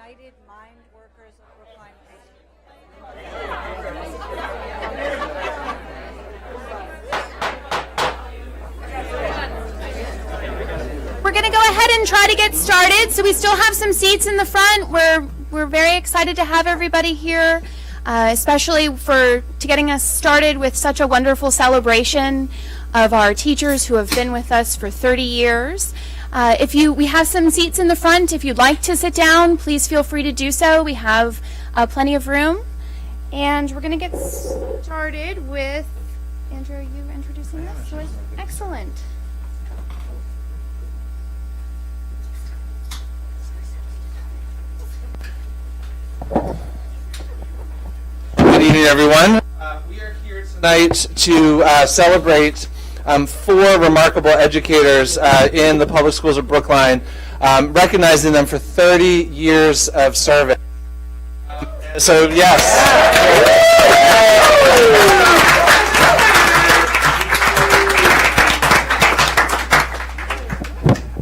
United Mind Workers of Brookline High School. We're going to go ahead and try to get started. So we still have some seats in the front. We're very excited to have everybody here, especially to getting us started with such a wonderful celebration of our teachers who have been with us for 30 years. We have some seats in the front. If you'd like to sit down, please feel free to do so. We have plenty of room. And we're going to get started with, Andrew, are you introducing us? Excellent. Good evening, everyone. We are here tonight to celebrate 4 remarkable educators in the public schools of Brookline, recognizing them for 30 years of service. So, yes.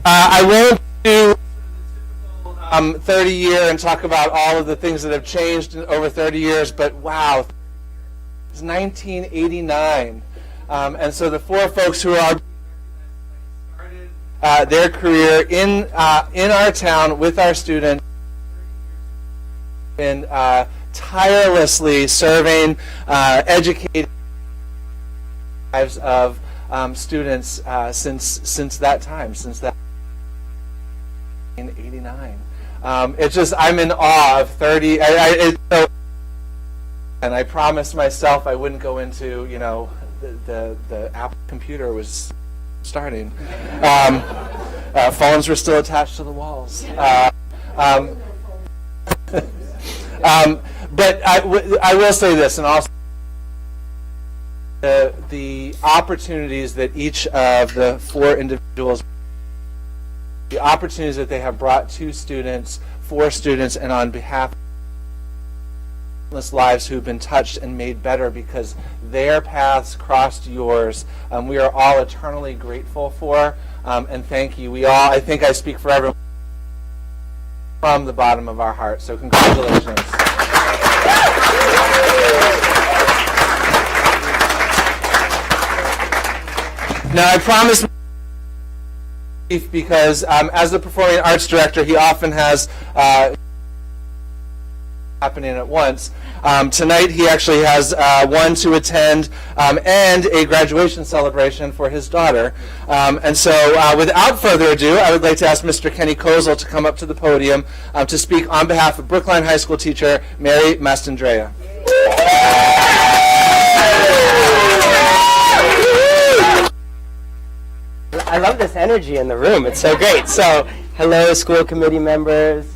I won't do 30 year and talk about all of the things that have changed in over 30 years, but wow, it's 1989. And so the 4 folks who are started their career in our town with our students and tirelessly serving, educating lives of students since that time, since that 1989. It's just, I'm in awe of 30. And I promised myself I wouldn't go into, the Apple computer was starting. Phones were still attached to the walls. But I will say this, and also the opportunities that each of the 4 individuals, the opportunities that they have brought to students, for students, and on behalf of countless lives who've been touched and made better because their paths crossed yours. We are all eternally grateful for, and thank you. We all, I think I speak for everyone, from the bottom of our heart. So congratulations. Now I promise, because as the performing arts director, he often has happening at once. Tonight he actually has one to attend and a graduation celebration for his daughter. And so without further ado, I would like to ask Mr. Kenny Kozel to come up to the podium to speak on behalf of Brookline High School teacher Mary Mastandrea. I love this energy in the room. It's so great. So, hello, school committee members,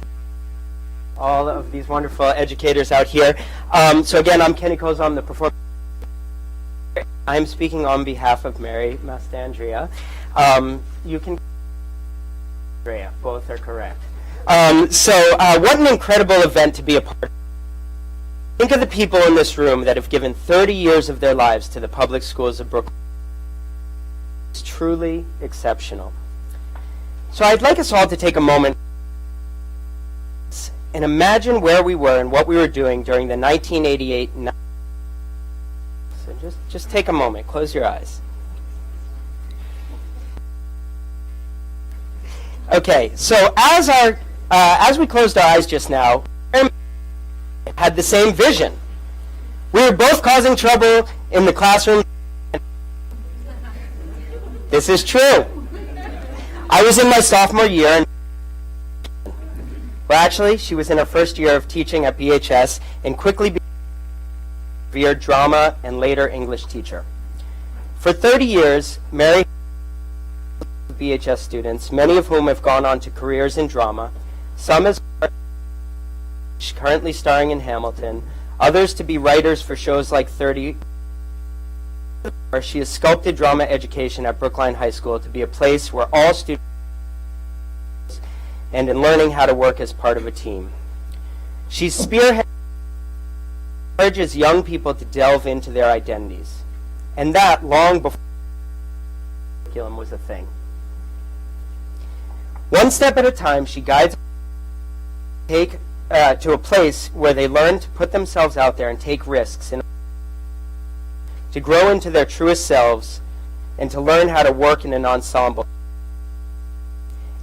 all of these wonderful educators out here. So again, I'm Kenny Kozel. I'm the performer. I'm speaking on behalf of Mary Mastandrea. You can, Andrea, both are correct. What an incredible event to be a part of. Think of the people in this room that have given 30 years of their lives to the public schools of Brooklyn. It's truly exceptional. So I'd like us all to take a moment and imagine where we were and what we were doing during the 1988. So just take a moment. Close your eyes. Okay. So as we closed our eyes just now, had the same vision. We were both causing trouble in the classroom. This is true. I was in my sophomore year, and actually, she was in her first year of teaching at BHS and quickly became a revered drama and later English teacher. For 30 years, Mary BHS students, many of whom have gone on to careers in drama, some as currently starring in Hamilton, others to be writers for shows like 30. She has sculpted drama education at Brookline High School to be a place where all students and in learning how to work as part of a team. She's spearheaded encourages young people to delve into their identities, and that long before curriculum was a thing. One step at a time, she guides take to a place where they learn to put themselves out there and take risks, and to grow into their truest selves, and to learn how to work in an ensemble.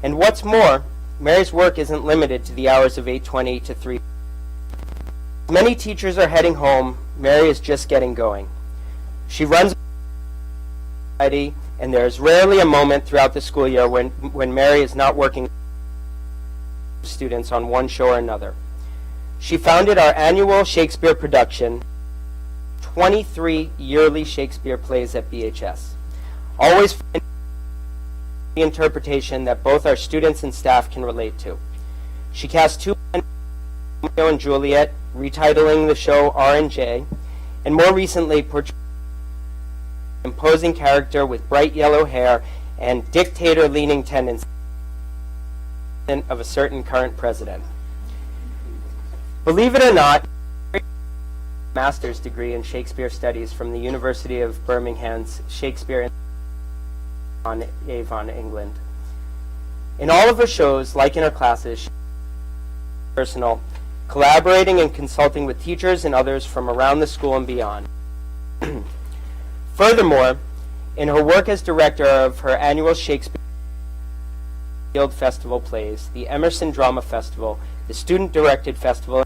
And what's more, Mary's work isn't limited to the hours of 8:20 to 3. Many teachers are heading home. Mary is just getting going. She runs and there is rarely a moment throughout the school year when Mary is not working with students on one show or another. She founded our annual Shakespeare production, 23 yearly Shakespeare plays at BHS. Always finding the interpretation that both our students and staff can relate to. She cast 2 Romeo and Juliet, retitling the show R&J, and more recently portrayed an imposing character with bright yellow hair and dictator-leaning tendencies of a certain current president. Believe it or not, master's degree in Shakespeare Studies from the University of Birmingham's Shakespeare on Avon, England. In all of her shows, like in her classes, she's personal, collaborating and consulting with teachers and others from around the school and beyond. Furthermore, in her work as director of her annual Shakespeare Field Festival plays, the Emerson Drama Festival, the student-directed festival,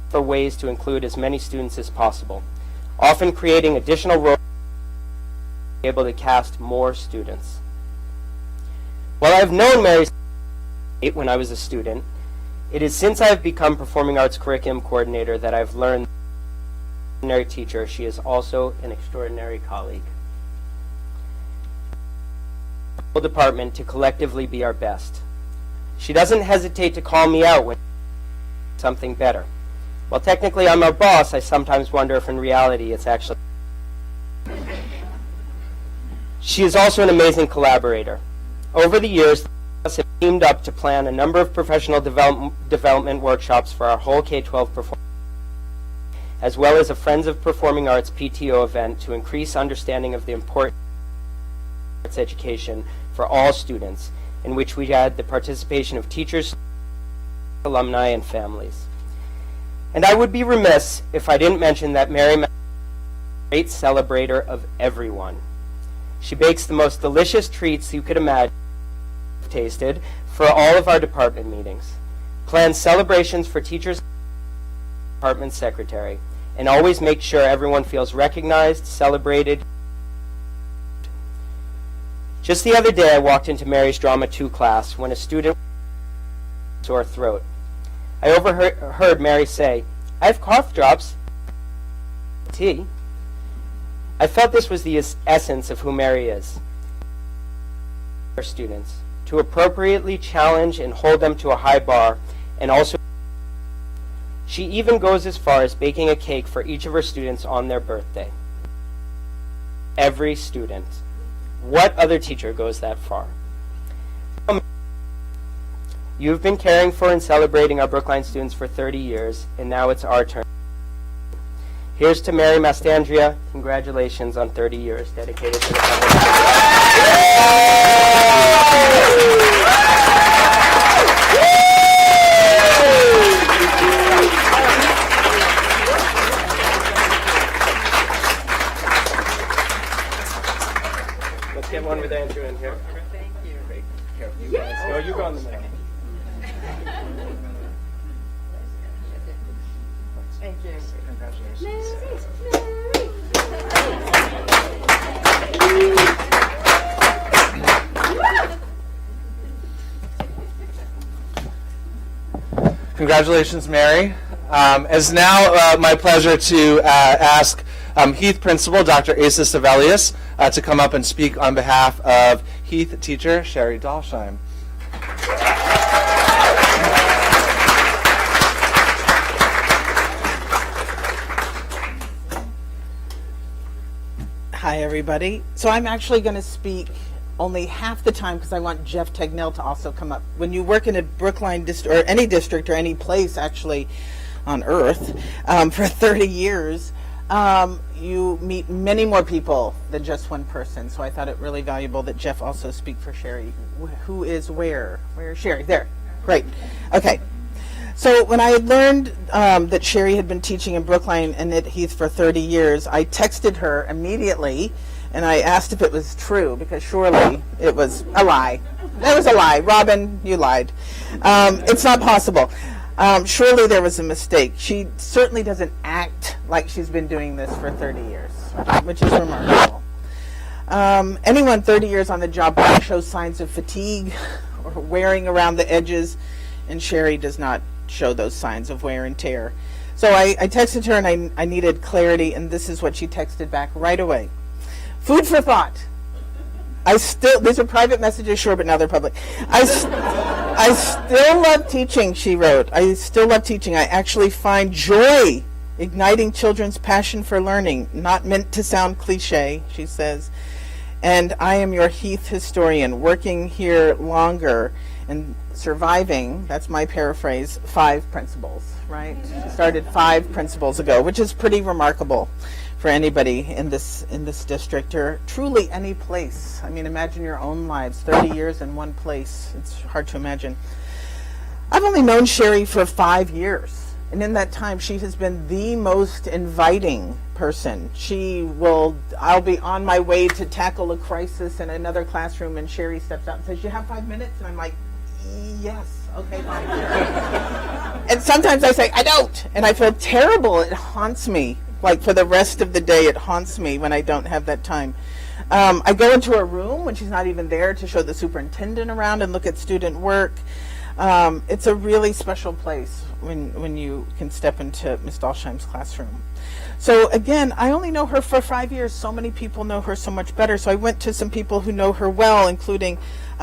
for ways to include as many students as possible, often creating additional roles to be able to cast more students. While I've known Mary when I was a student, it is since I've become Performing Arts Curriculum Coordinator that I've learned that as an extraordinary teacher, she is also an extraordinary colleague. The department to collectively be our best. She doesn't hesitate to call me out when something better. While technically I'm our boss, I sometimes wonder if in reality it's actually. She is also an amazing collaborator. Over the years, us have teamed up to plan a number of professional development workshops for our whole K-12 performance, as well as a Friends of Performing Arts PTO event to increase understanding of the importance of arts education for all students, in which we had the participation of teachers, alumni, and families. And I would be remiss if I didn't mention that Mary is a great celebrator of everyone. She bakes the most delicious treats you could imagine tasted for all of our department meetings, plans celebrations for teachers and department secretary, and always makes sure everyone feels recognized, celebrated. Just the other day, I walked into Mary's Drama 2 class when a student had a sore throat. I overheard Mary say, "I have cough drops." Tea. I felt this was the essence of who Mary is. Her students, to appropriately challenge and hold them to a high bar, and also she even goes as far as baking a cake for each of her students on their birthday. Every student. What other teacher goes that far? You've been caring for and celebrating our Brookline students for 30 years, and now it's our turn. Here's to Mary Mastandrea. Congratulations on 30 years dedicated to the public. Let's get one with Andrew in here. Thank you. You guys go. You go on the mic. Thank you. Congratulations, Mary. It's now my pleasure to ask Heath Principal, Dr. Asa Savelius, to come up and speak on behalf of Heath teacher Sherry Dalsheim. Hi, everybody. So I'm actually going to speak only half the time because I want Jeff Tegnell to also come up. When you work in a Brookline district, or any district, or any place actually on earth for 30 years, you meet many more people than just one person. So I thought it really valuable that Jeff also speak for Sherry. Who is where? Where is Sherry? There. Great. Okay. So when I had learned that Sherry had been teaching in Brookline and at Heath for 30 years, I texted her immediately and I asked if it was true, because surely it was a lie. That was a lie. Robin, you lied. It's not possible. Surely there was a mistake. She certainly doesn't act like she's been doing this for 30 years, which is remarkable. Anyone 30 years on the job shows signs of fatigue or wearing around the edges, and Sherry does not show those signs of wear and tear. So I texted her and I needed clarity, and this is what she texted back right away. Food for thought. These are private messages, sure, but now they're public. I still love teaching, she wrote. I still love teaching. I actually find joy igniting children's passion for learning. Not meant to sound cliche, she says. And I am your Heath historian, working here longer and surviving, that's my paraphrase, 5 principals, right? She started 5 principals ago, which is pretty remarkable for anybody in this district, or truly any place. I mean, imagine your own lives, 30 years in one place. It's hard to imagine. I've only known Sherry for 5 years, and in that time she has been the most inviting person. I'll be on my way to tackle a crisis in another classroom, and Sherry steps out and says, "You have 5 minutes?" And I'm like, "Yes, okay, fine." And sometimes I say, "I don't," and I feel terrible. It haunts me. Like for the rest of the day, it haunts me when I don't have that time. I go into a room when she's not even there to show the superintendent around and look at student work. It's a really special place when you can step into Ms. Dalsheim's classroom. So again, I only know her for 5 years. So many people know her so much better. So I went to some people who know her well, including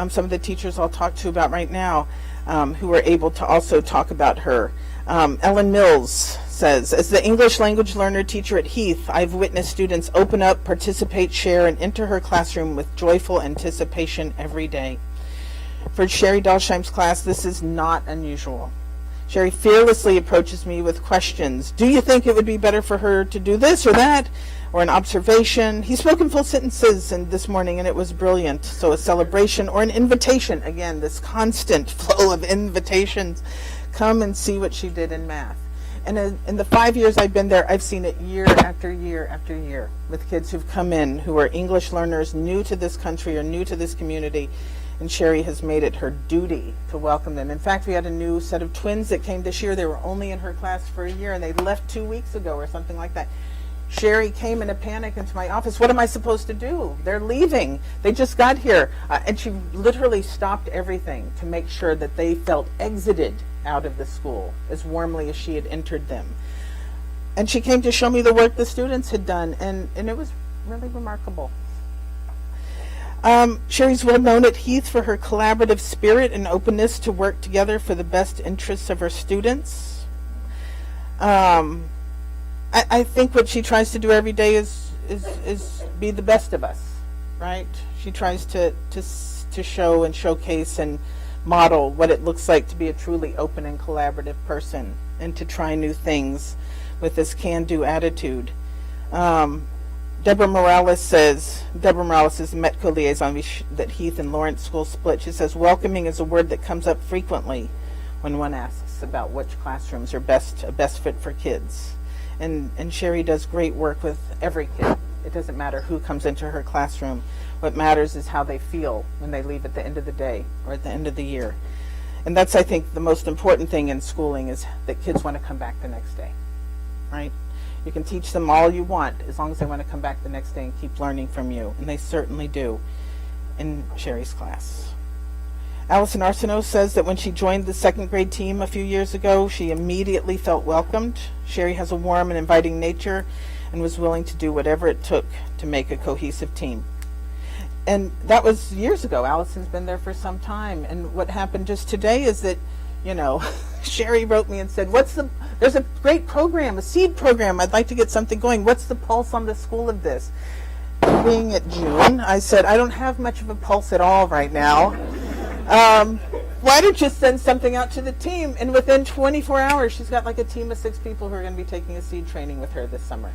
some of the teachers I'll talk to about right now, who were able to also talk about her. Ellen Mills says, as the English language learner teacher at Heath, I've witnessed students open up, participate, share, and enter her classroom with joyful anticipation every day. For Sherry Dalsheim's class, this is not unusual. Sherry fearlessly approaches me with questions. Do you think it would be better for her to do this or that? Or an observation. He spoke in full sentences this morning, and it was brilliant. So a celebration or an invitation. Again, this constant flow of invitations. Come and see what she did in math. And in the 5 years I've been there, I've seen it year after year after year with kids who've come in who are English learners new to this country or new to this community. And Sherry has made it her duty to welcome them. In fact, we had a new set of twins that came this year. They were only in her class for a year, and they left 2 weeks ago or something like that. Sherry came in a panic into my office. What am I supposed to do? They're leaving. They just got here. And she literally stopped everything to make sure that they felt exited out of the school as warmly as she had entered them. And she came to show me the work the students had done, and it was really remarkable. Sherry's well known at Heath for her collaborative spirit and openness to work together for the best interests of her students. I think what she tries to do every day is be the best of us, right? She tries to show and showcase and model what it looks like to be a truly open and collaborative person, and to try new things with this can-do attitude. Deborah Morales is the Metco liaison that Heath and Lawrence School split. She says, welcoming is a word that comes up frequently when one asks about which classrooms are a best fit for kids. And Sherry does great work with every kid. It doesn't matter who comes into her classroom. What matters is how they feel when they leave at the end of the day or at the end of the year. And that's, I think, the most important thing in schooling, is that kids want to come back the next day, right? You can teach them all you want as long as they want to come back the next day and keep learning from you. And they certainly do in Sherry's class. Allison Arsenault says that when she joined the second grade team a few years ago, she immediately felt welcomed. Sherry has a warm and inviting nature and was willing to do whatever it took to make a cohesive team. And that was years ago. Allison's been there for some time. And what happened just today is that, Sherry wrote me and said, there's a great program, a seed program. I'd like to get something going. What's the pulse on the school of this? Being at June, I said, I don't have much of a pulse at all right now. Why don't you send something out to the team? And within 24 hours, she's got like a team of 6 people who are going to be taking a seed training with her this summer.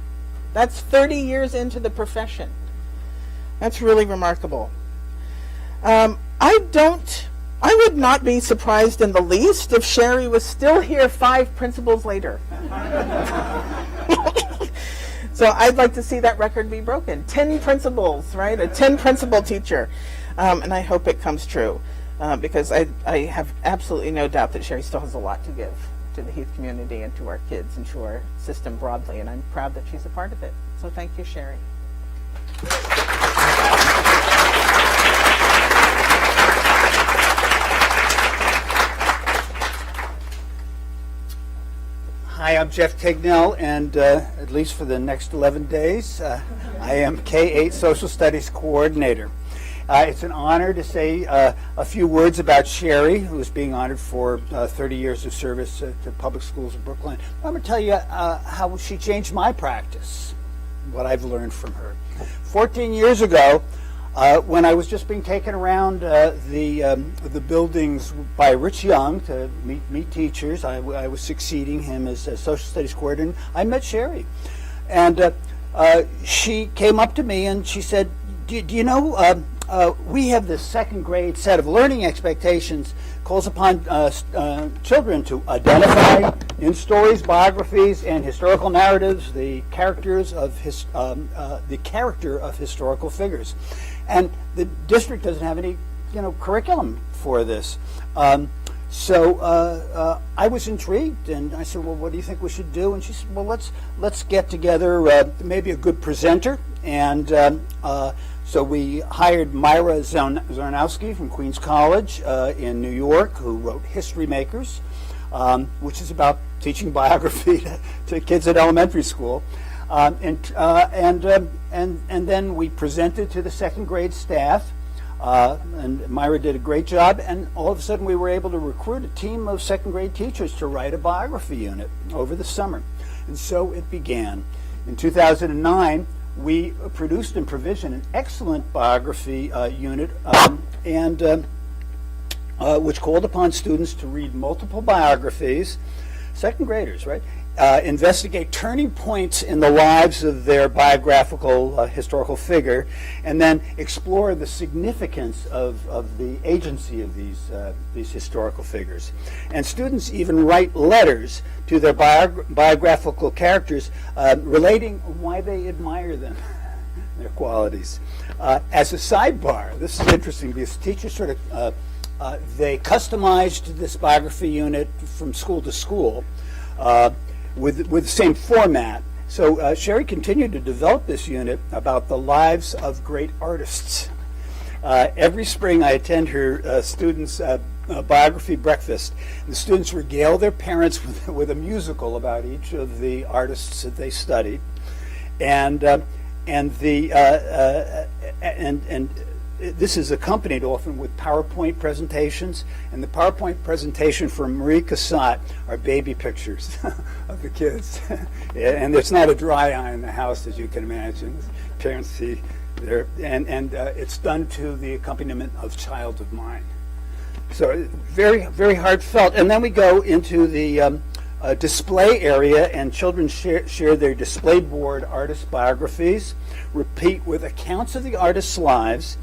That's 30 years into the profession. That's really remarkable. I I would not be surprised in the least if Sherry was still here 5 principals later. So I'd like to see that record be broken. 10 principals, right? A 10 principal teacher. And I hope it comes true because I have absolutely no doubt that Sherry still has a lot to give to the Heath community and to our kids and to our system broadly. And I'm proud that she's a part of it. So thank you, Sherry. Hi, I'm Jeff Tignell, and at least for the next 11 days, I am K-8 Social Studies Coordinator. It's an honor to say a few words about Sherry, who is being honored for 30 years of service to public schools in Brookline. I'm going to tell you how she changed my practice, what I've learned from her. 14 years ago, when I was just being taken around the buildings by Rich Young to meet teachers, I was succeeding him as a social studies coordinator. I met Sherry, and she came up to me and she said, "Do you know we have this second grade set of learning expectations calls upon children to identify in stories, biographies, and historical narratives the character of historical figures." And the district doesn't have any, curriculum for this. So I was intrigued, and I said, "Well, what do you think we should do?" And she said, "Well, let's get together maybe a good presenter." And so we hired Myra Zarnowski from Queens College in New York, who wrote History Makers, which is about teaching biography to kids at elementary school. And then we presented to the second grade staff, and Myra did a great job, and all of a sudden we were able to recruit a team of second grade teachers to write a biography unit over the summer. And so it began. In 2009, we produced and provisioned an excellent biography unit, which called upon students to read multiple biographies, second graders, right? Investigate turning points in the lives of their biographical historical figure, and then explore the significance of the agency of these historical figures. And students even write letters to their biographical characters relating why they admire them, their qualities. As a sidebar, this is interesting because teachers they customized this biography unit from school to school. With the same format. So Sherry continued to develop this unit about the lives of great artists. Every spring I attend her students' biography breakfast. The students regale their parents with a musical about each of the artists that they studied. And this is accompanied often with PowerPoint presentations, and the PowerPoint presentation from Marie Cassatt are baby pictures of the kids. And there's not a dry eye in the house, as you can imagine. Parents see there, and it's done to the accompaniment of Child of Mine. So very, very heartfelt. And then we go into the display area, and children share their display board artist biographies, repeat with accounts of the artist's lives,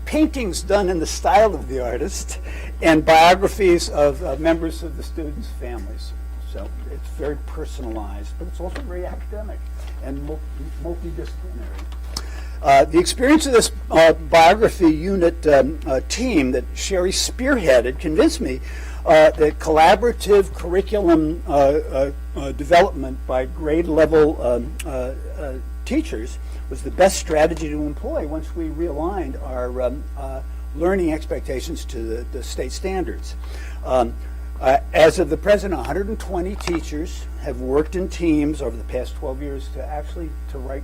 paintings done in the style of the artist, and biographies of members of the students' families. So it's very personalized, but it's also very academic and multidisciplinary. The experience of this biography unit team that Sherry spearheaded convinced me that collaborative curriculum development by grade level teachers was the best strategy to employ once we realigned our learning expectations to the state standards. As of the present, 120 teachers have worked in teams over the past 12 years to write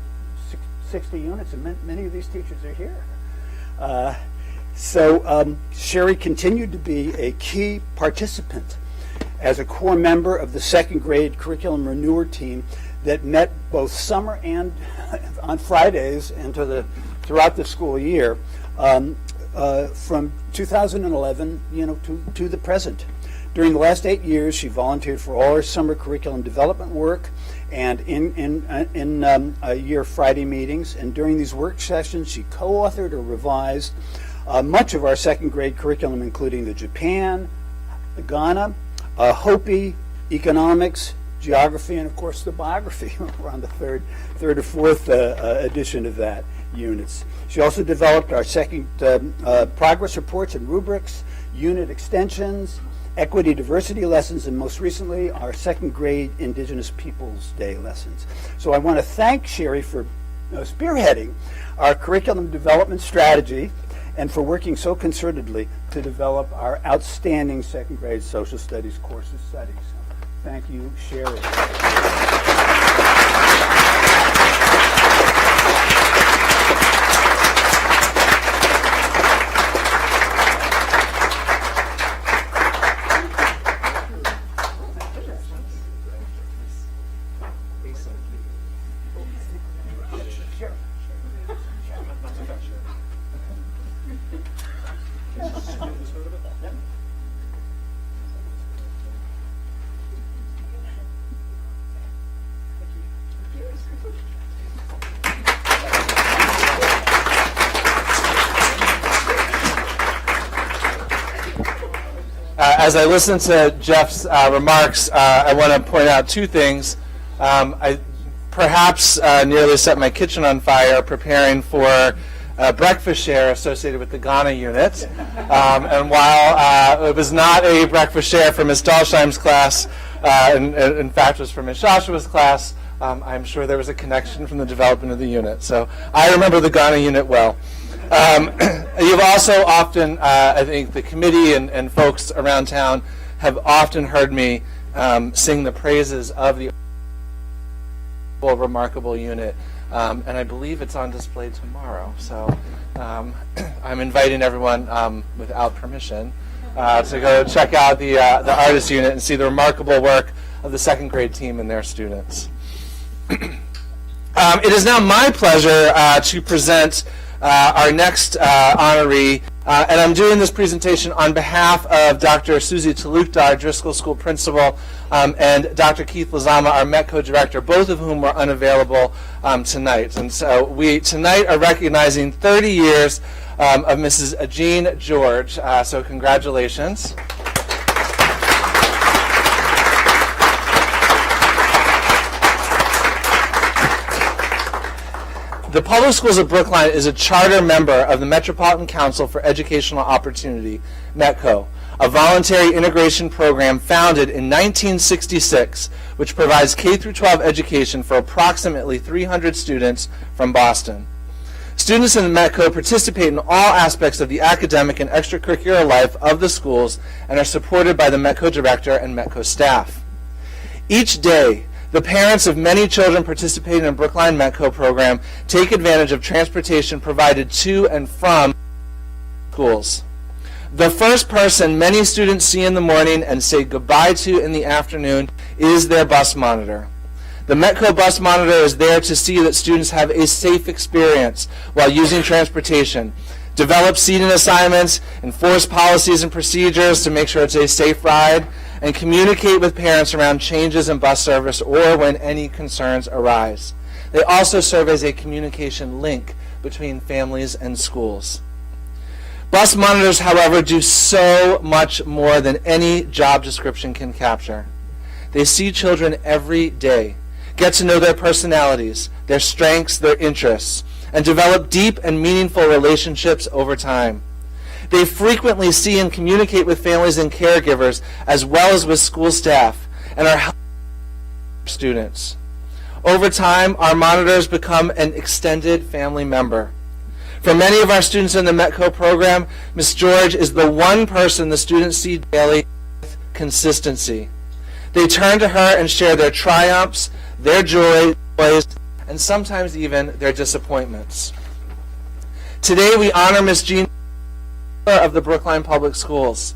60 units, and many of these teachers are here. So Sherry continued to be a key participant as a core member of the second grade curriculum renewer team that met both summer and on Fridays and throughout the school year from 2011 to the present. During the last 8 years, she volunteered for all her summer curriculum development work and in year Friday meetings. And during these work sessions, she co-authored or revised much of our second grade curriculum, including the Japan, the Ghana, Hopi, economics, geography, and of course the biography. We're on the third or fourth edition of that units. She also developed our second progress reports and rubrics, unit extensions, equity diversity lessons, and most recently our second grade Indigenous Peoples Day lessons. So I want to thank Sherry for spearheading our curriculum development strategy and for working so concertedly to develop our outstanding second grade social studies course of studies. Thank you, Sherry. As I listen to Jeff's remarks, I want to point out two things. I perhaps nearly set my kitchen on fire preparing for a breakfast share associated with the Ghana unit. And while it was not a breakfast share for Ms. Dalsheim's class, and in fact was for Ms. Joshua's class, I'm sure there was a connection from the development of the unit. So I remember the Ghana unit well. You've also often, I think the committee and folks around town have often heard me sing the praises of the remarkable unit, and I believe it's on display tomorrow. So I'm inviting everyone without permission to go check out the artist unit and see the remarkable work of the second grade team and their students. It is now my pleasure to present our next honoree, and I'm doing this presentation on behalf of Dr. Susie Talukdar, Driscoll School Principal, and Dr. Keith Lazama, our METCO Director, both of whom were unavailable tonight. And so we tonight are recognizing 30 years of Mrs. Jean George, so congratulations. The Public Schools of Brookline is a charter member of the Metropolitan Council for Educational Opportunity, METCO, a voluntary integration program founded in 1966, which provides K-12 education for approximately 300 students from Boston. Students in the METCO participate in all aspects of the academic and extracurricular life of the schools and are supported by the METCO Director and METCO staff. Each day, the parents of many children participating in the Brookline METCO program take advantage of transportation provided to and from schools. The first person many students see in the morning and say goodbye to in the afternoon is their bus monitor. The METCO bus monitor is there to see that students have a safe experience while using transportation, develop seating assignments, enforce policies and procedures to make sure it's a safe ride, and communicate with parents around changes in bus service or when any concerns arise. They also serve as a communication link between families and schools. Bus monitors, however, do so much more than any job description can capture. They see children every day, get to know their personalities, their strengths, their interests, and develop deep and meaningful relationships over time. They frequently see and communicate with families and caregivers as well as with school staff and are helping students. Over time, our monitors become an extended family member. For many of our students in the METCO program, Ms. George is the one person the students see daily with consistency. They turn to her and share their triumphs, their joys, and sometimes even their disappointments. Today we honor Ms. Jean of the Brookline Public Schools.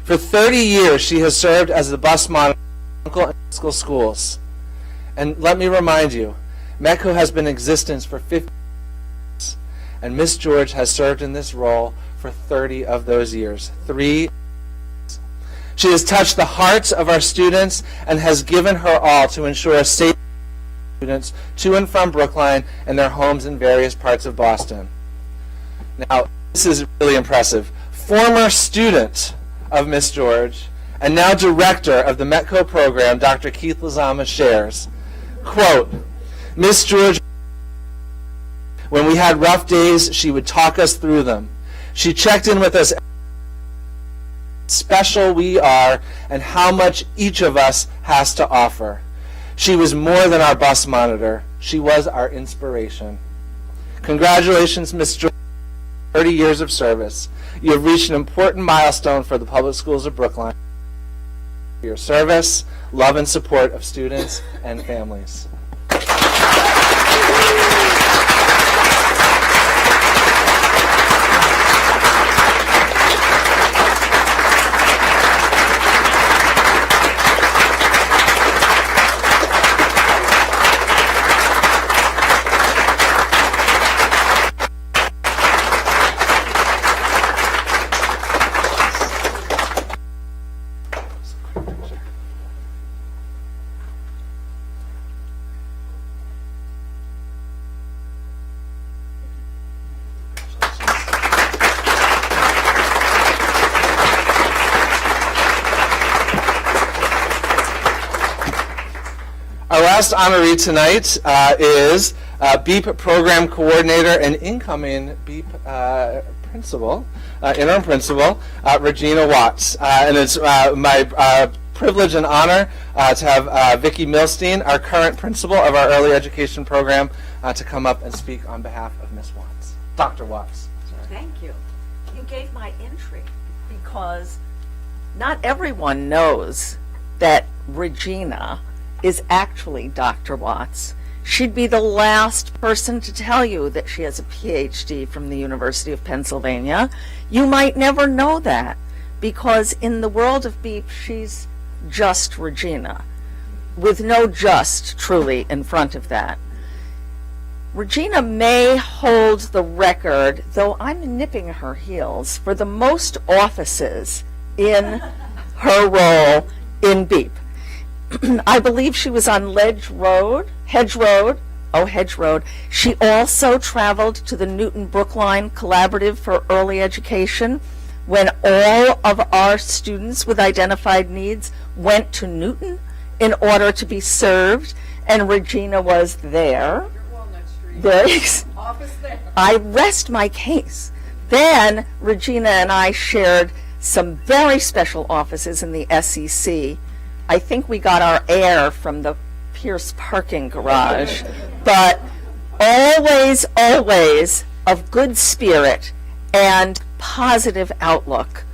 For 30 years, she has served as the bus monitor at Uncle and Driscoll schools. And let me remind you, METCO has been in existence for 50 years, and Ms. George has served in this role for 30 of those years. 3 years. She has touched the hearts of our students and has given her all to ensure a safe students to and from Brookline and their homes in various parts of Boston. Now, this is really impressive, former student of Miss George and now director of the METCO program, Dr. Keith Lazama shares, quote, Miss George, when we had rough days, she would talk us through them. She checked in with us special we are and how much each of us has to offer. She was more than our bus monitor. She was our inspiration. Congratulations, Miss George, 30 years of service. You have reached an important milestone for the public schools of Brookline. For your service, love, and support of students and families. Our last honoree tonight is BEEP Program Coordinator and incoming BEEP Principal, Interim Principal, Regina Watts. And it's my privilege and honor to have Vicki Milstein, our current Principal of our Early Education Program, to come up and speak on behalf of Miss Watts. Dr. Watts. Thank you. You gave my entry because not everyone knows that Regina is actually Dr. Watts. She'd be the last person to tell you that she has a PhD from the University of Pennsylvania. You might never know that because in the world of BEEP, she's just Regina, with no just truly in front of that. Regina may hold the record, though I'm nipping her heels, for the most offices in her role in BEEP. I believe she was on Hedge Road. She also traveled to the Newton Brookline Collaborative for Early Education when all of our students with identified needs went to Newton in order to be served, and Regina was there. I rest my case. Then Regina and I shared some very special offices in the SEC. I think we got our air from the Pierce parking garage, but always, always of good spirit and positive outlook.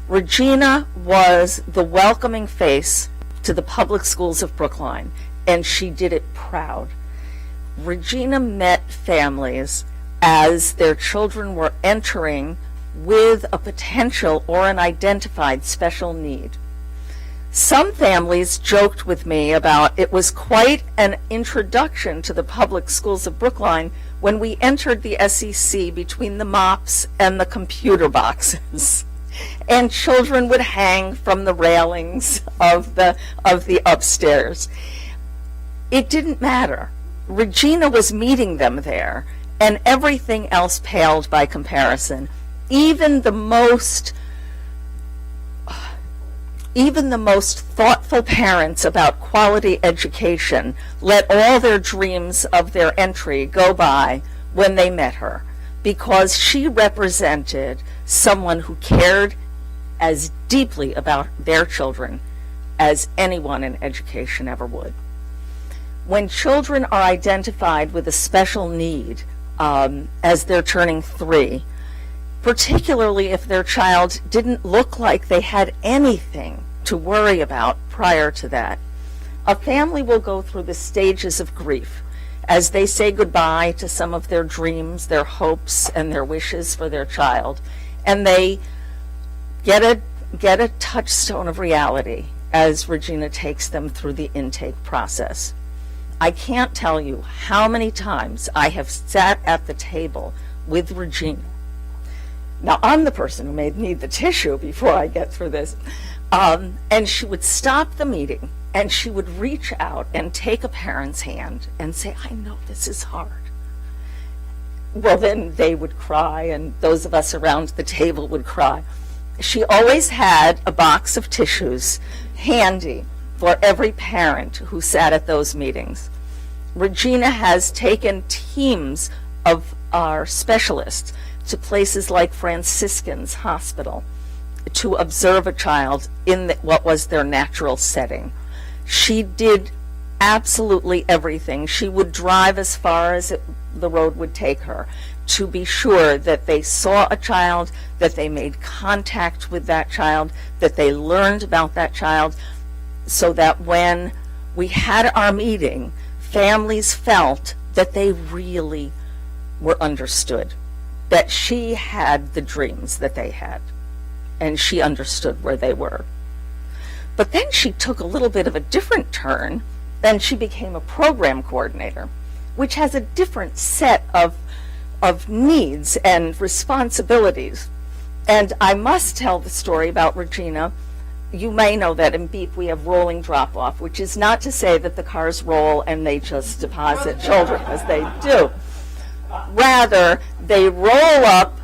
Regina was the welcoming face to the public schools of Brookline, and she did it proud. Regina met families as their children were entering with a potential or an identified special need. Some families joked with me about it was quite an introduction to the public schools of Brookline when we entered the SEC between the mops and the computer boxes. And children would hang from the railings of the upstairs. It didn't matter. Regina was meeting them there, and everything else paled by comparison. Even the most thoughtful parents about quality education let all their dreams of their entry go by when they met her, because she represented someone who cared as deeply about their children as anyone in education ever would. When children are identified with a special need as they're turning 3, particularly if their child didn't look like they had anything to worry about prior to that, a family will go through the stages of grief as they say goodbye to some of their dreams, their hopes, and their wishes for their child, and they get a touchstone of reality as Regina takes them through the intake process. I can't tell you how many times I have sat at the table with Regina. Now, I'm the person who may need the tissue before I get through this. And she would stop the meeting and she would reach out and take a parent's hand and say, I know this is hard. well, then they would cry, and those of us around the table would cry. She always had a box of tissues handy for every parent who sat at those meetings. Regina has taken teams of our specialists to places like Franciscan's Hospital to observe a child in what was their natural setting. She did absolutely everything. She would drive as far as the road would take her to be sure that they saw a child, that they made contact with that child, that they learned about that child, so that when we had our meeting, families felt that they really were understood, that she had the dreams that they had, and she understood where they were. But then she took a little bit of a different turn, and she became a program coordinator, which has a different set of needs and responsibilities. And I must tell the story about Regina. You may know that in BEEP we have rolling drop-off, which is not to say that the cars roll and they just deposit children, as they do. Rather, they roll up,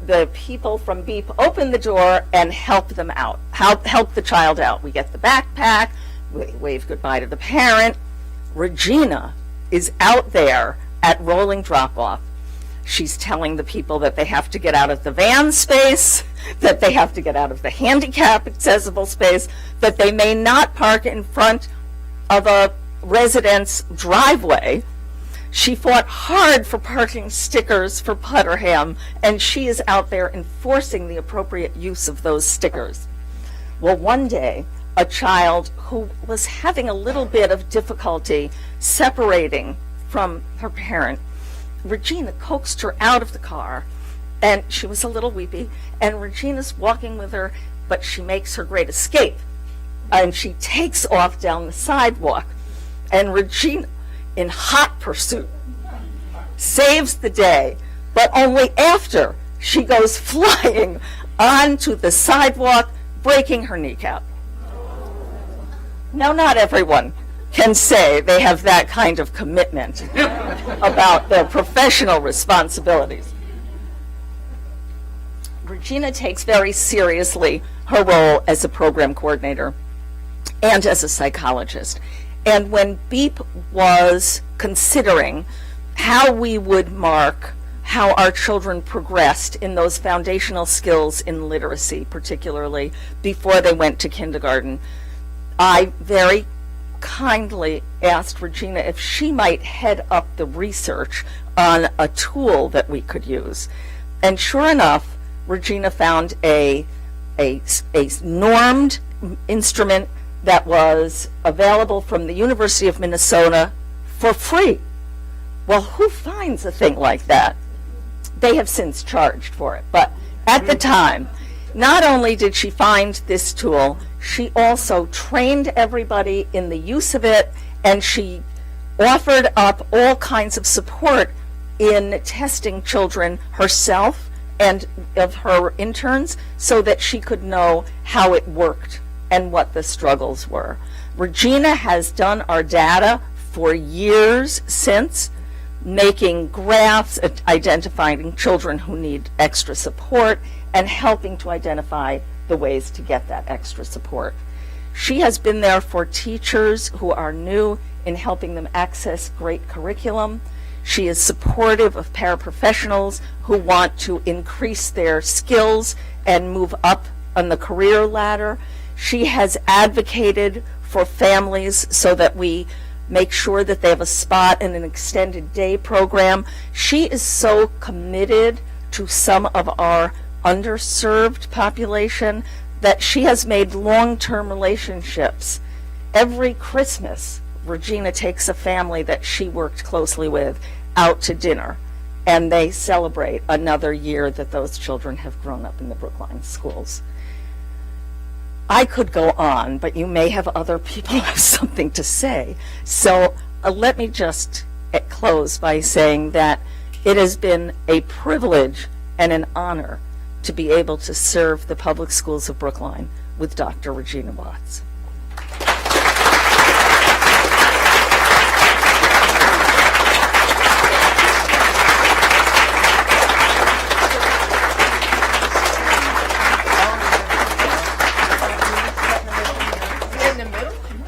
the people from BEEP open the door and help them out, help the child out. We get the backpack, we wave goodbye to the parent. Regina is out there at rolling drop-off. She's telling the people that they have to get out of the van space, that they have to get out of the handicap accessible space, that they may not park in front of a resident's driveway. She fought hard for parking stickers for Putterham, and she is out there enforcing the appropriate use of those stickers. Well, one day, a child who was having a little bit of difficulty separating from her parent, Regina coaxed her out of the car, and she was a little weepy, and Regina's walking with her, but she makes her great escape, and she takes off down the sidewalk, and Regina, in hot pursuit, saves the day, but only after she goes flying onto the sidewalk, breaking her kneecap. Now, not everyone can say they have that kind of commitment about their professional responsibilities. Regina takes very seriously her role as a program coordinator and as a psychologist. And when BEEP was considering how we would mark how our children progressed in those foundational skills in literacy, particularly before they went to kindergarten, I very kindly asked Regina if she might head up the research on a tool that we could use. And sure enough, Regina found a normed instrument that was available from the University of Minnesota for free. Well, who finds a thing like that? They have since charged for it. But at the time, not only did she find this tool, she also trained everybody in the use of it, and she offered up all kinds of support in testing children herself and of her interns so that she could know how it worked and what the struggles were. Regina has done our data for years since, making graphs, identifying children who need extra support, and helping to identify the ways to get that extra support. She has been there for teachers who are new in helping them access great curriculum. She is supportive of paraprofessionals who want to increase their skills and move up on the career ladder. She has advocated for families so that we make sure that they have a spot in an extended day program. She is so committed to some of our underserved population that she has made long-term relationships. Every Christmas, Regina takes a family that she worked closely with out to dinner, and they celebrate another year that those children have grown up in the Brookline schools. I could go on, but you may have other people who have something to say. So let me just close by saying that it has been a privilege and an honor to be able to serve the public schools of Brookline with Dr. Regina Watts.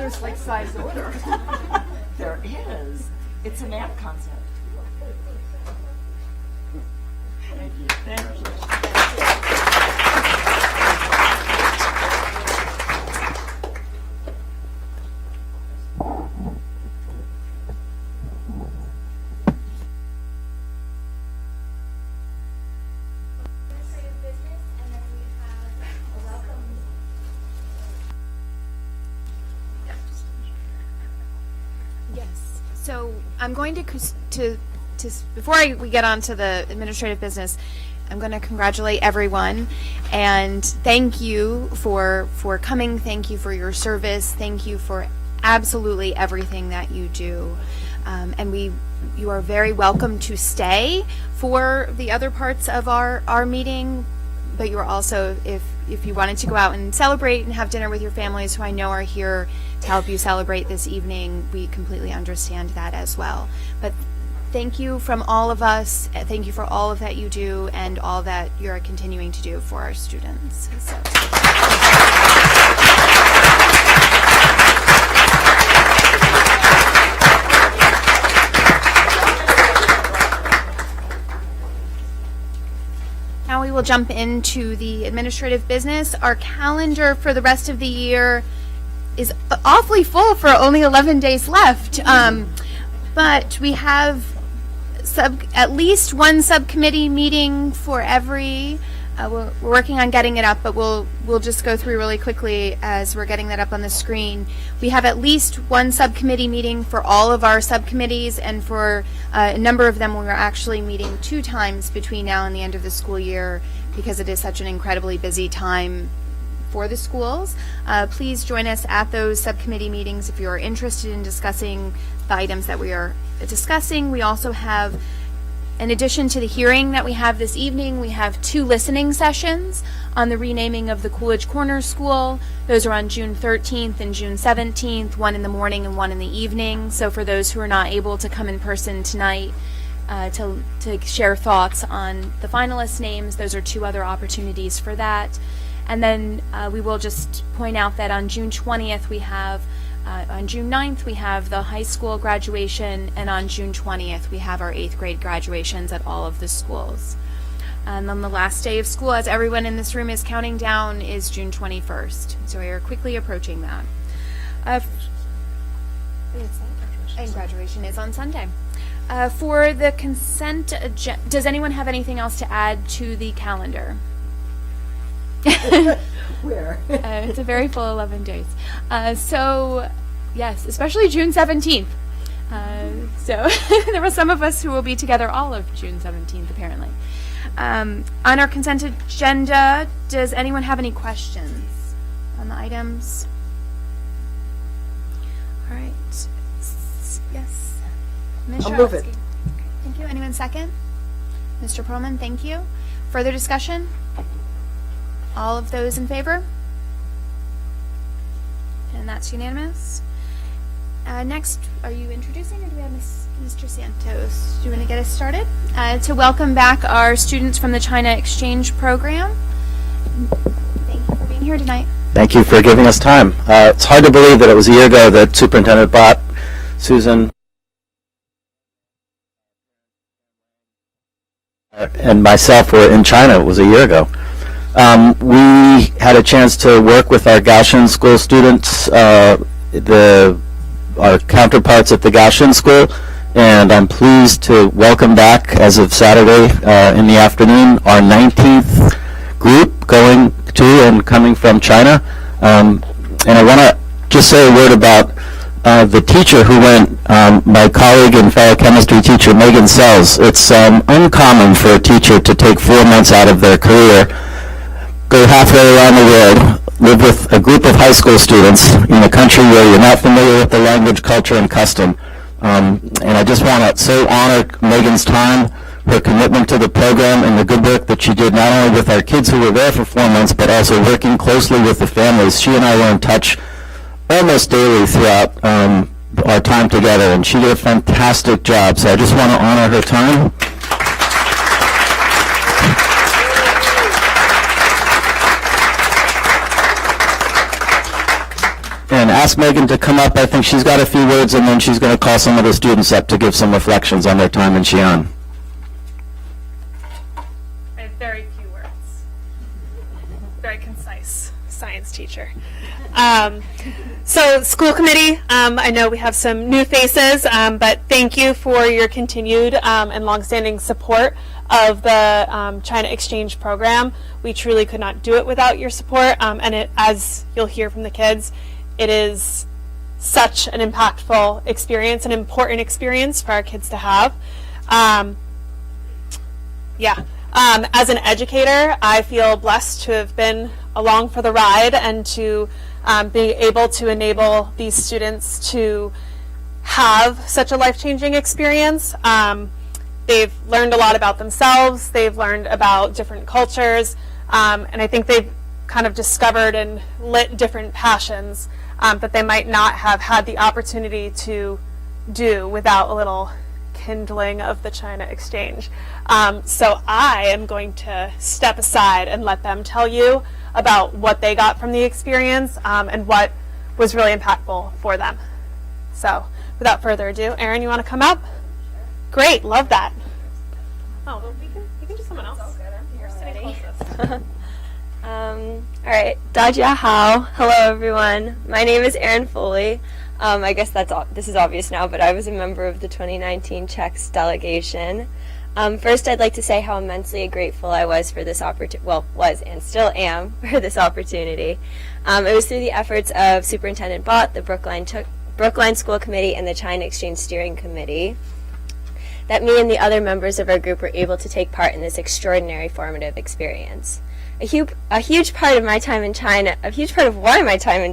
There's like size order. There is. It's an app concept. Thank you. Thank you. Yes. So I'm going to before we get on to the administrative business, I'm going to congratulate everyone and thank you for coming. Thank you for your service. Thank you for absolutely everything that you do. And you are very welcome to stay for the other parts of our meeting. But you are also, if you wanted to go out and celebrate and have dinner with your families who I know are here to help you celebrate this evening, we completely understand that as well. But thank you from all of us. Thank you for all of that you do and all that you're continuing to do for our students. So. Now we will jump into the administrative business. Our calendar for the rest of the year is awfully full for only 11 days left. But we have at least one subcommittee meeting for every. We're working on getting it up, but we'll just go through really quickly as we're getting that up on the screen. We have at least one subcommittee meeting for all of our subcommittees, and for a number of them, we're actually meeting 2 times between now and the end of the school year because it is such an incredibly busy time for the schools. Please join us at those subcommittee meetings if you are interested in discussing the items that we are discussing. We also have, in addition to the hearing that we have this evening, we have 2 listening sessions on the renaming of the Coolidge Corner School. Those are on June 13th and June 17th, one in the morning and one in the evening. So for those who are not able to come in person tonight to share thoughts on the finalist names, those are 2 other opportunities for that. And then we will just point out that on June 20th we have on June 9th, we have the high school graduation, and on June 20th, we have our 8th grade graduations at all of the schools. And then the last day of school, as everyone in this room is counting down, is June 21st. So we are quickly approaching that. And graduation is on Sunday. For the consent agenda, does anyone have anything else to add to the calendar? Where? It's a very full 11 days. So, yes, especially June 17th. So there were some of us who will be together all of June 17th, apparently. On our consent agenda, does anyone have any questions on the items? All right. Yes. Ms. I'll move it. Sharofsky. Thank you. Anyone second? Mr. Perlman, thank you. Further discussion? All of those in favor? And that's unanimous. Next, are you introducing, or do we have Mr. Santos? Do you want to get us started? To welcome back our students from the China Exchange Program. Thank you for being here tonight. Thank you for giving us time. It's hard to believe that it was a year ago that Superintendent Bott, Susan, and myself were in China. It was a year ago. We had a chance to work with our Gaoshan School students, our counterparts at the Gaoshan School, and I'm pleased to welcome back, as of Saturday in the afternoon, our 19th group going to and coming from China. And I want to just say a word about the teacher who went, my colleague and fellow chemistry teacher, Megan Sells. It's uncommon for a teacher to take 4 months out of their career, go halfway around the world, live with a group of high school students in a country where you're not familiar with the language, culture, and custom. And I just want to so honor Megan's time, her commitment to the program, and the good work that she did not only with our kids who were there for 4 months, but also working closely with the families. She and I were in touch almost daily throughout our time together, and she did a fantastic job. So I just want to honor her time. And ask Megan to come up. I think she's got a few words, and then she's going to call some of the students up to give some reflections on their time in Xi'an. I have very few words. Very concise science teacher. So school committee, I know we have some new faces, but thank you for your continued and longstanding support of the China Exchange Program. We truly could not do it without your support, and it, as you'll hear from the kids, it is such an impactful experience, an important experience for our kids to have. As an educator, I feel blessed to have been along for the ride and to be able to enable these students to have such a life-changing experience. They've learned a lot about themselves, they've learned about different cultures, and I think they've kind of discovered and lit different passions that they might not have had the opportunity to do without a little kindling of the China Exchange. So I am going to step aside and let them tell you about what they got from the experience and what was really impactful for them. So without further ado, Erin, you want to come up? Great, love that. Oh, well, you can do someone else. You're sitting closest. All right, Dajia Hao. Hello, everyone. My name is Erin Foley. I guess this is obvious now, but I was a member of the 2019 CHEX delegation. First, I'd like to say how immensely grateful I was for this opportunity, was and still am for this opportunity. It was through the efforts of Superintendent Bott, the Brookline School Committee, and the China Exchange Steering Committee that me and the other members of our group were able to take part in this extraordinary formative experience. A huge part of why my time in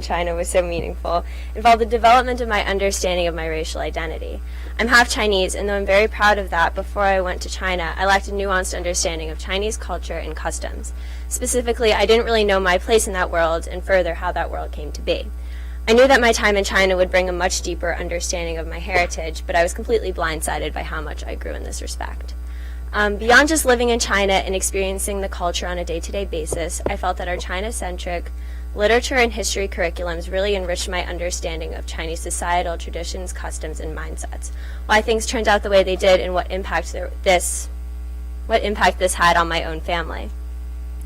China was so meaningful involved the development of my understanding of my racial identity. I'm half Chinese, and though I'm very proud of that, before I went to China, I lacked a nuanced understanding of Chinese culture and customs. Specifically, I didn't really know my place in that world, and further, how that world came to be. I knew that my time in China would bring a much deeper understanding of my heritage, but I was completely blindsided by how much I grew in this respect. Beyond just living in China and experiencing the culture on a day-to-day basis, I felt that our China-centric literature and history curriculums really enriched my understanding of Chinese societal traditions, customs, and mindsets, why things turned out the way they did, and what impact this had on my own family.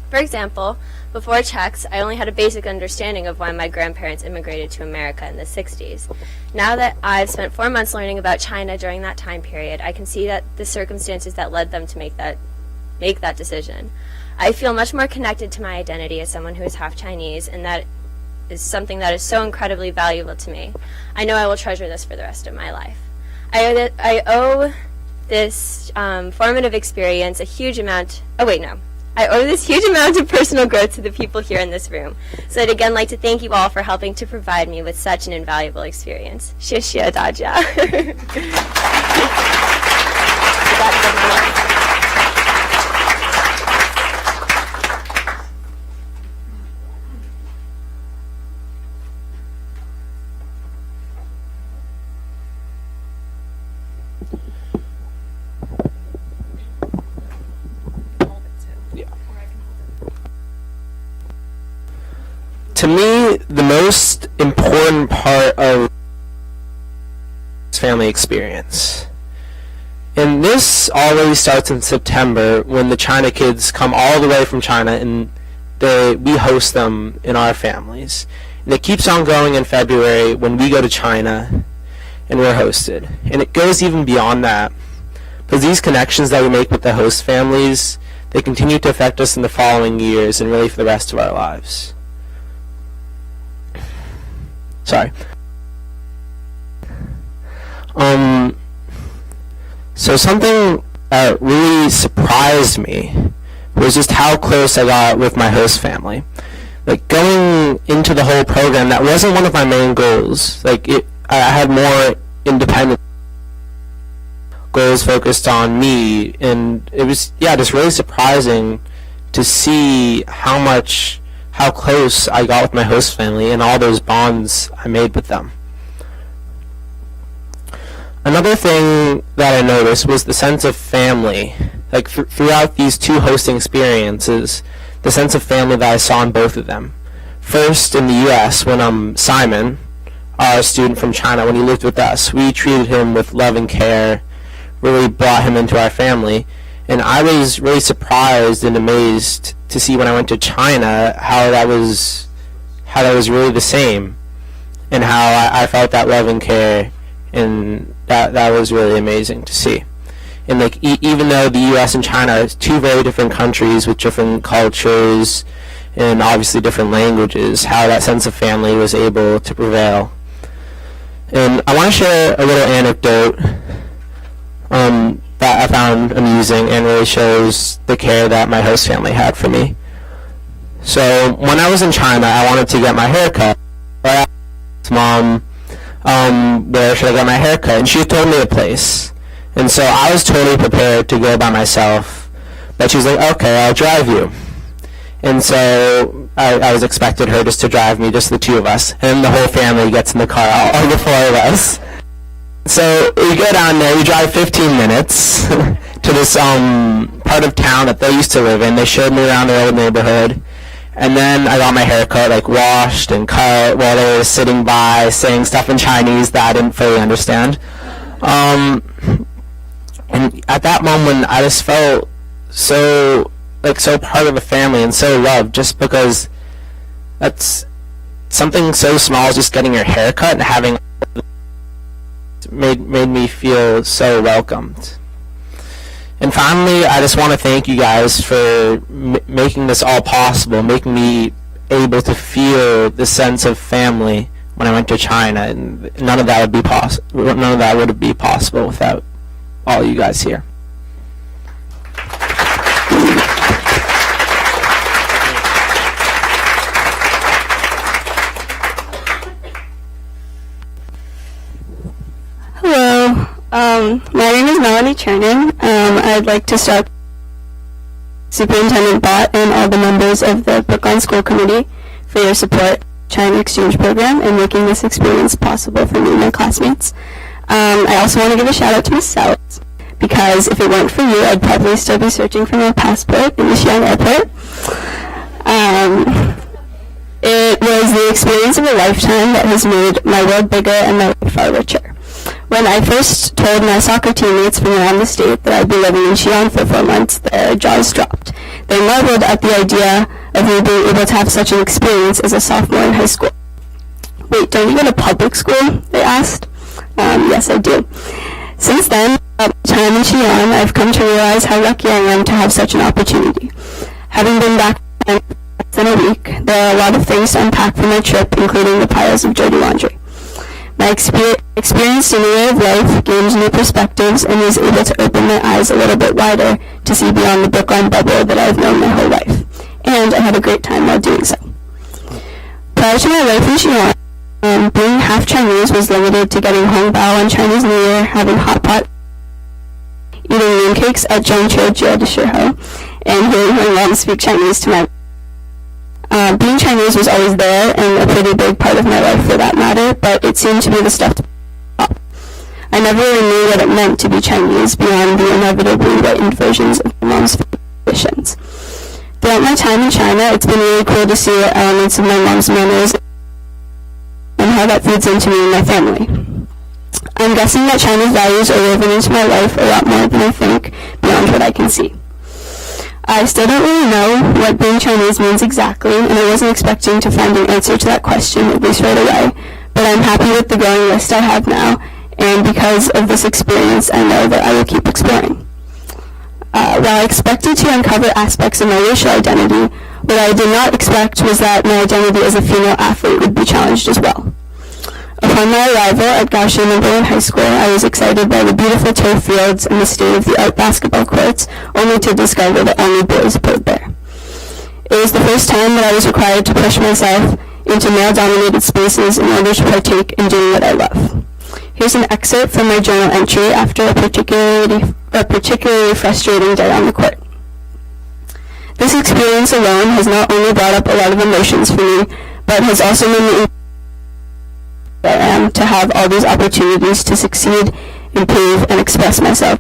For example, before CHEX, I only had a basic understanding of why my grandparents immigrated to America in the 60s. Now that I've spent 4 months learning about China during that time period, I can see that the circumstances that led them to make that decision. I feel much more connected to my identity as someone who is half Chinese, and that is something that is so incredibly valuable to me. I know I will treasure this for the rest of my life. I owe this formative experience I owe this huge amount of personal growth to the people here in this room. So I'd again like to thank you all for helping to provide me with such an invaluable experience. 谢谢大家. To me, the most important part of this family experience, and this already starts in September when the China kids come all the way from China and we host them in our families. And it keeps on going in February when we go to China and we're hosted. And it goes even beyond that, because these connections that we make with the host families, they continue to affect us in the following years and really for the rest of our lives. Sorry. So something that really surprised me was just how close I got with my host family. Like, going into the whole program, that wasn't one of my main goals. I had more independent goals focused on me, and it was, just really surprising to see how close I got with my host family and all those bonds I made with them. Another thing that I noticed was the sense of family. Throughout these two hosting experiences, the sense of family that I saw in both of them. First, in the U.S., when Simon, our student from China when he lived with us. We treated him with love and care, really brought him into our family. And I was really surprised and amazed to see when I went to China how that was really the same, and how I felt that love and care, and that was really amazing to see. And like even though the U.S. and China are two very different countries with different cultures and obviously different languages, how that sense of family was able to prevail. And I want to share a little anecdote that I found amusing and really shows the care that my host family had for me. So when I was in China, I wanted to get my hair cut. I asked Mom, where should I get my hair cut? And she told me a place. And so I was totally prepared to go by myself. But she was like, okay, I'll drive you. And so I was expected her just to drive me, just the two of us. And the whole family gets in the car, all the four of us. So we go down there, we drive 15 minutes to this part of town that they used to live in. They showed me around their old neighborhood. And then I got my hair cut, like washed and cut while they were sitting by saying stuff in Chinese that I didn't fully understand. And at that moment, I just felt so part of a family and so loved, just because that's something so small as just getting your hair cut and having made me feel so welcomed. And finally, I just want to thank you guys for making this all possible, making me able to feel the sense of family when I went to China. And none of that would be possible without all you guys here. Hello, my name is Melanie Chernin. I'd like to start Superintendent Bott and all the members of the Brookline School Committee for your support China Exchange Program and making this experience possible for me and my classmates. I also want to give a shout out to Ms. Sells, because if it weren't for you, I'd probably still be searching for my passport in the Xi'an airport. It was the experience of a lifetime that has made my world bigger and my life far richer. When I first told my soccer teammates from around the state that I'd be living in Xi'an for 4 months, their jaws dropped. They marveled at the idea of me being able to have such an experience as a sophomore in high school. Wait, don't you go to public school? They asked. Yes, I do. Since then, about my time in Xi'an, I've come to realize how lucky I am to have such an opportunity. Having been back in less than a week, there are a lot of things to unpack from my trip, including the piles of dirty laundry. My experienced in the way of life gained new perspectives and was able to open my eyes a little bit wider to see beyond the Brookline bubble that I've known my whole life. And I had a great time while doing so. Prior to my life in Xi'an, being half Chinese was limited to getting Hongbao on Chinese New Year, having hot pot, eating mooncakes at Zhongqiu Jie de Shiho, and hearing my mom speak Chinese to my being Chinese was always there and a pretty big part of my life for that matter, but it seemed to be the stuff to up. I never really knew what it meant to be Chinese beyond the inevitably whitened versions of my mom's traditions. Throughout my time in China, it's been really cool to see what elements of my mom's manners and how that feeds into me and my family. I'm guessing that Chinese values are woven into my life a lot more than I think, beyond what I can see. I still don't really know what being Chinese means exactly, and I wasn't expecting to find an answer to that question, at least right away, but I'm happy with the growing list I have now, and because of this experience, I know that I will keep exploring. While I expected to uncover aspects of my racial identity, what I did not expect was that my identity as a female athlete would be challenged as well. Upon my arrival at Kaohsiung No. 1 High School, I was excited by the beautiful turf fields and the state-of-the-art basketball courts, only to discover that only boys played there. It was the first time that I was required to push myself into male-dominated spaces in order to partake in doing what I love. Here's an excerpt from my journal entry after a particularly frustrating day on the court. This experience alone has not only brought up a lot of emotions for me, but has also made me I am to have all these opportunities to succeed, improve, and express myself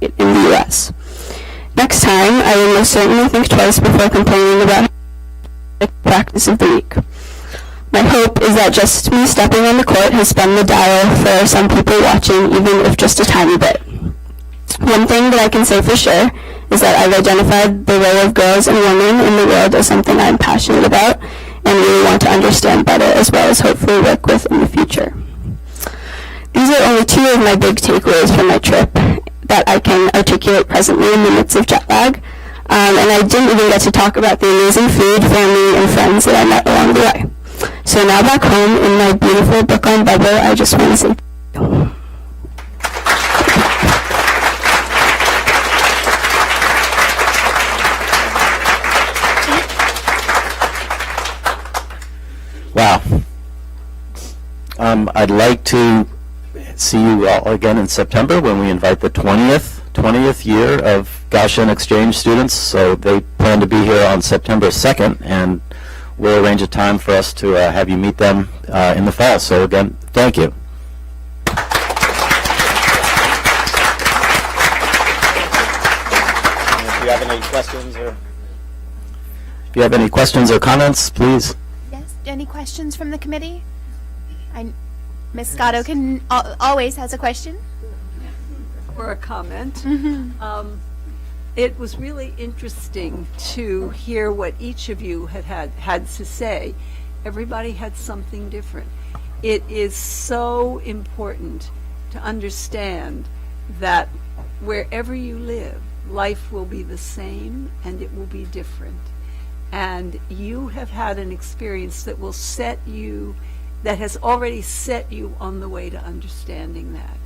in the U.S. Next time, I will most certainly think twice before complaining about the practice of the week. My hope is that just me stepping on the court has spun the dial for some people watching, even if just a tiny bit. One thing that I can say for sure is that I've identified the role of girls and women in the world as something I'm passionate about and really want to understand better, as well as hopefully work with in the future. These are only two of my big takeaways from my trip that I can articulate presently in the midst of jet lag. And I didn't even get to talk about the amazing food, family, and friends that I met along the way. So now back home in my beautiful Brookline bubble, I just want to say thank you. Wow. I'd like to see you all again in September when we invite the 20th year of Gaussian exchange students. So they plan to be here on September 2nd, and we'll arrange a time for us to have you meet them in the fall. So again, thank you. If you have any questions or comments, please. Yes, any questions from the committee? Ms. Scotto can always has a question. Or a comment. It was really interesting to hear what each of you had to say. Everybody had something different. It is so important to understand that wherever you live, life will be the same and it will be different. And you have had an experience that will that has already set you on the way to understanding that.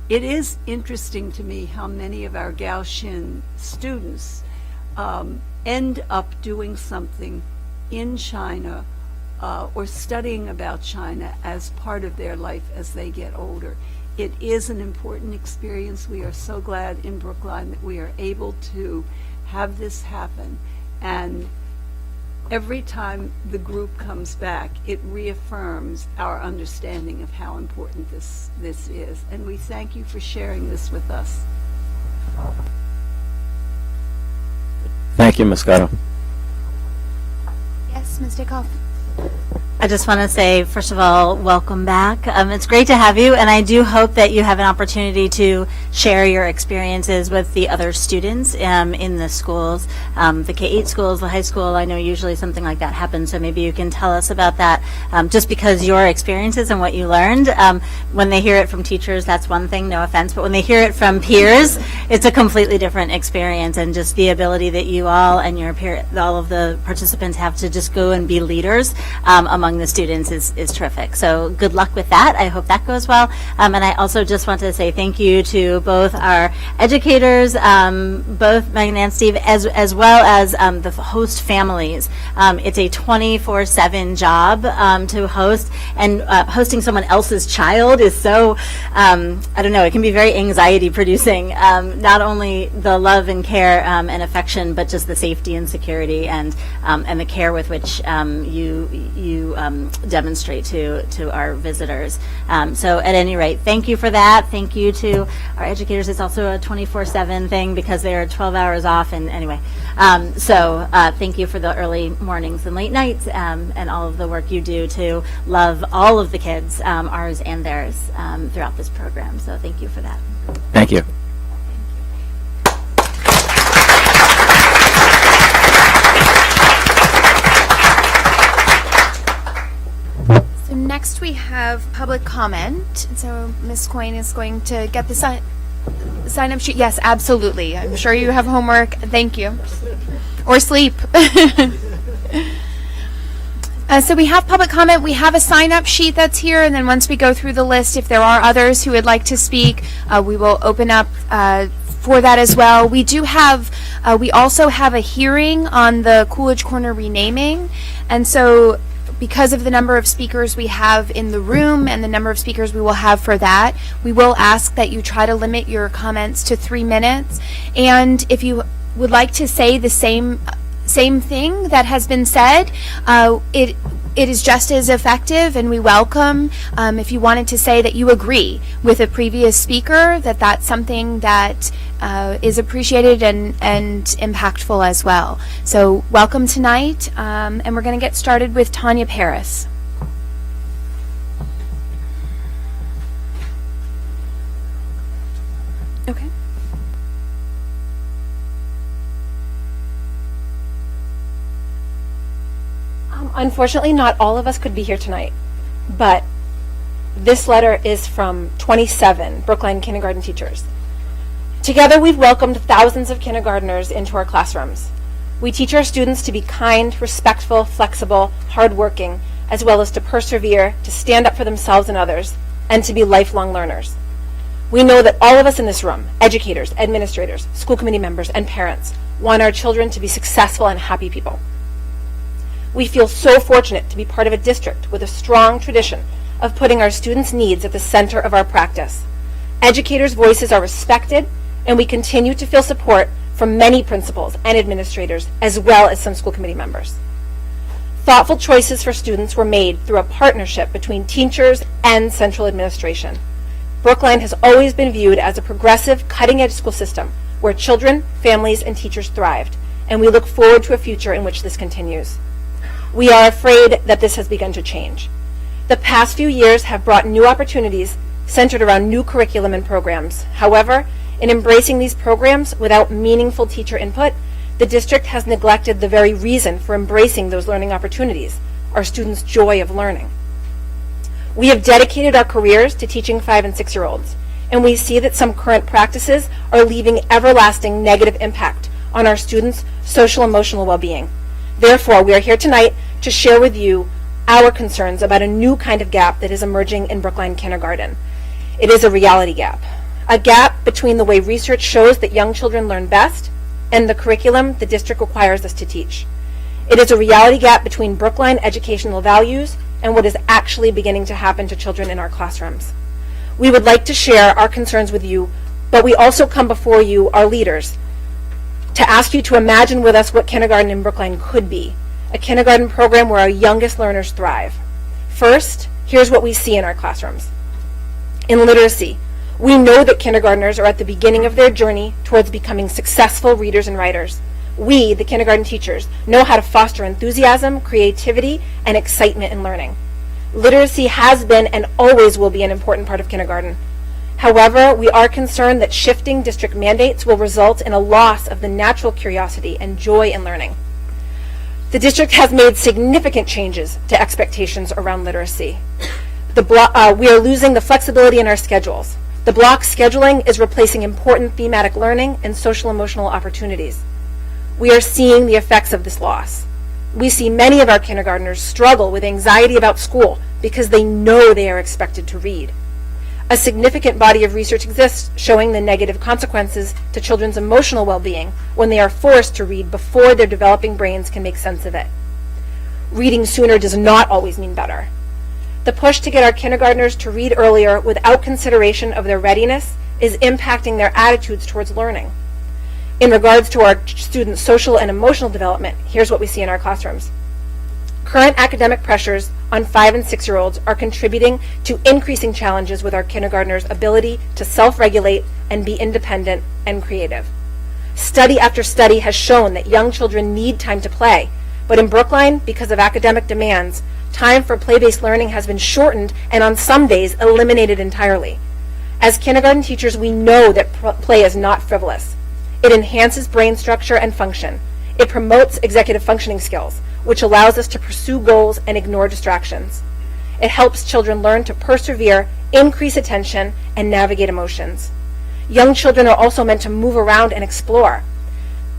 It is interesting to me how many of our Gaussian students end up doing something in China or studying about China as part of their life as they get older. It is an important experience. We are so glad in Brookline that we are able to have this happen. And every time the group comes back, it reaffirms our understanding of how important this is. And we thank you for sharing this with us. Thank you, Ms. Scotto. Yes, Ms. Dickoff. I just want to say, first of all, welcome back. It's great to have you, and I do hope that you have an opportunity to share your experiences with the other students in the schools, the K-8 schools, the high school. I know usually something like that happens, so maybe you can tell us about that, just because your experiences and what you learned. When they hear it from teachers, that's one thing, no offense, but when they hear it from peers, it's a completely different experience, and just the ability that you all and your all of the participants have to just go and be leaders among the students is terrific. So good luck with that. I hope that goes well. And I also just want to say thank you to both our educators, both Megan and Steve, as well as the host families. It's a 24/7 job to host, and hosting someone else's child is so, I don't know, it can be very anxiety producing. Not only the love and care and affection, but just the safety and security and the care with which you demonstrate to our visitors. So at any rate, thank you for that. Thank you to our educators. It's also a 24/7 thing because they are 12 hours off. And anyway, so thank you for the early mornings and late nights and all of the work you do to love all of the kids, ours and theirs, throughout this program. So thank you for that. Thank you. So next we have public comment. So Ms. Coyne is going to get the sign-up sheet. Yes, absolutely. I'm sure you have homework. Thank you. Or sleep. So we have public comment. We have a sign-up sheet that's here, and then once we go through the list, if there are others who would like to speak, we will open up for that as well. We do have, we also have a hearing on the Coolidge Corner renaming, and so because of the number of speakers we have in the room and the number of speakers we will have for that, we will ask that you try to limit your comments to 3 minutes. And if you would like to say the same thing that has been said, it is just as effective, and we welcome if you wanted to say that you agree with a previous speaker, that that's something that is appreciated and impactful as well. So welcome tonight, and we're going to get started with Tanya Paris. Okay. Unfortunately, not all of us could be here tonight, but this letter is from 27 Brookline kindergarten teachers. Together, we've welcomed thousands of kindergartners into our classrooms. We teach our students to be kind, respectful, flexible, hardworking, as well as to persevere, to stand up for themselves and others, and to be lifelong learners. We know that all of us in this room, educators, administrators, school committee members, and parents, want our children to be successful and happy people. We feel so fortunate to be part of a district with a strong tradition of putting our students' needs at the center of our practice. Educators' voices are respected, and we continue to feel support from many principals and administrators, as well as some school committee members. Thoughtful choices for students were made through a partnership between teachers and central administration. Brookline has always been viewed as a progressive, cutting-edge school system where children, families, and teachers thrived, and we look forward to a future in which this continues. We are afraid that this has begun to change. The past few years have brought new opportunities centered around new curriculum and programs. However, in embracing these programs without meaningful teacher input, the district has neglected the very reason for embracing those learning opportunities, our students' joy of learning. We have dedicated our careers to teaching 5- and 6-year-olds, and we see that some current practices are leaving everlasting negative impact on our students' social and emotional well-being. Therefore, we are here tonight to share with you our concerns about a new kind of gap that is emerging in Brookline kindergarten. It is a reality gap, a gap between the way research shows that young children learn best and the curriculum the district requires us to teach. It is a reality gap between Brookline educational values and what is actually beginning to happen to children in our classrooms. We would like to share our concerns with you, but we also come before you, our leaders, to ask you to imagine with us what kindergarten in Brookline could be, a kindergarten program where our youngest learners thrive. First, here's what we see in our classrooms. In literacy, we know that kindergartners are at the beginning of their journey towards becoming successful readers and writers. We, the kindergarten teachers, know how to foster enthusiasm, creativity, and excitement in learning. Literacy has been and always will be an important part of kindergarten. However, we are concerned that shifting district mandates will result in a loss of the natural curiosity and joy in learning. The district has made significant changes to expectations around literacy. We are losing the flexibility in our schedules. The block scheduling is replacing important thematic learning and social emotional opportunities. We are seeing the effects of this loss. We see many of our kindergartners struggle with anxiety about school because they know they are expected to read. A significant body of research exists showing the negative consequences to children's emotional well-being when they are forced to read before their developing brains can make sense of it. Reading sooner does not always mean better. The push to get our kindergartners to read earlier without consideration of their readiness is impacting their attitudes towards learning. In regards to our students' social and emotional development, here's what we see in our classrooms. Current academic pressures on 5- and 6-year-olds are contributing to increasing challenges with our kindergartners' ability to self-regulate and be independent and creative. Study after study has shown that young children need time to play, but in Brookline, because of academic demands, time for play-based learning has been shortened and on some days eliminated entirely. As kindergarten teachers, we know that play is not frivolous. It enhances brain structure and function. It promotes executive functioning skills, which allows us to pursue goals and ignore distractions. It helps children learn to persevere, increase attention, and navigate emotions. Young children are also meant to move around and explore.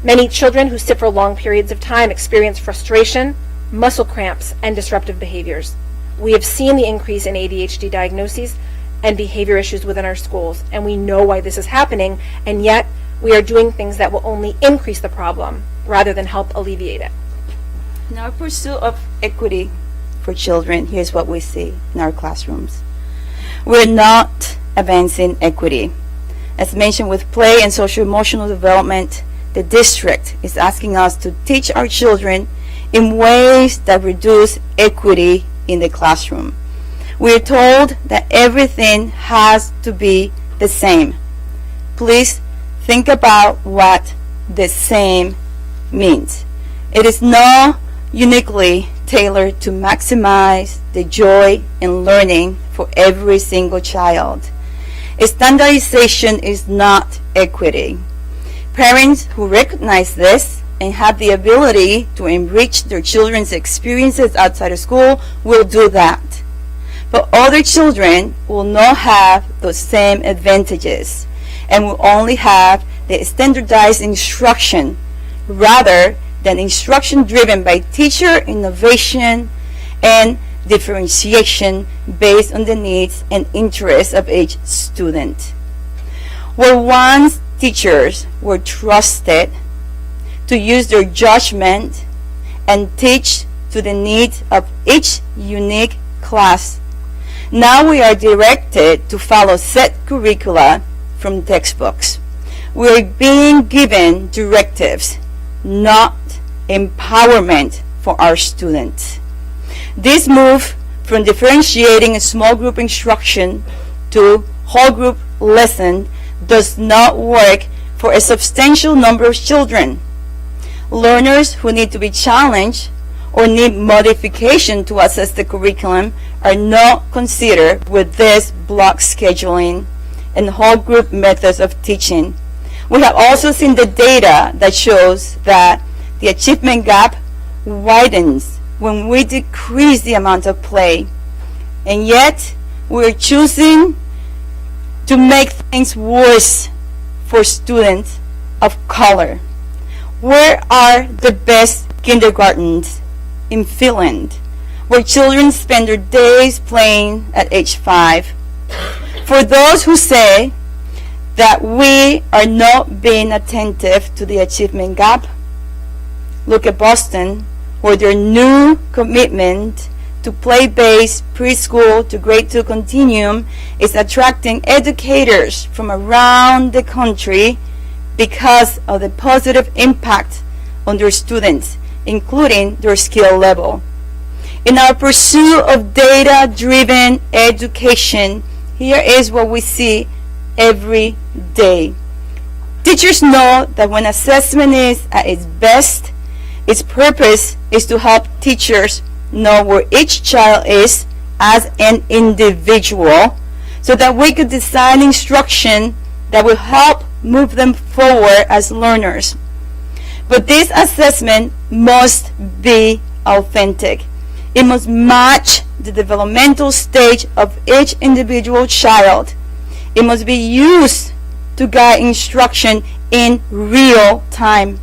Many children who sit for long periods of time experience frustration, muscle cramps, and disruptive behaviors. We have seen the increase in ADHD diagnoses and behavior issues within our schools, and we know why this is happening, and yet we are doing things that will only increase the problem rather than help alleviate it. In our pursuit of equity for children, here's what we see in our classrooms. We're not advancing equity. As mentioned with play and social emotional development, the district is asking us to teach our children in ways that reduce equity in the classroom. We're told that everything has to be the same. Please think about what the same means. It is not uniquely tailored to maximize the joy in learning for every single child. Standardization is not equity. Parents who recognize this and have the ability to enrich their children's experiences outside of school will do that. But other children will not have those same advantages and will only have the standardized instruction rather than instruction driven by teacher innovation and differentiation based on the needs and interests of each student. Where once teachers were trusted to use their judgment and teach to the needs of each unique class, now we are directed to follow set curricula from textbooks. We are being given directives, not empowerment for our students. This move from differentiating a small group instruction to whole group lesson does not work for a substantial number of children. Learners who need to be challenged or need modification to assess the curriculum are not considered with this block scheduling and whole group methods of teaching. We have also seen the data that shows that the achievement gap widens when we decrease the amount of play, and yet we're choosing to make things worse for students of color. Where are the best kindergartens? In Finland, where children spend their days playing at age 5. For those who say that we are not being attentive to the achievement gap, look at Boston, where their new commitment to play-based preschool to grade 2 continuum is attracting educators from around the country because of the positive impact on their students, including their skill level. In our pursuit of data-driven education, here is what we see every day. Teachers know that when assessment is at its best, its purpose is to help teachers know where each child is as an individual so that we could design instruction that will help move them forward as learners. But this assessment must be authentic. It must match the developmental stage of each individual child. It must be used to guide instruction in real time.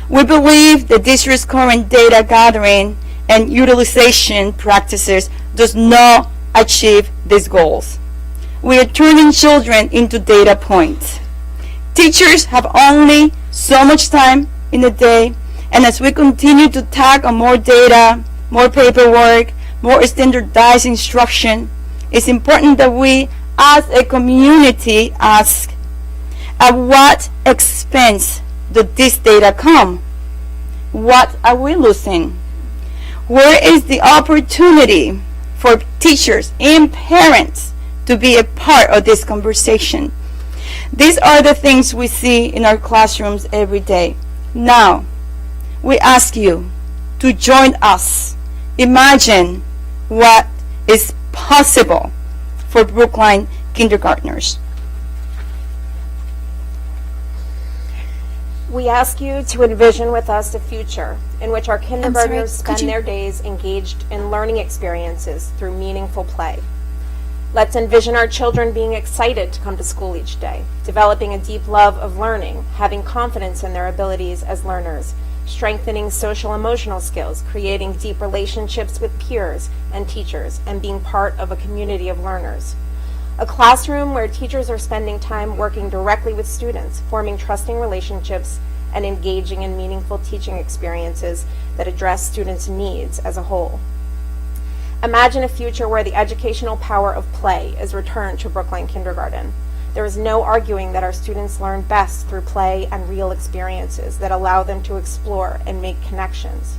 We believe the district's current data gathering and utilization practices does not achieve these goals. We are turning children into data points. Teachers have only so much time in a day, and as we continue to tag on more data, more paperwork, more standardized instruction, it's important that we as a community ask, at what expense did this data come? What are we losing? Where is the opportunity for teachers and parents to be a part of this conversation? These are the things we see in our classrooms every day. Now, we ask you to join us. Imagine what is possible for Brookline kindergartners. We ask you to envision with us a future in which our kindergartners spend their days engaged in learning experiences through meaningful play. Let's envision our children being excited to come to school each day, developing a deep love of learning, having confidence in their abilities as learners, strengthening social emotional skills, creating deep relationships with peers and teachers, and being part of a community of learners. A classroom where teachers are spending time working directly with students, forming trusting relationships, and engaging in meaningful teaching experiences that address students' needs as a whole. Imagine a future where the educational power of play is returned to Brookline Kindergarten. There is no arguing that our students learn best through play and real experiences that allow them to explore and make connections.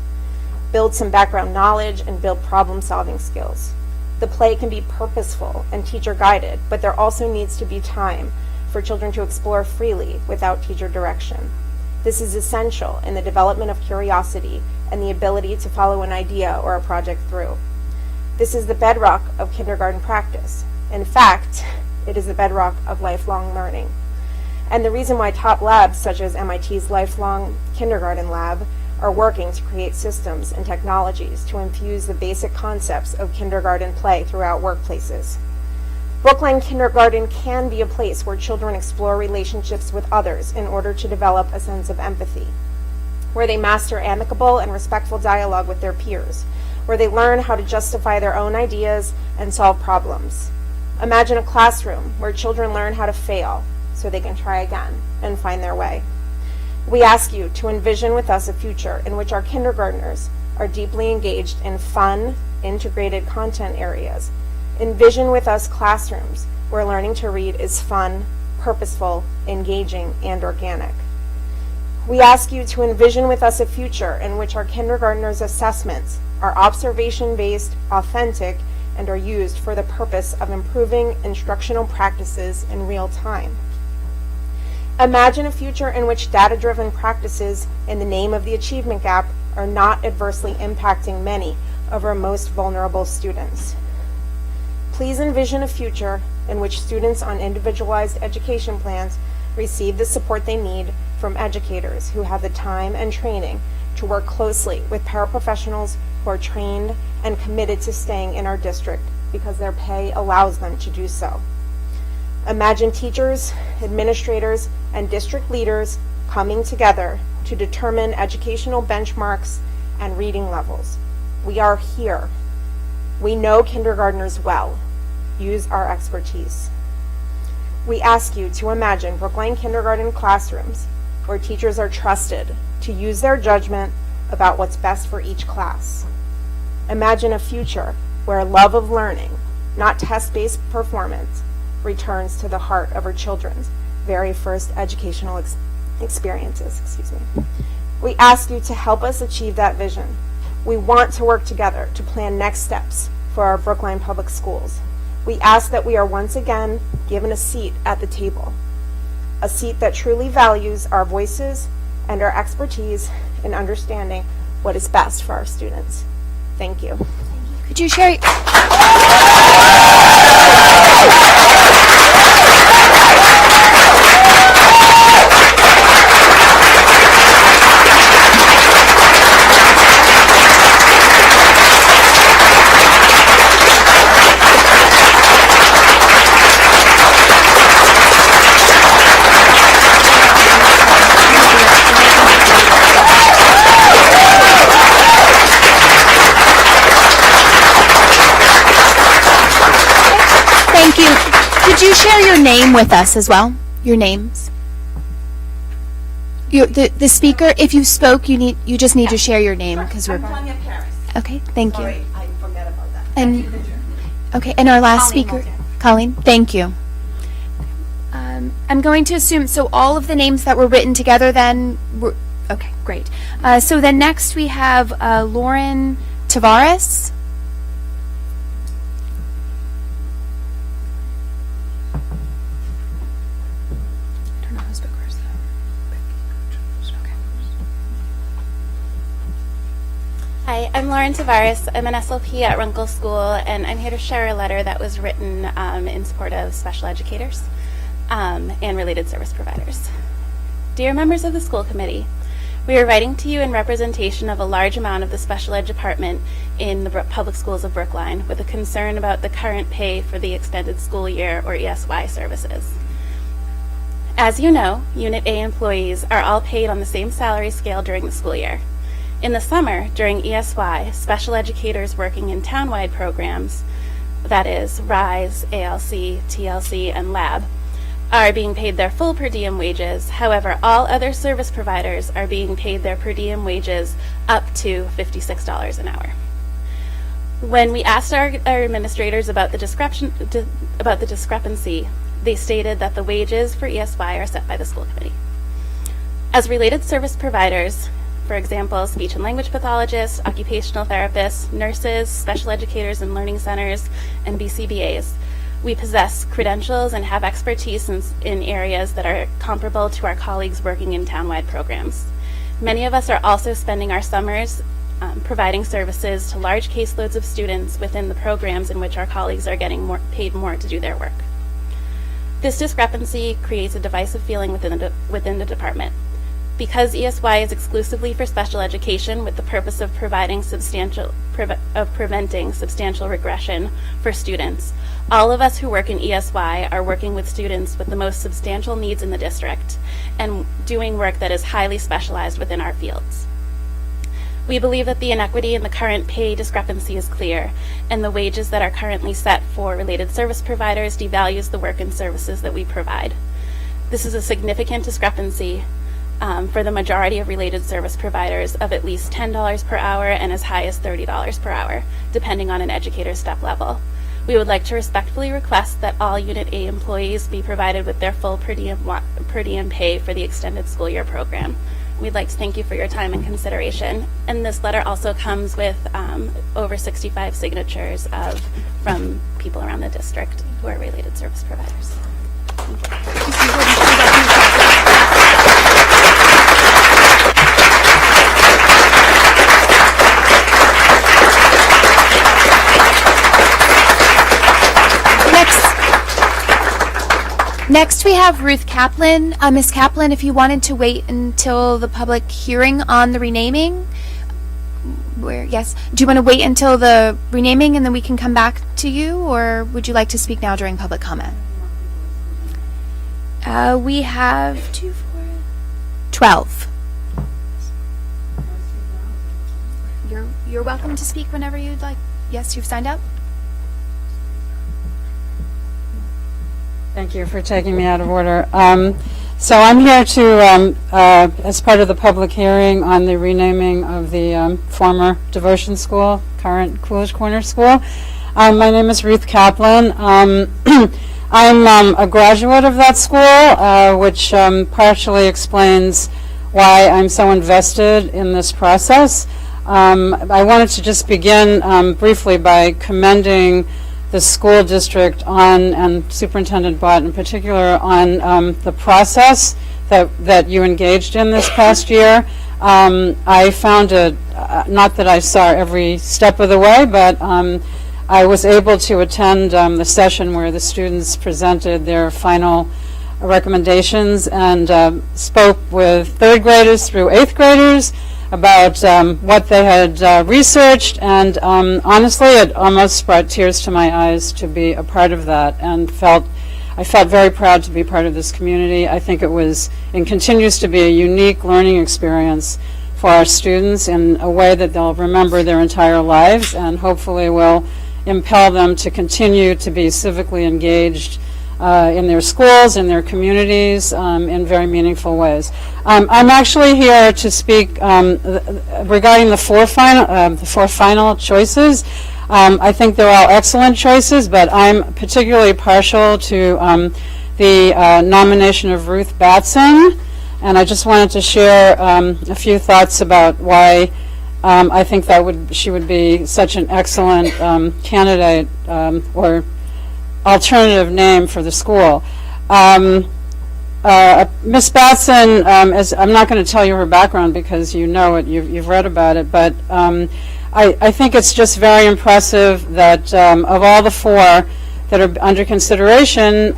build some background knowledge, and build problem-solving skills. The play can be purposeful and teacher-guided, but there also needs to be time for children to explore freely without teacher direction. This is essential in the development of curiosity and the ability to follow an idea or a project through. This is the bedrock of kindergarten practice. In fact, it is the bedrock of lifelong learning. And the reason why top labs such as MIT's Lifelong Kindergarten Lab are working to create systems and technologies to infuse the basic concepts of kindergarten play throughout workplaces. Brookline Kindergarten can be a place where children explore relationships with others in order to develop a sense of empathy, where they master amicable and respectful dialogue with their peers, where they learn how to justify their own ideas and solve problems. Imagine a classroom where children learn how to fail so they can try again and find their way. We ask you to envision with us a future in which our kindergartners are deeply engaged in fun, integrated content areas. Envision with us classrooms where learning to read is fun, purposeful, engaging, and organic. We ask you to envision with us a future in which our kindergartners' assessments are observation-based, authentic, and are used for the purpose of improving instructional practices in real time. Imagine a future in which data-driven practices in the name of the achievement gap are not adversely impacting many of our most vulnerable students. Please envision a future in which students on individualized education plans receive the support they need from educators who have the time and training to work closely with paraprofessionals who are trained and committed to staying in our district because their pay allows them to do so. Imagine teachers, administrators, and district leaders coming together to determine educational benchmarks and reading levels. We are here. We know kindergartners well. Use our expertise. We ask you to imagine Brookline kindergarten classrooms where teachers are trusted to use their judgment about what's best for each class. Imagine a future where love of learning, not test-based performance, returns to the heart of our children's very first educational experiences. We ask you to help us achieve that vision. We want to work together to plan next steps for our Brookline Public Schools. We ask that we are once again given a seat at the table, a seat that truly values our voices and our expertise in understanding what is best for our students. Thank you. Could you share? Thank you. Could you share your name with us as well? Your names. The speaker. If you spoke, you just need to share your name because we're. Tanya Paris. Okay. Thank you. Sorry, I forgot about that. And okay. And our last speaker, Colleen. Thank you. I'm going to assume so. All of the names that were written together then were okay. Great. So then next we have Lauren Tavares. Hi, I'm Lauren Tavares. I'm an SLP at Runkle School, and I'm here to share a letter that was written in support of special educators and related service providers. Dear members of the school committee, we are writing to you in representation of a large amount of the special ed department in the public schools of Brookline with a concern about the current pay for the extended school year or ESY services. As you know, Unit A employees are all paid on the same salary scale during the school year. In the summer, during ESY, special educators working in townwide programs, that is, RISE, ALC, TLC, and LAB, are being paid their full per diem wages. However, all other service providers are being paid their per diem wages up to $56 an hour. When we asked our administrators about the discrepancy, they stated that the wages for ESY are set by the school committee. As related service providers, for example, speech and language pathologists, occupational therapists, nurses, special educators in learning centers, and BCBAs. We possess credentials and have expertise in areas that are comparable to our colleagues working in townwide programs. Many of us are also spending our summers providing services to large caseloads of students within the programs in which our colleagues are getting paid more to do their work. This discrepancy creates a divisive feeling within the department. Because ESY is exclusively for special education with the purpose of preventing substantial regression for students, all of us who work in ESY are working with students with the most substantial needs in the district and doing work that is highly specialized within our fields. We believe that the inequity in the current pay discrepancy is clear, and the wages that are currently set for related service providers devalues the work and services that we provide. This is a significant discrepancy for the majority of related service providers of at least $10 per hour and as high as $30 per hour, depending on an educator's step level. We would like to respectfully request that all Unit A employees be provided with their full per diem pay for the extended school year program. We'd like to thank you for your time and consideration. And this letter also comes with over 65 signatures from people around the district who are related service providers. Next, we have Ruth Kaplan. Ms. Kaplan, if you wanted to wait until the public hearing on the renaming, yes, do you want to wait until the renaming and then we can come back to you, or would you like to speak now during public comment? We have 12. You're welcome to speak whenever you'd like. Yes, you've signed up? Thank you for taking me out of order. So I'm here to, as part of the public hearing on the renaming of the former Devotion School, current Coolidge Corner School. My name is Ruth Kaplan. I'm a graduate of that school, which partially explains why I'm so invested in this process. I wanted to just begin briefly by commending the school district on, and Superintendent Bott in particular, on the process that you engaged in this past year. I found it, not that I saw every step of the way, but I was able to attend the session where the students presented their final recommendations and spoke with third graders through eighth graders about what they had researched, and honestly, it almost brought tears to my eyes to be a part of that, and I felt very proud to be part of this community. I think it was and continues to be a unique learning experience for our students in a way that they'll remember their entire lives, and hopefully will impel them to continue to be civically engaged in their schools, in their communities, in very meaningful ways. I'm actually here to speak regarding the four final choices. I think they're all excellent choices, but I'm particularly partial to the nomination of Ruth Batson, and I just wanted to share a few thoughts about why I think she would be such an excellent candidate or alternative name for the school. Miss Batson, I'm not going to tell you her background because you know it, you've read about it, but I think it's just very impressive that of all the four that are under consideration,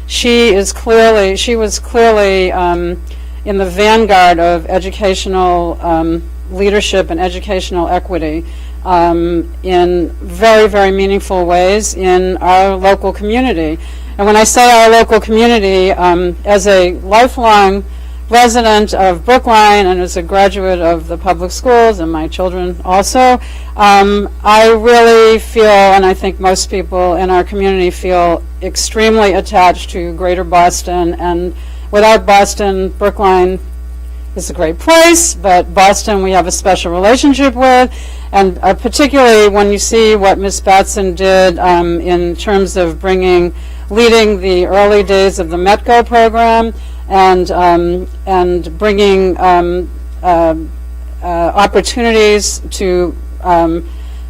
she was clearly in the vanguard of educational leadership and educational equity in very, very meaningful ways in our local community. And when I say our local community, as a lifelong resident of Brookline and as a graduate of the public schools, and my children also, I really feel, and I think most people in our community feel, extremely attached to Greater Boston. And without Boston, Brookline is a great place, but Boston we have a special relationship with, and particularly when you see what Ms. Batson did in terms of leading the early days of the METCO program and bringing opportunities to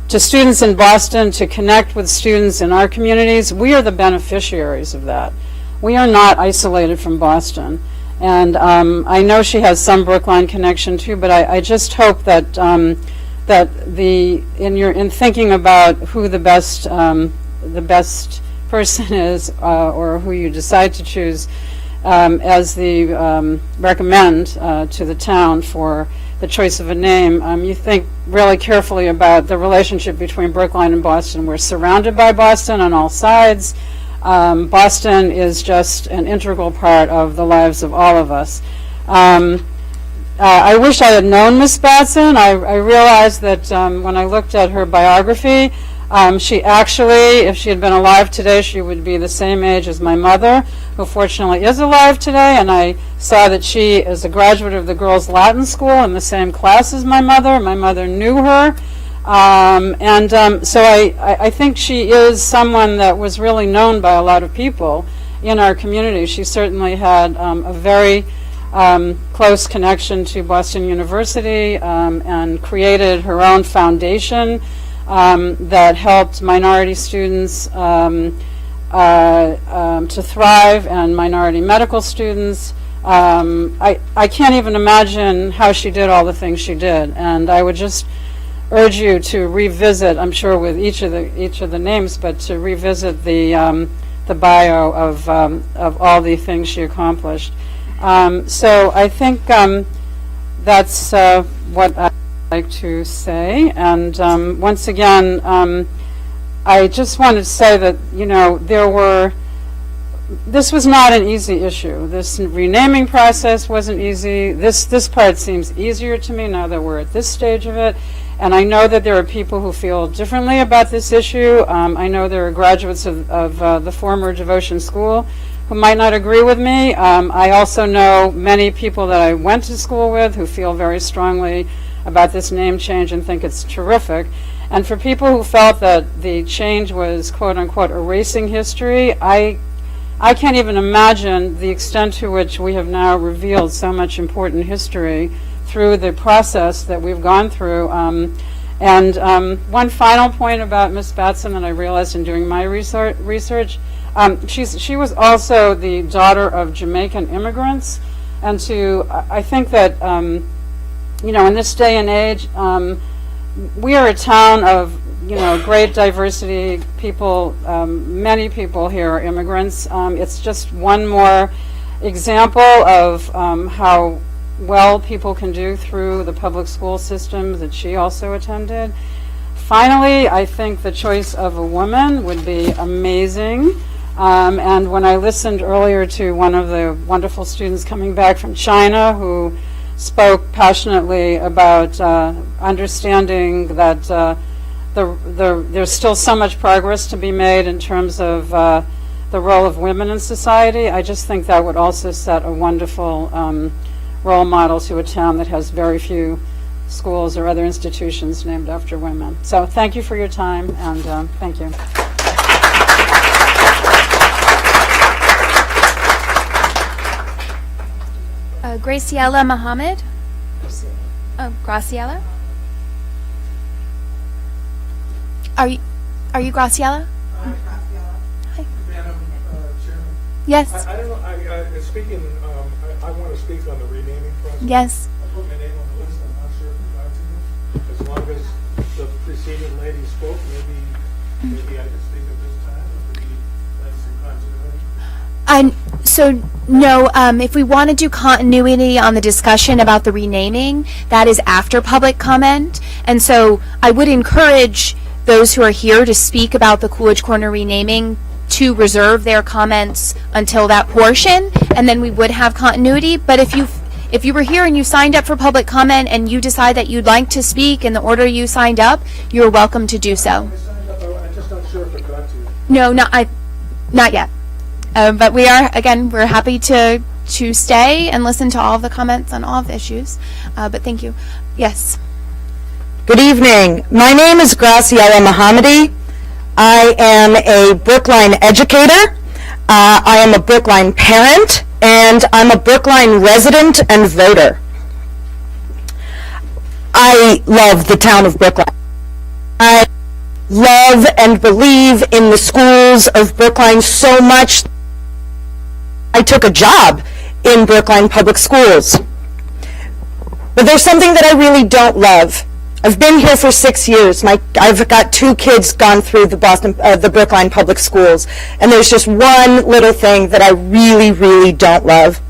students in Boston to connect with students in our communities, we are the beneficiaries of that. We are not isolated from Boston. And I know she has some Brookline connection too, but I just hope that that in thinking about who the best person is, or who you decide to choose as the recommend to the town for the choice of a name, you think really carefully about the relationship between Brookline and Boston. We're surrounded by Boston on all sides. Boston is just an integral part of the lives of all of us. I wish I had known Miss Batson. I realized that when I looked at her biography, she actually, if she had been alive today, she would be the same age as my mother, who fortunately is alive today, and I saw that she is a graduate of the Girls Latin School in the same class as my mother. My mother knew her. So I think she is someone that was really known by a lot of people in our community. She certainly had a very close connection to Boston University and created her own foundation that helped minority students to thrive and minority medical students. I can't even imagine how she did all the things she did, and I would just urge you to revisit, I'm sure with each of the names, but to revisit the bio of all the things she accomplished. So I think that's what I'd like to say. And once again, I just wanted to say that, this was not an easy issue. This renaming process wasn't easy. This part seems easier to me now that we're at this stage of it. And I know that there are people who feel differently about this issue. I know there are graduates of the former Devotion School who might not agree with me. I also know many people that I went to school with who feel very strongly about this name change and think it's terrific. And for people who felt that the change was, quote unquote, erasing history, I can't even imagine the extent to which we have now revealed so much important history through the process that we've gone through. One final point about Miss Batson that I realized in doing my research, she was also the daughter of Jamaican immigrants, and I think that in this day and age, we are a town of great diversity. People, many people here are immigrants. It's just one more example of how well people can do through the public school system that she also attended. Finally, I think the choice of a woman would be amazing. And when I listened earlier to one of the wonderful students coming back from China who spoke passionately about understanding that there's still so much progress to be made in terms of the role of women in society, I just think that would also set a wonderful role model to a town that has very few schools or other institutions named after women. So thank you for your time, and thank you. Graciela Muhammad. Oh, Graciela? Are you Graciela? Hi. Madam Chairman? Yes. I don't know, I want to speak on the renaming process. Yes. I put my name on the list, I'm not sure if you'd like to. As long as the preceding lady spoke, maybe I could speak at this time, or could you let some continuity? So no, if we want to do continuity on the discussion about the renaming, that is after public comment. And so I would encourage those who are here to speak about the Coolidge Corner renaming to reserve their comments until that portion, and then we would have continuity. But if you were here and you signed up for public comment and you decide that you'd like to speak in the order you signed up, you're welcome to do so. I'm just not sure if I got to. No, not yet. But we're happy to stay and listen to all of the comments on all of the issues. But thank you. Yes. Good evening. My name is Graciela Muhammadi. I am a Brookline educator. I am a Brookline parent, and I'm a Brookline resident and voter. I love the town of Brookline. I love and believe in the schools of Brookline so much. I took a job in Brookline Public Schools. But there's something that I really don't love. I've been here for 6 years. I've got 2 kids gone through the Brookline Public Schools, and there's just one little thing that I really, really don't love.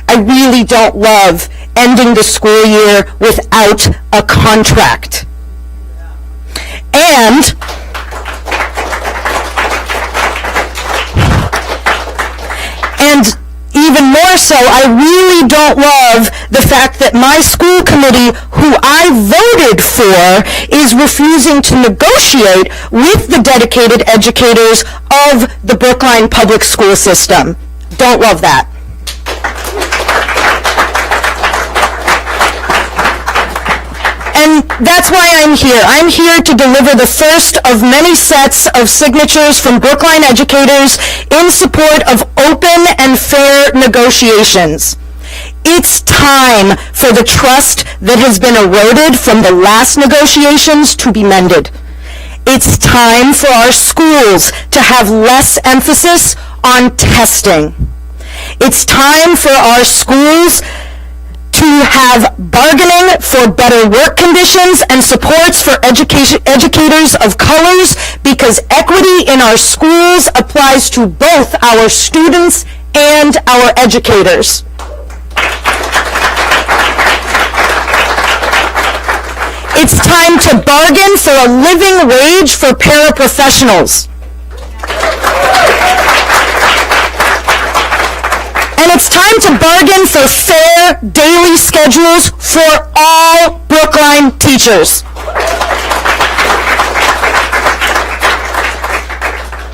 I really don't love ending the school year without a contract. And even more so, I really don't love the fact that my school committee, who I voted for, is refusing to negotiate with the dedicated educators of the Brookline Public School System. Don't love that. And that's why I'm here. I'm here to deliver the first of many sets of signatures from Brookline educators in support of open and fair negotiations. It's time for the trust that has been eroded from the last negotiations to be mended. It's time for our schools to have less emphasis on testing. It's time for our schools to have bargaining for better work conditions and supports for educators of colors, because equity in our schools applies to both our students and our educators. It's time to bargain for a living wage for paraprofessionals. And it's time to bargain for fair daily schedules for all Brookline teachers.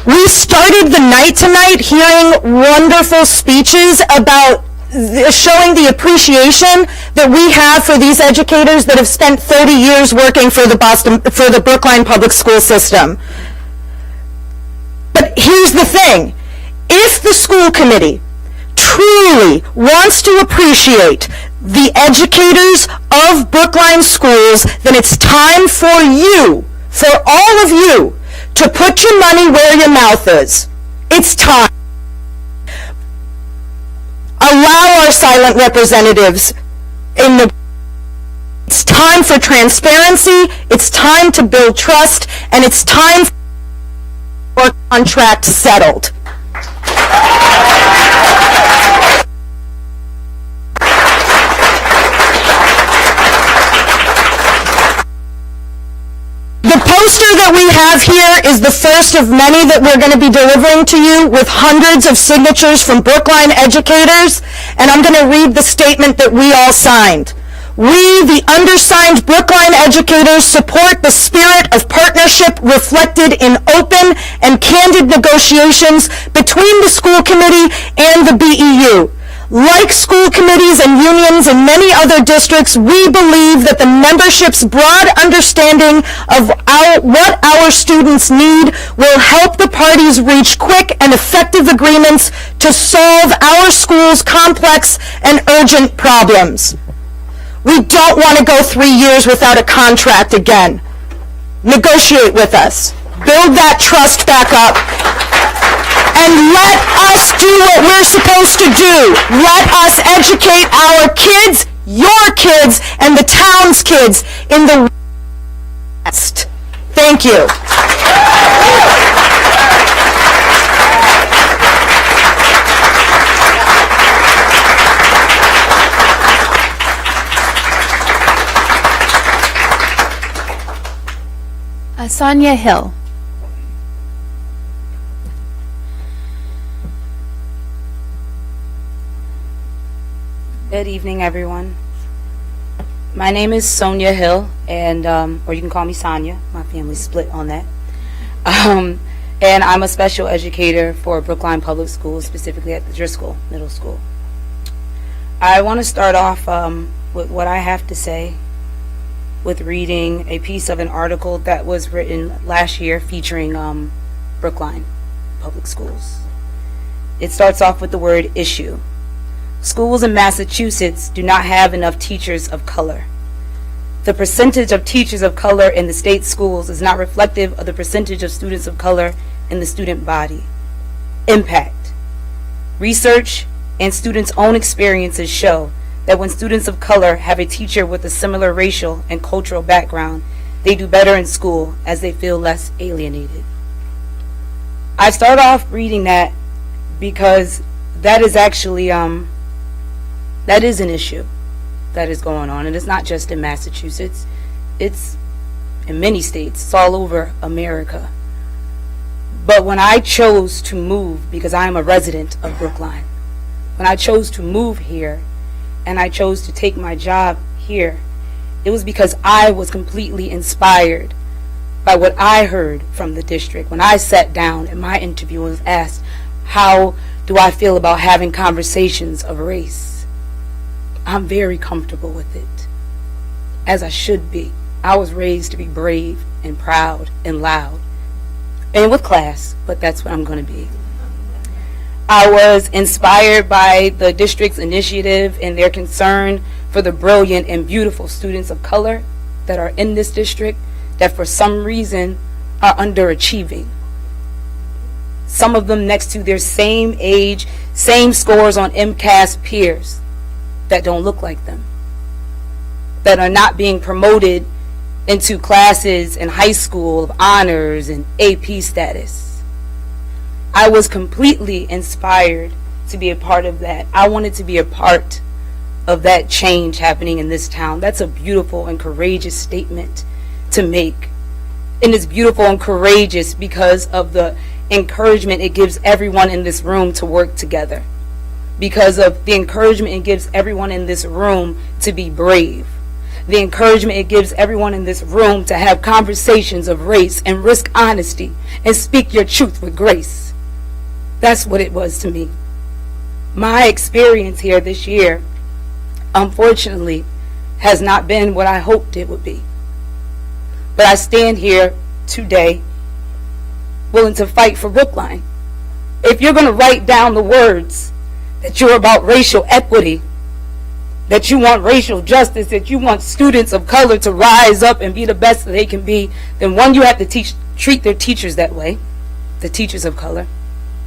We started the night tonight hearing wonderful speeches about showing the appreciation that we have for these educators that have spent 30 years working for the Brookline Public School System. But here's the thing. If the school committee truly wants to appreciate the educators of Brookline schools, then it's time for you, for all of you, to put your money where your mouth is. It's time. Allow our silent representatives in the... It's time for transparency, it's time to build trust, and it's time for a contract settled. The poster that we have here is the first of many that we're going to be delivering to you, with hundreds of signatures from Brookline educators, and I'm going to read the statement that we all signed. We, the undersigned Brookline educators, support the spirit of partnership reflected in open and candid negotiations between the school committee and the BEU. Like school committees and unions in many other districts, we believe that the membership's broad understanding of what our students need will help the parties reach quick and effective agreements to solve our school's complex and urgent problems. We don't want to go 3 years without a contract again. Negotiate with us. Build that trust back up. And let us do what we're supposed to do. Let us educate our kids, your kids, and the town's kids in the West. Thank you. Sonia Hill. Good evening, everyone. My name is Sonia Hill, and or you can call me Sonia. My family's split on that. And I'm a special educator for Brookline Public Schools, specifically at the Driscoll Middle School. I want to start off with what I have to say with reading a piece of an article that was written last year featuring Brookline Public Schools. It starts off with the word issue. Schools in Massachusetts do not have enough teachers of color. The percentage of teachers of color in the state schools is not reflective of the percentage of students of color in the student body. Impact. Research and students' own experiences show that when students of color have a teacher with a similar racial and cultural background, they do better in school as they feel less alienated. I start off reading that because that is actually, that is an issue that is going on, and it's not just in Massachusetts, it's in many states, it's all over America. But when I chose to move, because I am a resident of Brookline, when I chose to move here and I chose to take my job here, it was because I was completely inspired by what I heard from the district. When I sat down in my interview and was asked, how do I feel about having conversations of race? I'm very comfortable with it, as I should be. I was raised to be brave and proud and loud, and with class, but that's what I'm going to be. I was inspired by the district's initiative and their concern for the brilliant and beautiful students of color that are in this district that for some reason are underachieving. Some of them next to their same age, same scores on MCAS peers that don't look like them, that are not being promoted into classes in high school of honors and AP status. I was completely inspired to be a part of that. I wanted to be a part of that change happening in this town. That's a beautiful and courageous statement to make. And it's beautiful and courageous because of the encouragement it gives everyone in this room to work together. Because of the encouragement it gives everyone in this room to be brave. The encouragement it gives everyone in this room to have conversations of race and risk honesty and speak your truth with grace. That's what it was to me. My experience here this year, unfortunately, has not been what I hoped it would be. But I stand here today willing to fight for Brookline. If you're going to write down the words that you're about racial equity, that you want racial justice, that you want students of color to rise up and be the best that they can be, then one, you have to treat their teachers that way, the teachers of color.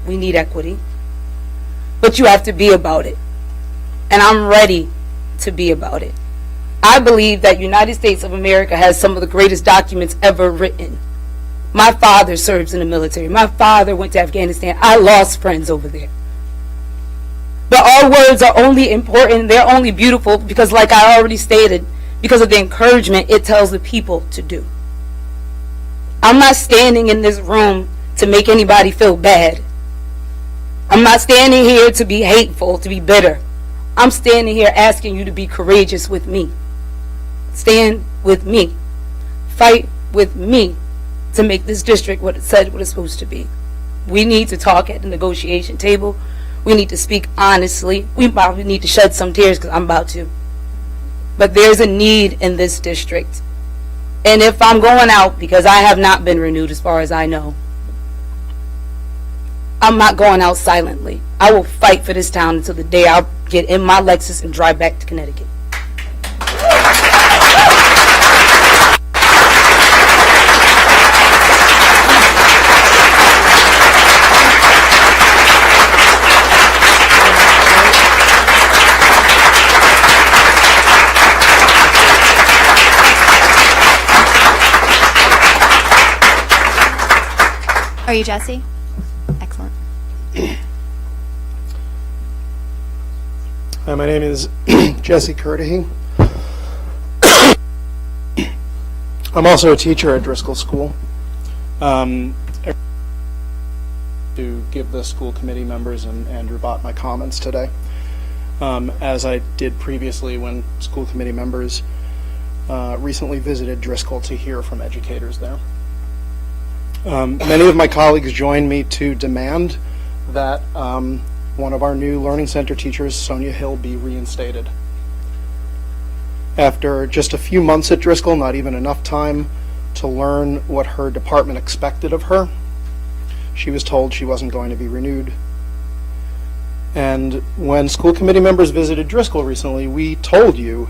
We need equity. But you have to be about it. And I'm ready to be about it. I believe that United States of America has some of the greatest documents ever written. My father serves in the military. My father went to Afghanistan. I lost friends over there. But our words are only important, they're only beautiful because, like I already stated, because of the encouragement it tells the people to do. I'm not standing in this room to make anybody feel bad. I'm not standing here to be hateful, to be bitter. I'm standing here asking you to be courageous with me. Stand with me. Fight with me to make this district what it said what it's supposed to be. We need to talk at the negotiation table. We need to speak honestly. We probably need to shed some tears because I'm about to. But there's a need in this district. And if I'm going out because I have not been renewed as far as I know, I'm not going out silently. I will fight for this town until the day I get in my Lexus and drive back to Connecticut. Are you Jesse? Excellent. Hi, my name is Jesse Curtahy. I'm also a teacher at Driscoll School. To give the school committee members and Andrew Bott my comments today, as I did previously when school committee members recently visited Driscoll to hear from educators there. Many of my colleagues joined me to demand that one of our new Learning Center teachers, Sonia Hill, be reinstated. After just a few months at Driscoll, not even enough time to learn what her department expected of her, she was told she wasn't going to be renewed. And when school committee members visited Driscoll recently, we told you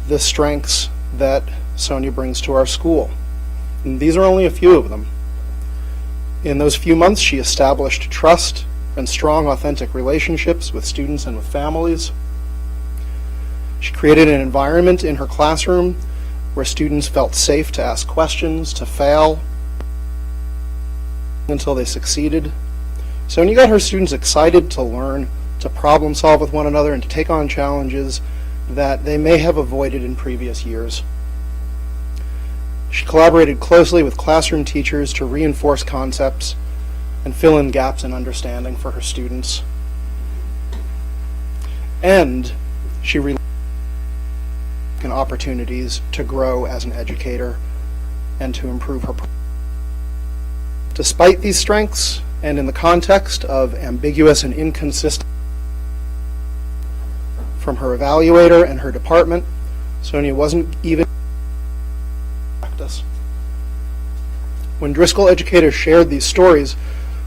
the strengths that Sonia brings to our school. And these are only a few of them. In those few months, she established trust and strong, authentic relationships with students and with families. She created an environment in her classroom where students felt safe to ask questions, to fail, until they succeeded. Sonia got her students excited to learn, to problem solve with one another, and to take on challenges that they may have avoided in previous years. She collaborated closely with classroom teachers to reinforce concepts and fill in gaps in understanding for her students. And she relied on opportunities to grow as an educator and to improve her. Despite these strengths, and in the context of ambiguous and inconsistent from her evaluator and her department, Sonia wasn't even practice. When Driscoll educators shared these stories,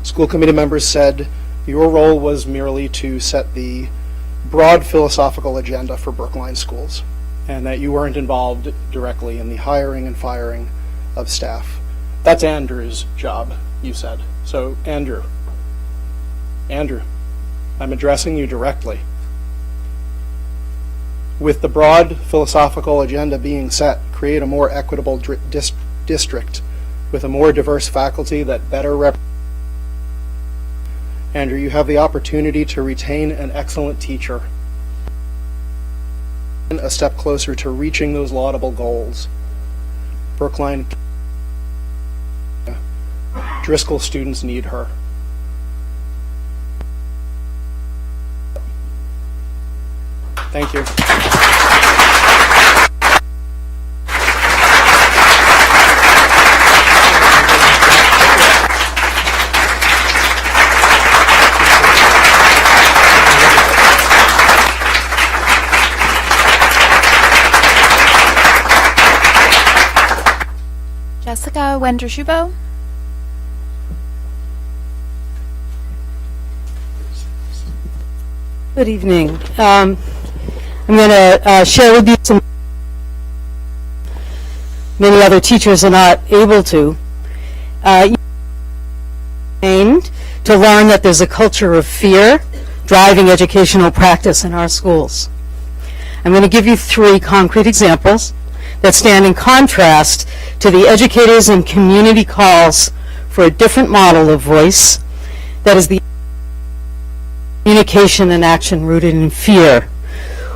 school committee members said your role was merely to set the broad philosophical agenda for Brookline schools, and that you weren't involved directly in the hiring and firing of staff. That's Andrew's job, you said. So, Andrew, I'm addressing you directly. With the broad philosophical agenda being set, create a more equitable district with a more diverse faculty that better represents. Andrew, you have the opportunity to retain an excellent teacher, a step closer to reaching those laudable goals. Brookline Driscoll students need her. Thank you. Jessica Wendershubo. Good evening. I'm going to share with you some many other teachers are not able to. To learn that there's a culture of fear driving educational practice in our schools. I'm going to give you 3 concrete examples that stand in contrast to the educators and community calls for a different model of voice that is the communication and action rooted in fear.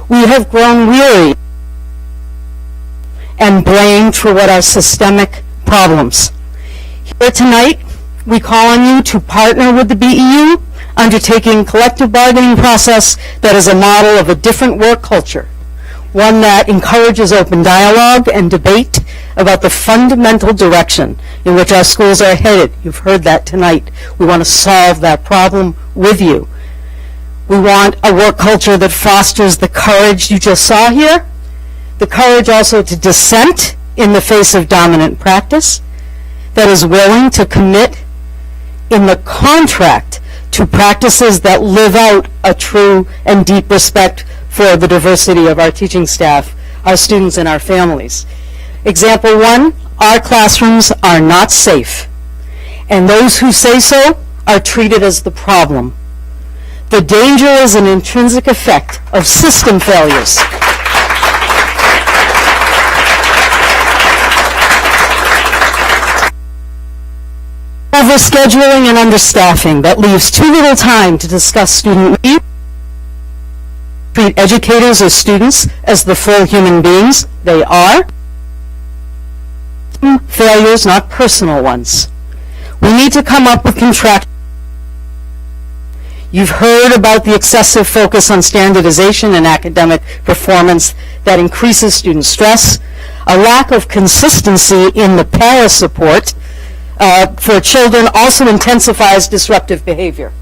We have grown weary and blamed for what are systemic problems. Here tonight, we call on you to partner with the BEU, undertaking collective bargaining process that is a model of a different work culture, one that encourages open dialogue and debate about the fundamental direction in which our schools are headed. You've heard that tonight. We want to solve that problem with you. We want a work culture that fosters the courage you just saw here, the courage also to dissent in the face of dominant practice, that is willing to commit in the contract to practices that live out a true and deep respect for the diversity of our teaching staff, our students, and our families. Example 1, our classrooms are not safe, and those who say so are treated as the problem. The danger is an intrinsic effect of system failures. Overscheduling and understaffing that leaves too little time to discuss student needs. Treat educators as students as the full human beings they are. Failures, not personal ones. We need to come up with contractual. You've heard about the excessive focus on standardization and academic performance that increases student stress, a lack of consistency in the para support for children also intensifies disruptive behavior.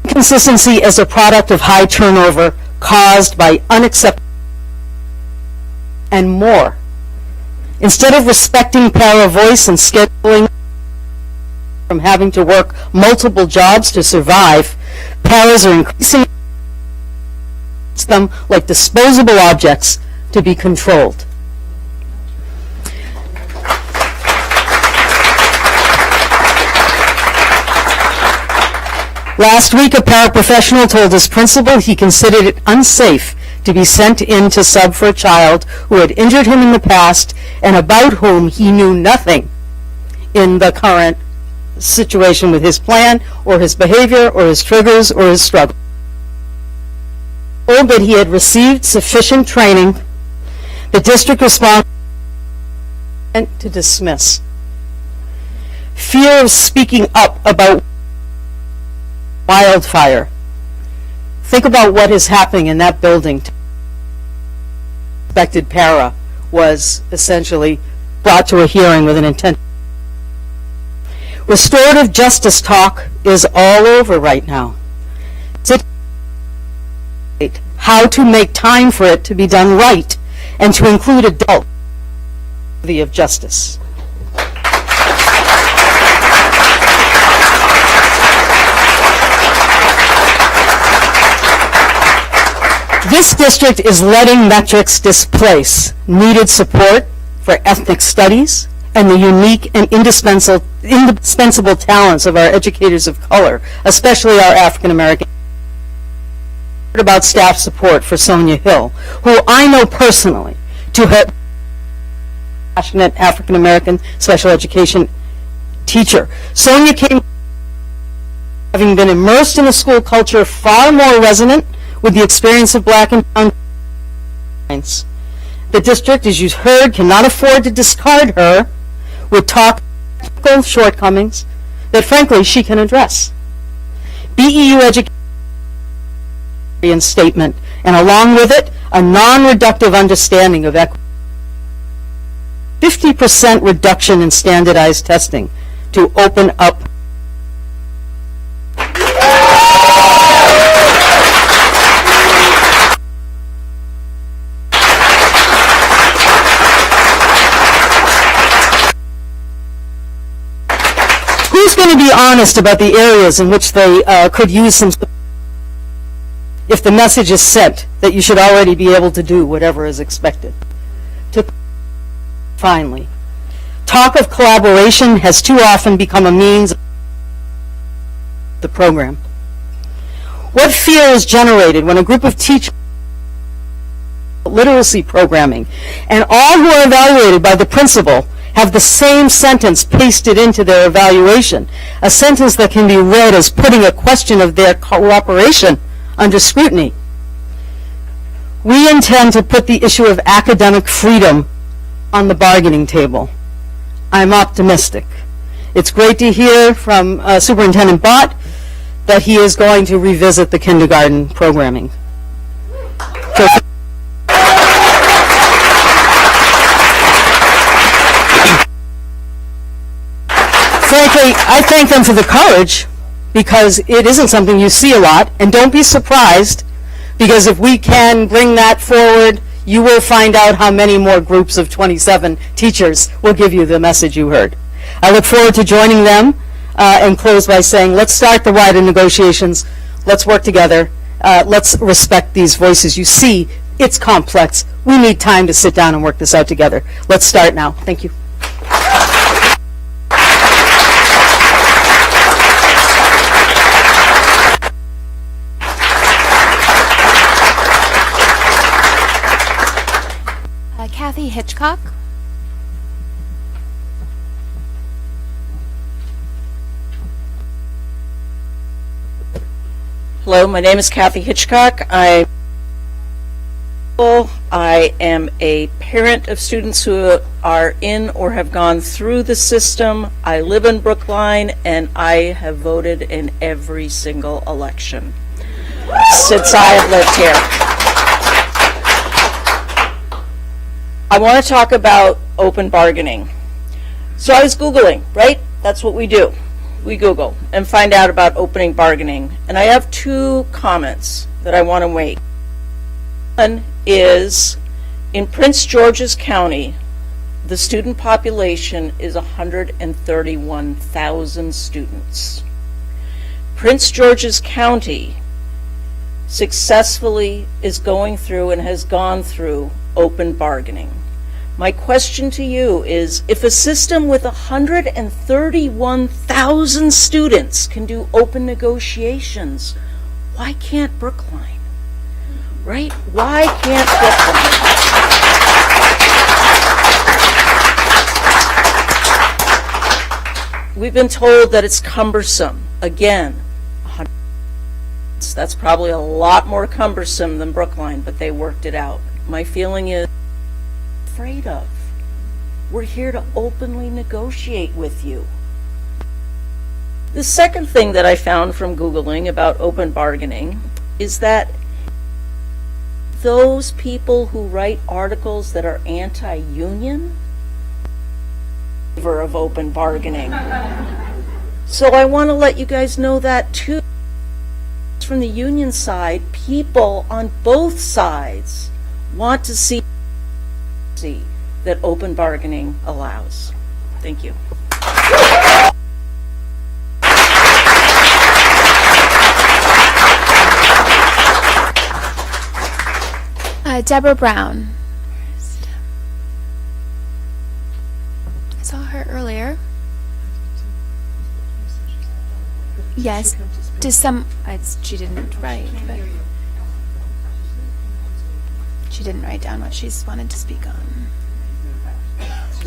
Inconsistency is a product of high turnover caused by unacceptable and more. Instead of respecting para voice and scheduling from having to work multiple jobs to survive, paras are increasingly them like disposable objects to be controlled. Last week, a paraprofessional told his principal he considered it unsafe to be sent in to sub for a child who had injured him in the past and about whom he knew nothing in the current situation with his plan or his behavior or his triggers or his struggle. Told that he had received sufficient training, the district responded to dismiss. Fear of speaking up about wildfire. Think about what is happening in that building. Suspected para was essentially brought to a hearing with an intent. Restorative justice talk is all over right now. How to make time for it to be done right and to include adults worthy of justice. This district is letting metrics displace needed support for ethnic studies and the unique and indispensable talents of our educators of color, especially our African American. About staff support for Sonia Hill, who I know personally to have passionate African American special education teacher. Sonia came having been immersed in a school culture far more resonant with the experience of black and brown minds. The district, as you heard, cannot afford to discard her with technical shortcomings that frankly she can address. BEU education statement, and along with it, a non-reductive understanding of equity. 50% reduction in standardized testing to open up. Who's going to be honest about the areas in which they could use some support? If the message is sent that you should already be able to do whatever is expected. Finally, talk of collaboration has too often become a means of the program. What fear is generated when a group of teachers literacy programming and all who are evaluated by the principal have the same sentence pasted into their evaluation, a sentence that can be read as putting a question of their cooperation under scrutiny. We intend to put the issue of academic freedom on the bargaining table. I'm optimistic. It's great to hear from Superintendent Bott that he is going to revisit the kindergarten programming. So, frankly, I thank them for the courage, because it isn't something you see a lot, and don't be surprised, because if we can bring that forward, you will find out how many more groups of 27 teachers will give you the message you heard. I look forward to joining them and close by saying, let's start the wider negotiations, let's work together, let's respect these voices. You see, it's complex. We need time to sit down and work this out together. Let's start now. Thank you. Kathy Hitchcock. Hello, my name is Kathy Hitchcock. I am a parent of students who are in or have gone through the system. I live in Brookline, and I have voted in every single election since I have lived here. I want to talk about open bargaining. So I was Googling, right? That's what we do. We Google and find out about opening bargaining. And I have two comments that I want to make. One is, in Prince George's County, The student population is 131,000 students. Prince George's County successfully is going through and has gone through open bargaining. My question to you is, if a system with 131,000 students can do open negotiations, why can't Brookline? Right? Why can't Brookline? We've been told that it's cumbersome. Again, that's probably a lot more cumbersome than Brookline, but they worked it out. My feeling is, afraid of. We're here to openly negotiate with you. The second thing that I found from Googling about open bargaining is that those people who write articles that are anti-union are in favor of open bargaining. So I want to let you guys know that too. From the union side, people on both sides want to see that open bargaining allows. Thank you. Deborah Brown. I saw her earlier. Yes. She didn't write, but she didn't write down what she's wanted to speak on.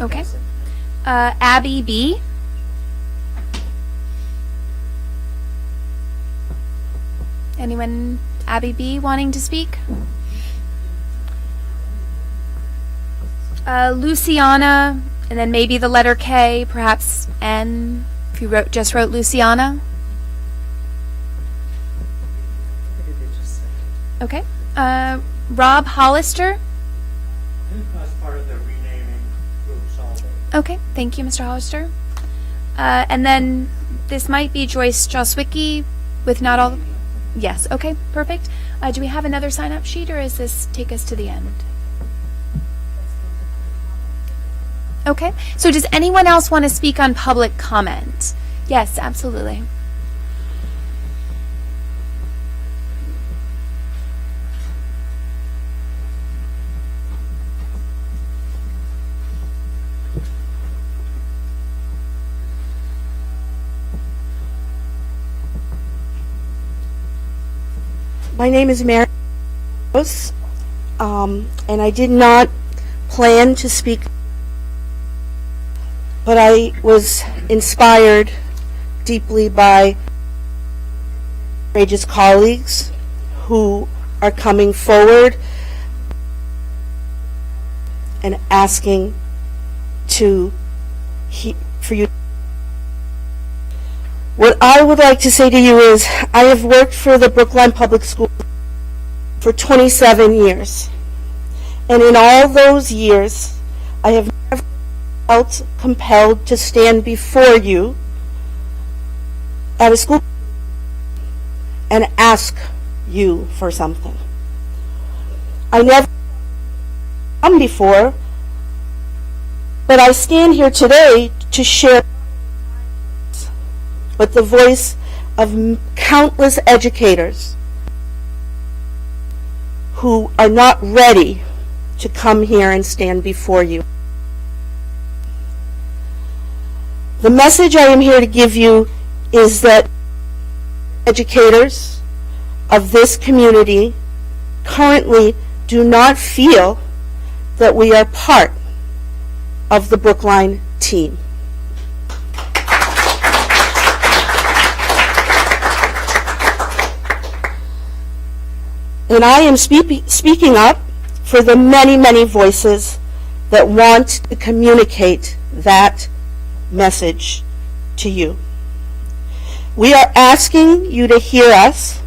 Okay. Abby B. Anyone, Abby B, wanting to speak? Luciana, and then maybe the letter K, perhaps N, if you just wrote Luciana. Okay. Rob Hollister. That's part of the renaming group solving. Okay, thank you, Mr. Hollister. And then this might be Joyce Joswicki with not all... Yes, okay, perfect. Do we have another sign-up sheet, or is this take us to the end? Okay, so does anyone else want to speak on public comment? Yes, absolutely. My name is Mary Rose, and I did not plan to speak, but I was inspired deeply by courageous colleagues who are coming forward and asking for you. What I would like to say to you is, I have worked for the Brookline Public Schools for 27 years. And in all those years, I have never felt compelled to stand before you at a school and ask you for something. I never come before, but I stand here today to share but the voice of countless educators who are not ready to come here and stand before you. The message I am here to give you is that educators of this community currently do not feel that we are part of the Brookline team. And I am speaking up for the many, many voices that want to communicate that message to you. We are asking you to hear us,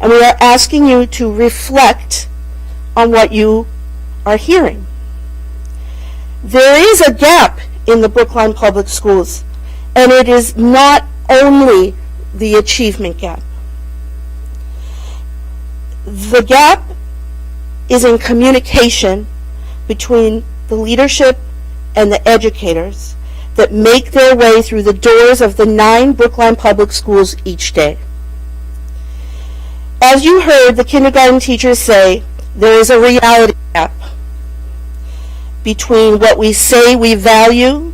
and we are asking you to reflect on what you are hearing. There is a gap in the Brookline Public Schools, and it is not only the achievement gap. The gap is in communication between the leadership and the educators that make their way through the doors of the 9 Brookline Public Schools each day. As you heard the kindergarten teachers say, there is a reality gap between what we say we value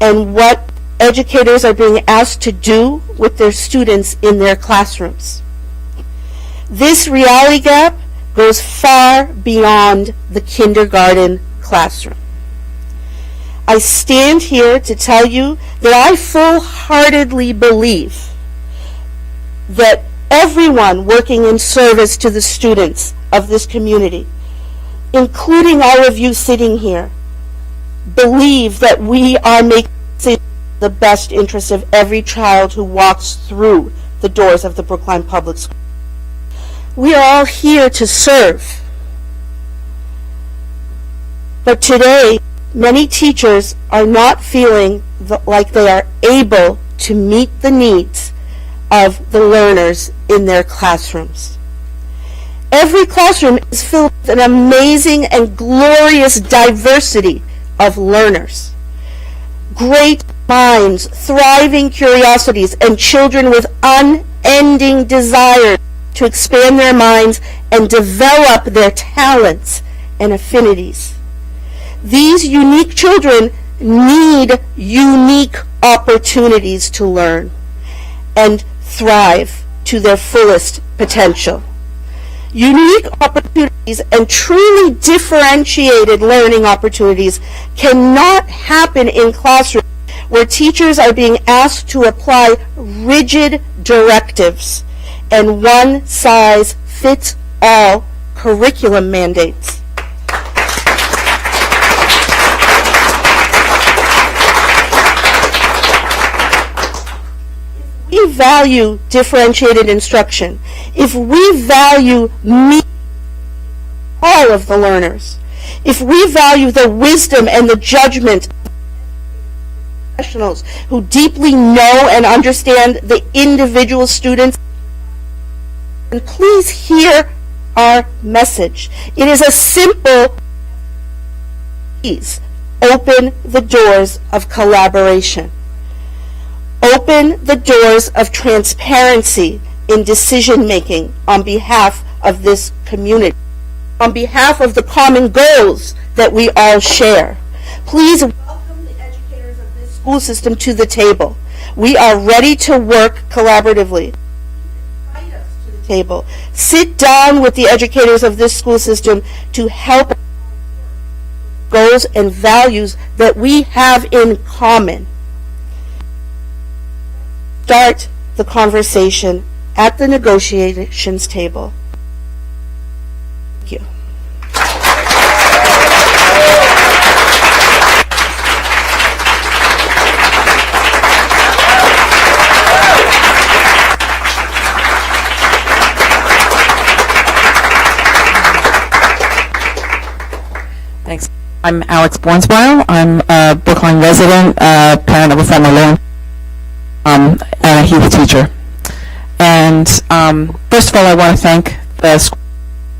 and what educators are being asked to do with their students in their classrooms. This reality gap goes far beyond the kindergarten classroom. I stand here to tell you that I full-heartedly believe that everyone working in service to the students of this community, including all of you sitting here, believe that we are making the best interest of every child who walks through the doors of the Brookline Public School. We are all here to serve. But today, many teachers are not feeling like they are able to meet the needs of the learners in their classrooms. Every classroom is filled with an amazing and glorious diversity of learners. Great minds, thriving curiosities, and children with unending desire to expand their minds and develop their talents and affinities. These unique children need unique opportunities to learn and thrive to their fullest potential. Unique opportunities and truly differentiated learning opportunities cannot happen in classrooms where teachers are being asked to apply rigid directives and one-size-fits-all curriculum mandates. If we value differentiated instruction, if we value all of the learners, if we value the wisdom and the judgment of professionals who deeply know and understand the individual students, and please hear our message. It is a simple, please open the doors of collaboration. Open the doors of transparency in decision making on behalf of this community, on behalf of the common goals that we all share. Please welcome the educators of this school system to the table. We are ready to work collaboratively. Invite us to the table. Sit down with the educators of this school system to help goals and values that we have in common. Start the conversation at the negotiations table. Thank you. Thanks. I'm Alex Bornsboro. I'm a Brookline resident, parent of a former Lawrence, and a Heath teacher. And first of all, I want to thank the school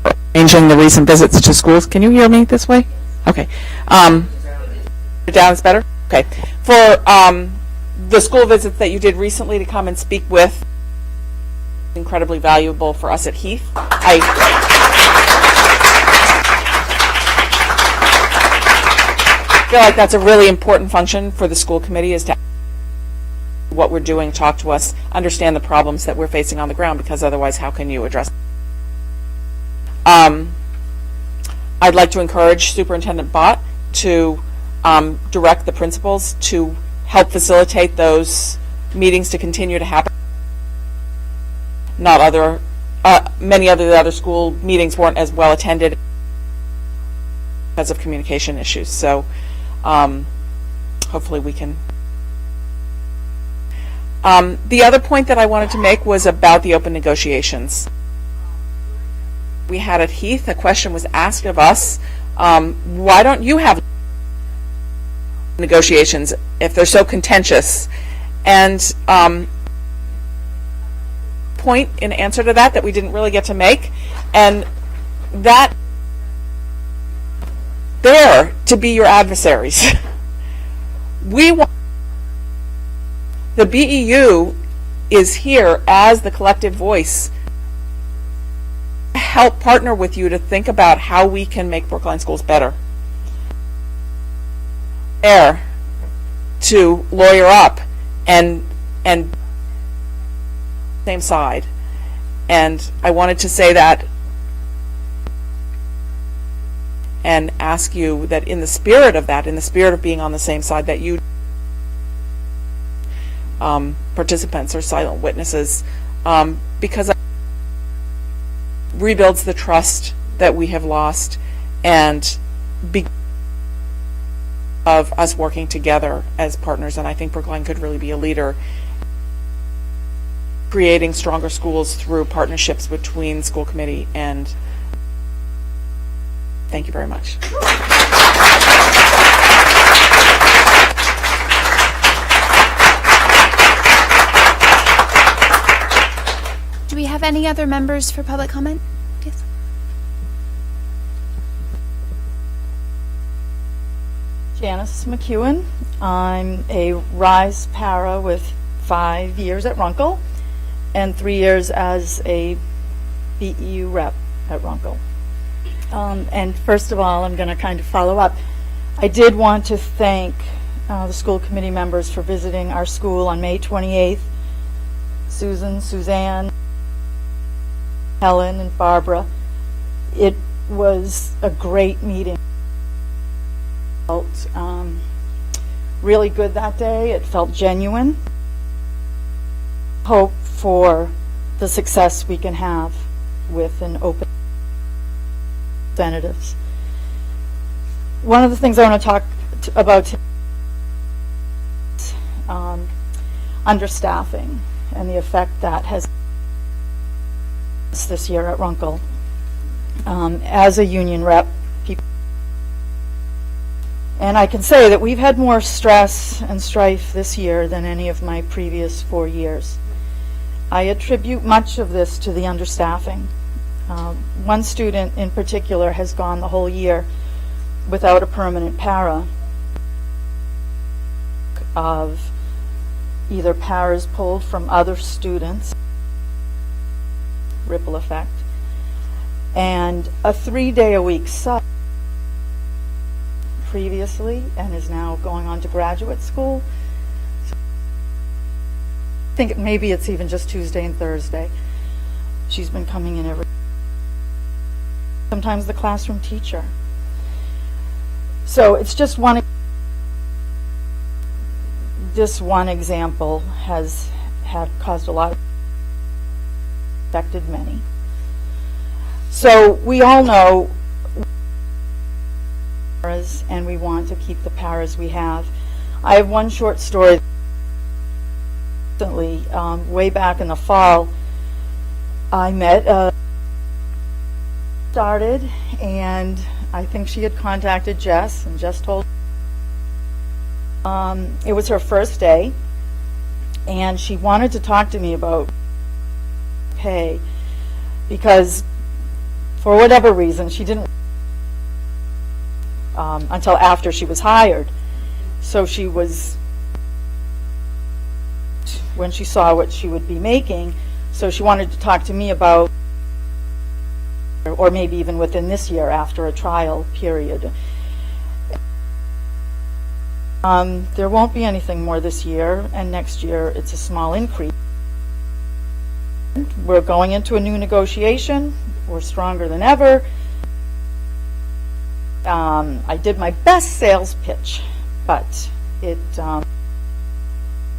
for arranging the recent visits to schools. Can you hear me this way? Okay. Down is better? Okay. For the school visits that you did recently to come and speak with, incredibly valuable for us at Heath. I feel like that's a really important function for the school committee, is to what we're doing, talk to us, understand the problems that we're facing on the ground, because otherwise how can you address I'd like to encourage Superintendent Bott to direct the principals to help facilitate those meetings to continue to happen. Many of the other school meetings weren't as well attended because of communication issues, so hopefully we can. The other point that I wanted to make was about the open negotiations. We had at Heath, a question was asked of us, why don't you have negotiations if they're so contentious? And point in answer to that we didn't really get to make, and that they're to be your adversaries. We want, the BEU is here as the collective voice to help partner with you to think about how we can make Brookline schools better. There to lawyer up and same side. And I wanted to say that and ask you that in the spirit of that, in the spirit of being on the same side, that you participants or silent witnesses, because it rebuilds the trust that we have lost and of us working together as partners. And I think Brookline could really be a leader creating stronger schools through partnerships between school committee and thank you very much. Do we have any other members for public comment? Yes. Janice McEwen. I'm a RISE para with 5 years at Runkle and 3 years as a BEU rep at Runkle. And first of all, I'm going to kind of follow up. I did want to thank the school committee members for visiting our school on May 28th. Susan, Suzanne, Helen, and Barbara. It was a great meeting. It felt really good that day. It felt genuine. Hope for the success we can have with an open representatives. One of the things I want to talk about is understaffing and the effect that has this year at Runkle. As a union rep, and I can say that we've had more stress and strife this year than any of my previous 4 years. I attribute much of this to the understaffing. One student in particular has gone the whole year without a permanent para, of either paras pulled from other students, ripple effect, and a 3-day-a-week sub previously and is now going on to graduate school. So I think maybe it's even just Tuesday and Thursday. She's been coming in every, sometimes the classroom teacher. So it's just this one example has caused a lot of, affected many. So we all know paras, and we want to keep the paras we have. I have one short story. Recently, way back in the fall, I met started, and I think she had contacted Jess, and Jess told it was her first day, and she wanted to talk to me about pay, because for whatever reason she didn't until after she was hired. So she was, when she saw what she would be making, so she wanted to talk to me about, or maybe even within this year after a trial period. There won't be anything more this year, and next year it's a small increase. We're going into a new negotiation. We're stronger than ever. I did my best sales pitch, but it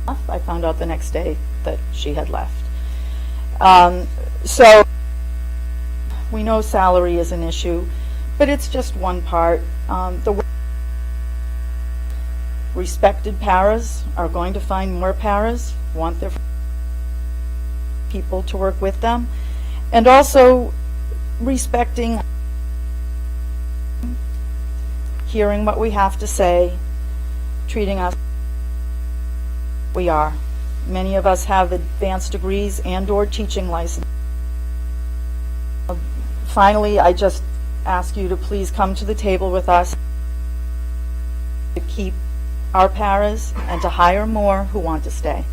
I found out the next day that she had left. So we know salary is an issue, but it's just one part. The respected paras are going to find more paras, want their people to work with them, and also respecting, hearing what we have to say, treating us we are. Many of us have advanced degrees and or teaching licenses. Finally, I just ask you to please come to the table with us to keep our paras and to hire more who want to stay.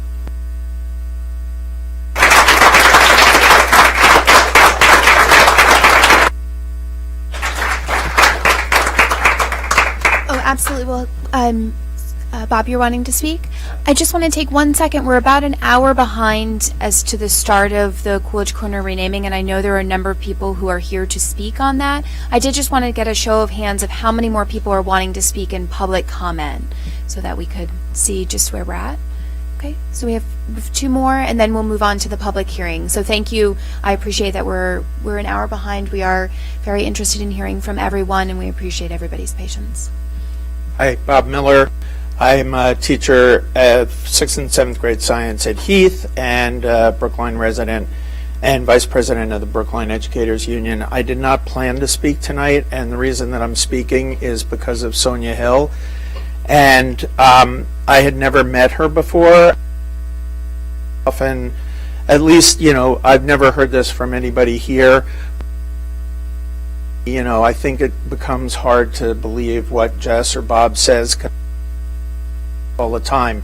Oh, absolutely. Well, Bob, you're wanting to speak? I just want to take 1 second. We're about an hour behind as to the start of the Coolidge Corner renaming, and I know there are a number of people who are here to speak on that. I did just want to get a show of hands of how many more people are wanting to speak in public comment so that we could see just where we're at. Okay, so we have 2 more, and then we'll move on to the public hearing. So thank you. I appreciate that we're an hour behind. We are very interested in hearing from everyone, and we appreciate everybody's patience. Hi, Bob Miller. I'm a teacher of 6th and 7th grade science at Heath and Brookline resident and vice president of the Brookline Educators Union. I did not plan to speak tonight, and the reason that I'm speaking is because of Sonia Hill. And I had never met her before. Often, at least, I've never heard this from anybody here. I think it becomes hard to believe what Jess or Bob says all the time.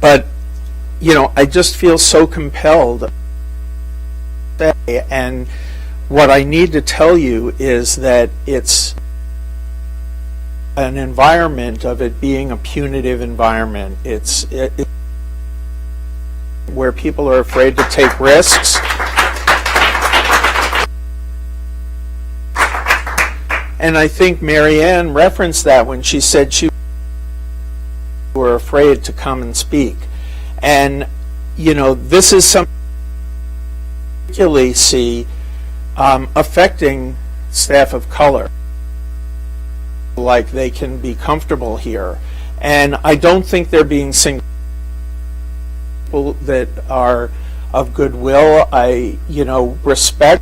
But, I just feel so compelled. And what I need to tell you is that it's an environment of it being a punitive environment. It's where people are afraid to take risks. And I think Marianne referenced that when she said she were afraid to come and speak. And, this is something I particularly see affecting staff of color. Like they can be comfortable here. And I don't think they're being single people that are of goodwill. I, respect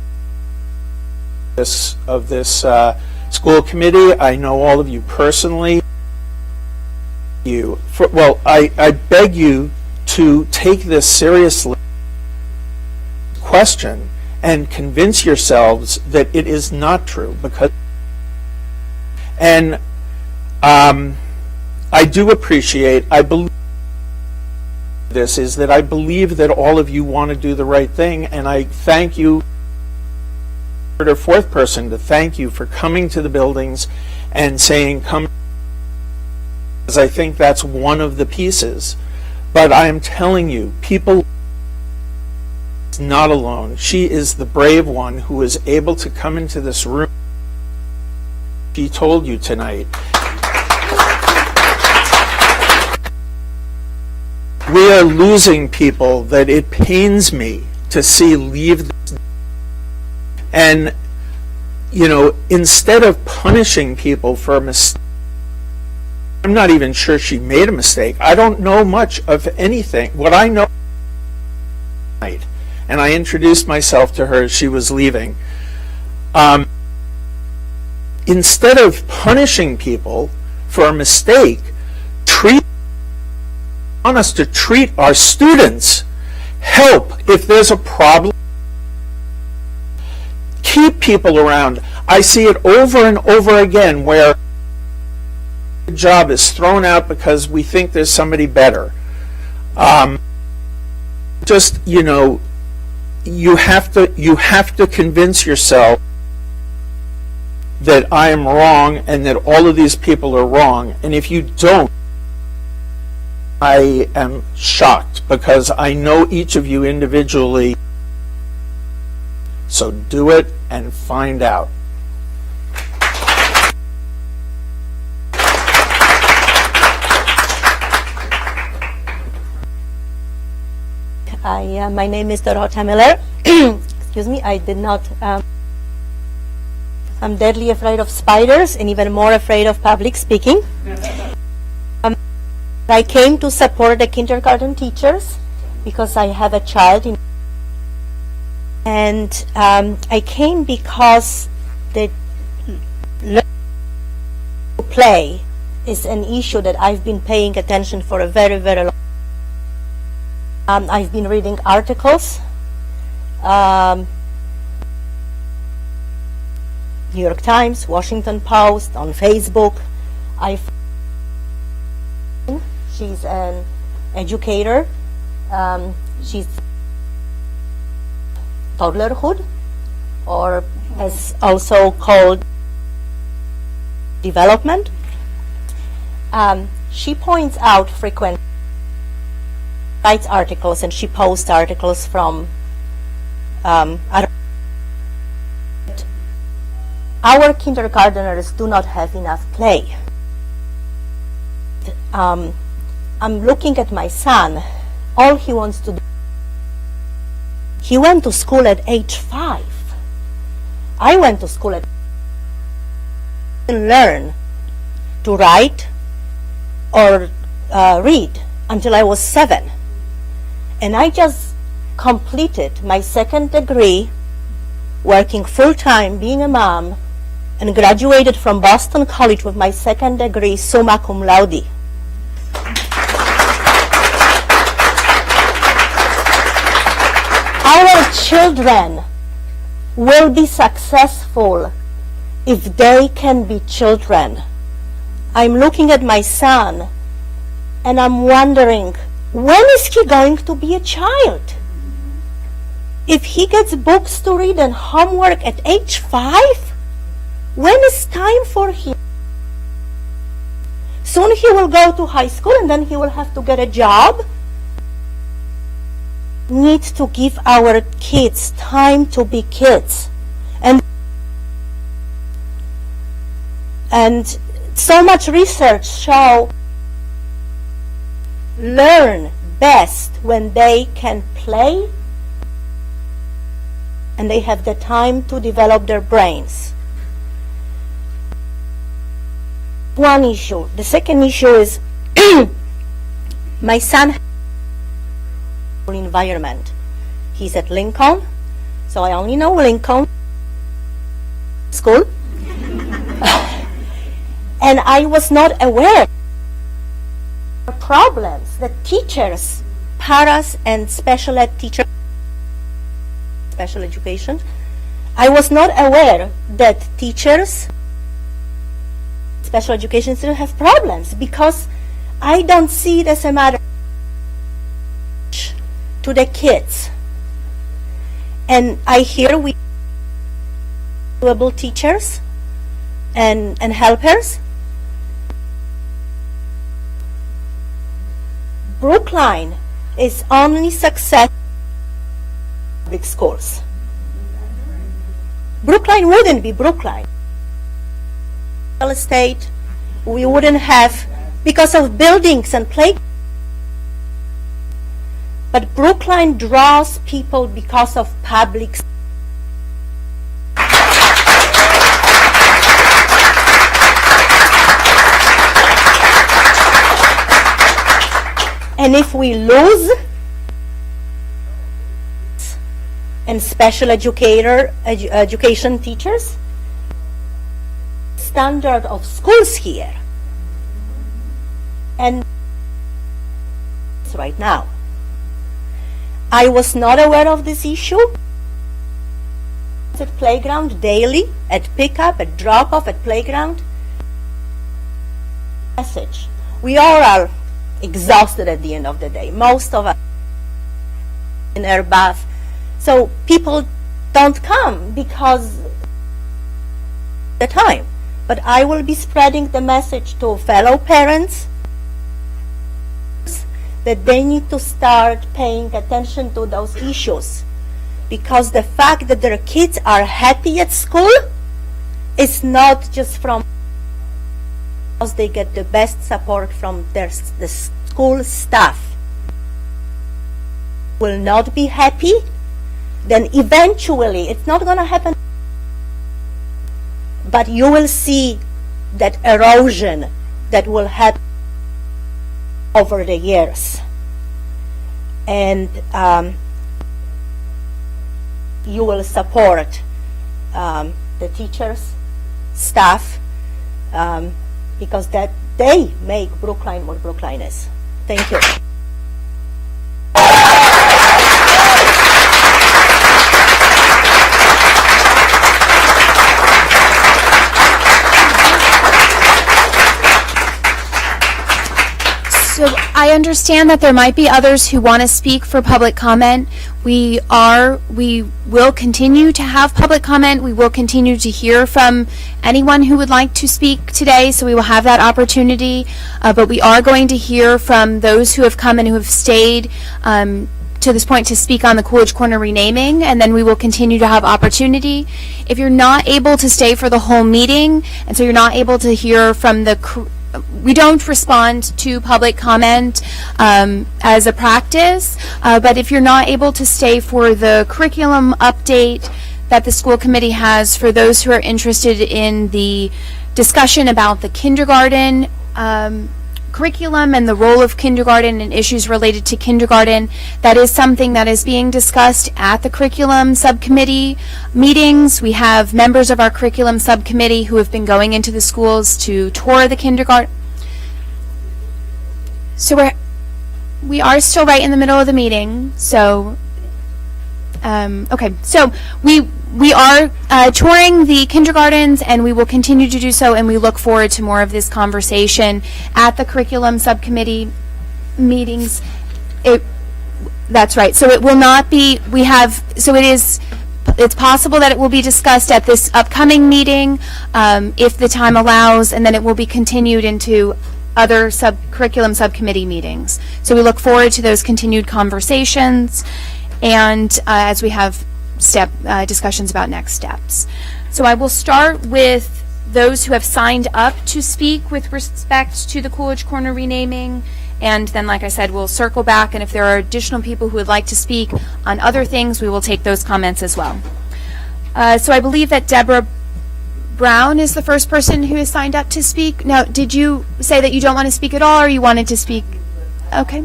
this school committee. I know all of you personally. I beg you to take this seriously. Question and convince yourselves that it is not true, because and I do appreciate, I believe this is that I believe that all of you want to do the right thing, and I thank you, third or fourth person, to thank you for coming to the buildings and saying come, because I think that's one of the pieces. But I am telling you, people is not alone. She is the brave one who is able to come into this room. She told you tonight. We are losing people that it pains me to see leave this. And, instead of punishing people for a mistake, I'm not even sure she made a mistake. I don't know much of anything. What I know, and I introduced myself to her as she was leaving. Instead of punishing people for a mistake, want us to treat our students, help if there's a problem, keep people around. I see it over and over again where the job is thrown out because we think there's somebody better. You have to convince yourself that I am wrong and that all of these people are wrong. And if you don't, I am shocked, because I know each of you individually. So do it and find out. My name is Dorota Miller. Excuse me, I did not. I'm deadly afraid of spiders and even more afraid of public speaking. I came to support the kindergarten teachers because I have a child and I came because the play is an issue that I've been paying attention for a very, very long time. I've been reading articles, New York Times, Washington Post, on Facebook. She's an educator. She's toddlerhood, or as also called development. She points out frequent, writes articles, and she posts articles from other. Our kindergarteners do not have enough play. I'm looking at my son. All he wants to do. He went to school at age 5. I went to school at learn to write or read until I was 7. And I just completed my 2nd degree, working full-time, being a mom, and graduated from Boston College with my 2nd degree, summa cum laude. Our children will be successful if they can be children. I'm looking at my son and I'm wondering, when is he going to be a child? If he gets books to read and homework at age 5, when is time for him? Soon he will go to high school and then he will have to get a job. Need to give our kids time to be kids. And so much research show learn best when they can play and they have the time to develop their brains. One issue. The second issue is my son environment. He's at Lincoln, so I only know Lincoln school. And I was not aware of problems that teachers, paras and special ed teachers, special education, I was not aware that teachers, special education still have problems because I don't see it as a matter to the kids. And I hear we able teachers and helpers. Brookline is only success public schools. Brookline wouldn't be Brookline. Real estate, we wouldn't have because of buildings and play. But Brookline draws people because of public. And if we lose and special education teachers, standard of schools here, and right now, I was not aware of this issue. At playground daily, at pickup, at drop-off, at playground. Message. We all are exhausted at the end of the day. Most of us in our bath. So people don't come because the time. But I will be spreading the message to fellow parents that they need to start paying attention to those issues, because the fact that their kids are happy at school is not just from because they get the best support from the school staff. Will not be happy, then eventually it's not going to happen, but you will see that erosion that will happen over the years. And you will support the teachers, staff, because that they make Brookline what Brookline is. Thank you. So I understand that there might be others who want to speak for public comment. We will continue to have public comment. We will continue to hear from anyone who would like to speak today, so we will have that opportunity. But we are going to hear from those who have come and who have stayed to this point to speak on the Coolidge Corner renaming, and then we will continue to have opportunity. If you're not able to stay for the whole meeting, and so you're not able to hear from we don't respond to public comment as a practice, but if you're not able to stay for the curriculum update that the school committee has for those who are interested in the discussion about the kindergarten curriculum and the role of kindergarten and issues related to kindergarten, that is something that is being discussed at the curriculum subcommittee meetings. We have members of our curriculum subcommittee who have been going into the schools to tour the kindergarten. So we are still right in the middle of the meeting. So okay, so we are touring the kindergartens, and we will continue to do so, and we look forward to more of this conversation at the curriculum subcommittee meetings. That's right. So it will not be, it's possible that it will be discussed at this upcoming meeting if the time allows, and then it will be continued into other curriculum subcommittee meetings. So we look forward to those continued conversations, and as we have discussions about next steps. So I will start with those who have signed up to speak with respect to the Coolidge Corner renaming, and then, like I said, we'll circle back, and if there are additional people who would like to speak on other things, we will take those comments as well. So I believe that Deborah Brown is the first person who has signed up to speak. Now, did you say that you don't want to speak at all, or you wanted to speak? Okay.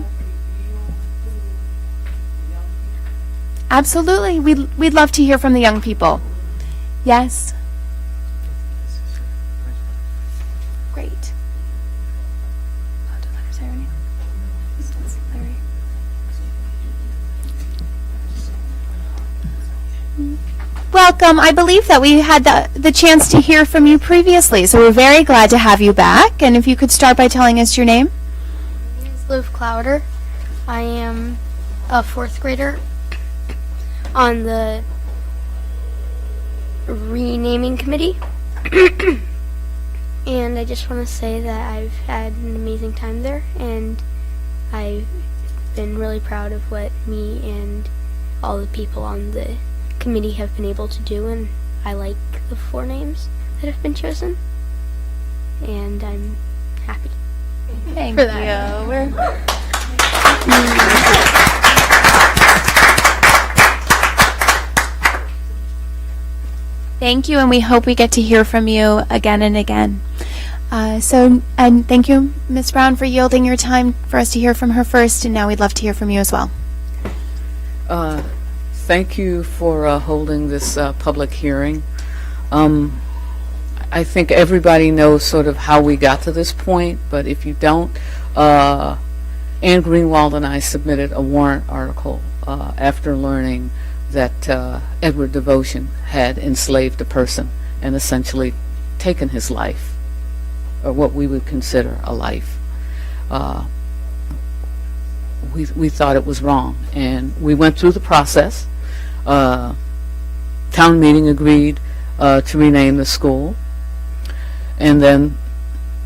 Absolutely. We'd love to hear from the young people. Yes? Great. Welcome. I believe that we had the chance to hear from you previously, so we're very glad to have you back. And if you could start by telling us your name. My name is Liv Clowder. I am a fourth grader on the renaming committee. And I just want to say that I've had an amazing time there, and I've been really proud of what me and all the people on the committee have been able to do, and I like the 4 names that have been chosen, and I'm happy for that. Thank you, and we hope we get to hear from you again and again. And thank you, Ms. Brown, for yielding your time for us to hear from her first, and now we'd love to hear from you as well. Thank you for holding this public hearing. I think everybody knows sort of how we got to this point, but if you don't, Ann Greenwald and I submitted a warrant article after learning that Edward Devotion had enslaved a person and essentially taken his life, or what we would consider a life. We thought it was wrong, and we went through the process. Town meeting agreed to rename the school, and then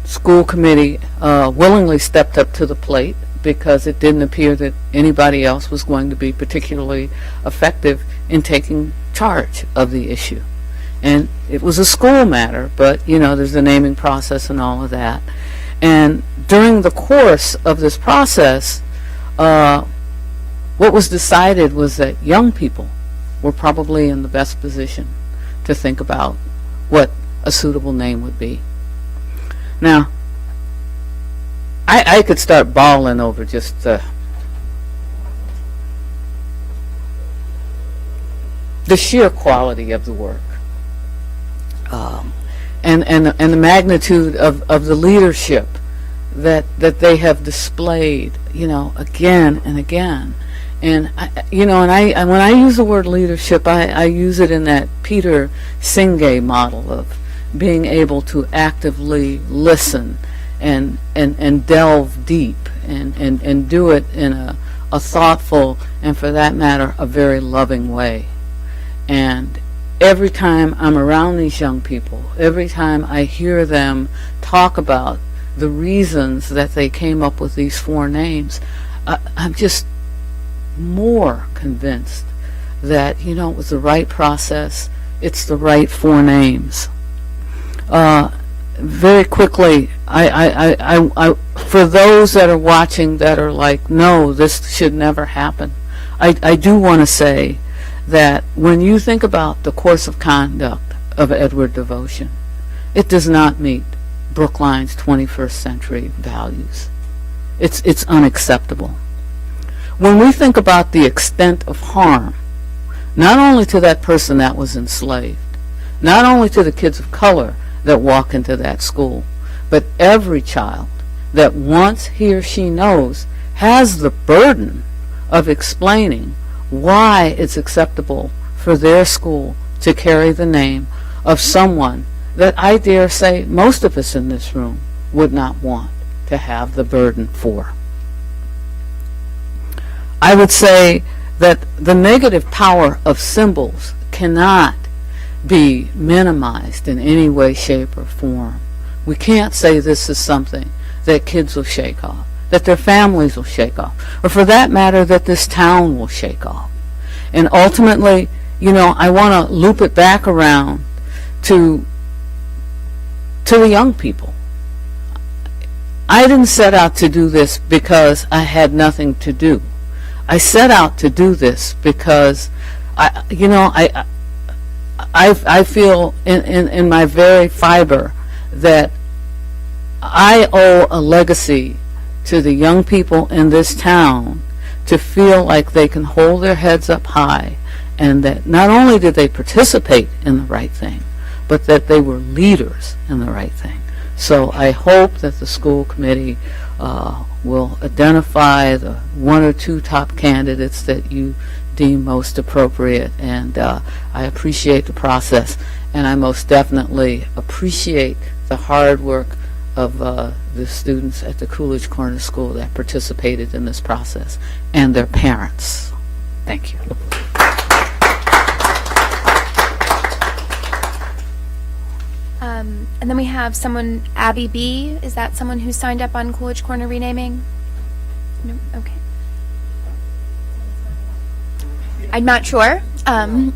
school committee willingly stepped up to the plate because it didn't appear that anybody else was going to be particularly effective in taking charge of the issue. And it was a school matter, but you know, there's the naming process and all of that. And during the course of this process, what was decided was that young people were probably in the best position to think about what a suitable name would be. Now, I could start bawling over just the sheer quality of the work, and the magnitude of the leadership that they have displayed, you know, again and again. And when I use the word leadership, I use it in that Peter Senge model of being able to actively listen and delve deep and do it in a thoughtful and, for that matter, a very loving way. And every time I'm around these young people, every time I hear them talk about the reasons that they came up with these 4 names, I'm just more convinced that, you know, it was the right process. It's the right 4 names. Very quickly, I for those that are watching that are like, no, this should never happen, I do want to say that when you think about the course of conduct of Edward Devotion, it does not meet Brookline's 21st century values. It's unacceptable. When we think about the extent of harm, not only to that person that was enslaved, not only to the kids of color that walk into that school, but every child that once he or she knows has the burden of explaining why it's acceptable for their school to carry the name of someone that I dare say most of us in this room would not want to have the burden for. I would say that the negative power of symbols cannot be minimized in any way, shape, or form. We can't say this is something that kids will shake off, that their families will shake off, or for that matter, that this town will shake off. And ultimately, you know, I want to loop it back around to the young people. I didn't set out to do this because I had nothing to do. I set out to do this because I feel in my very fiber that I owe a legacy to the young people in this town to feel like they can hold their heads up high, and that not only did they participate in the right thing, but that they were leaders in the right thing. So I hope that the school committee will identify the 1 or 2 top candidates that you deem most appropriate, and I appreciate the process, and I most definitely appreciate the hard work of the students at the Coolidge Corner School that participated in this process, and their parents. Thank you. And then we have someone, Abby B. Is that someone who signed up on Coolidge Corner renaming? No? Okay. I'm not sure. Well,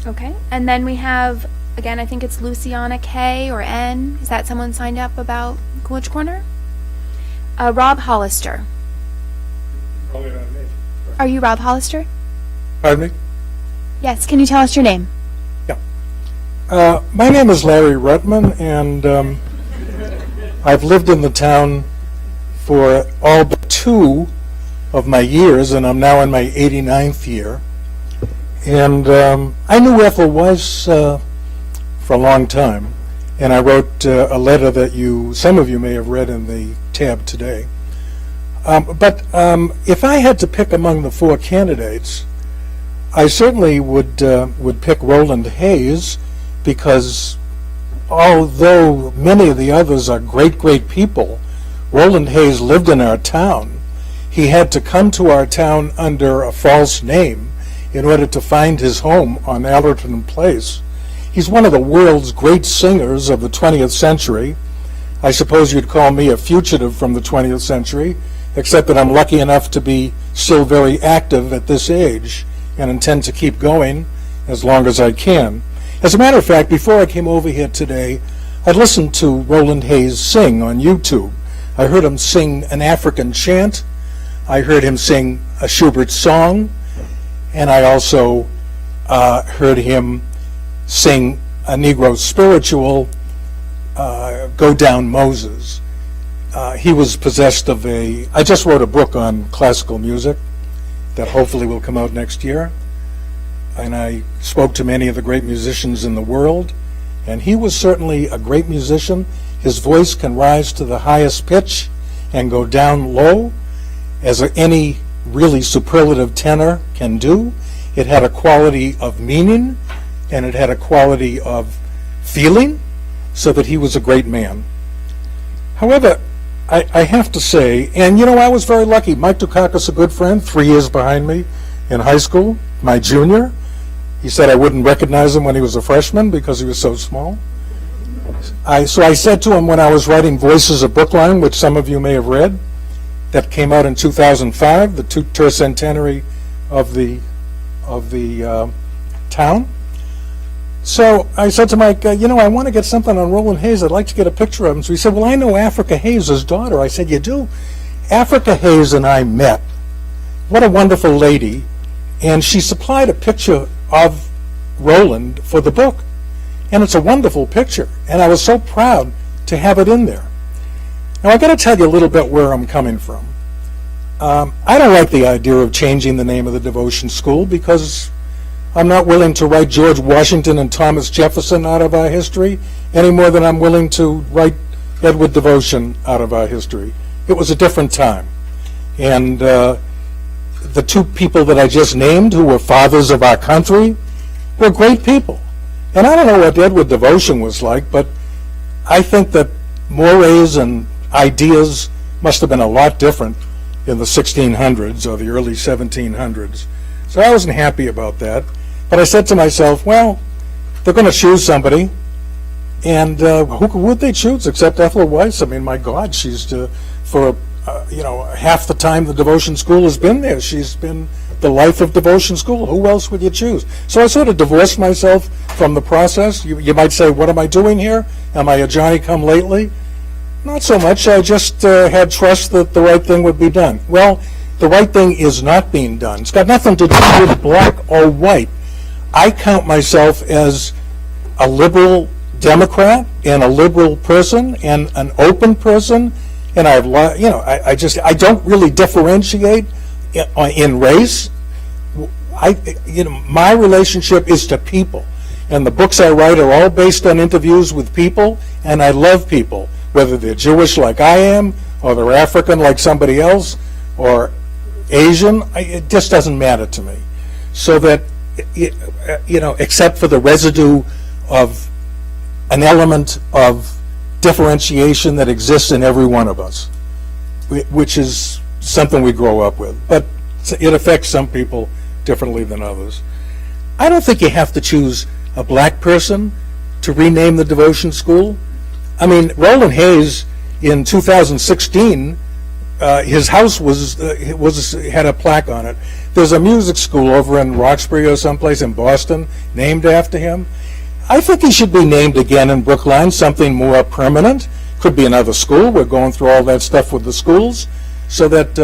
okay. And then we have, again, I think it's Luciana K. or N. Is that someone signed up about Coolidge Corner? Rob Hollister. Are you Rob Hollister? Pardon me? Yes. Can you tell us your name? My name is Larry Rutman, and I've lived in the town for all but 2 of my years, and I'm now in my 89th year. And I knew Ethel Weiss for a long time, and I wrote a letter that some of you may have read in the tab today. But if I had to pick among the 4 candidates, I certainly would pick Roland Hayes, because although many of the others are great, great people, Roland Hayes lived in our town. He had to come to our town under a false name in order to find his home on Allerton Place. He's one of the world's great singers of the 20th century. I suppose you'd call me a fugitive from the 20th century, except that I'm lucky enough to be still very active at this age and intend to keep going as long as I can. As a matter of fact, before I came over here today, I listened to Roland Hayes sing on YouTube. I heard him sing an African chant. I heard him sing a Schubert song. And I also heard him sing a Negro spiritual, Go Down Moses. He was possessed of I just wrote a book on classical music that hopefully will come out next year. And I spoke to many of the great musicians in the world, and he was certainly a great musician. His voice can rise to the highest pitch and go down low, as any really superlative tenor can do. It had a quality of meaning, and it had a quality of feeling, so that he was a great man. However, I have to say, and you know, I was very lucky. Mike Dukakis, a good friend, 3 years behind me in high school, my junior. He said I wouldn't recognize him when he was a freshman because he was so small. So I said to him when I was writing Voices of Brookline, which some of you may have read, that came out in 2005, the tercentenary of the town. So I said to Mike, you know, I want to get something on Roland Hayes. I'd like to get a picture of him. So he said, well, I know Africa Hayes' daughter. I said, you do? Africa Hayes and I met. What a wonderful lady. And she supplied a picture of Roland for the book. And it's a wonderful picture. And I was so proud to have it in there. Now, I got to tell you a little bit where I'm coming from. I don't like the idea of changing the name of the devotion school because I'm not willing to write George Washington and Thomas Jefferson out of our history any more than I'm willing to write Edward Devotion out of our history. It was a different time. And the two people that I just named, who were fathers of our country, were great people. And I don't know what Edward Devotion was like, but I think that mores and ideas must have been a lot different in the 1600s or the early 1700s. So I wasn't happy about that. But I said to myself, well, they're going to choose somebody, and who would they choose except Ethel Weiss? I mean, my God, she's for half the time the devotion school has been there. She's been the life of devotion school. Who else would you choose? So I sort of divorced myself from the process. You might say, what am I doing here? Am I a Johnny-come-lately? Not so much. I just had trust that the right thing would be done. Well, the right thing is not being done. It's got nothing to do with black or white. I count myself as a liberal Democrat and a liberal person and an open person, and I don't really differentiate in race. My relationship is to people, and the books I write are all based on interviews with people, and I love people, whether they're Jewish like I am, or they're African like somebody else, or Asian. It just doesn't matter to me. So that, except for the residue of an element of differentiation that exists in every one of us, which is something we grow up with. But it affects some people differently than others. I don't think you have to choose a black person to rename the devotion school. I mean, Roland Hayes in 2016, his house had a plaque on it. There's a music school over in Roxbury or someplace in Boston named after him. I think he should be named again in Brookline, something more permanent. Could be another school. We're going through all that stuff with the schools, so that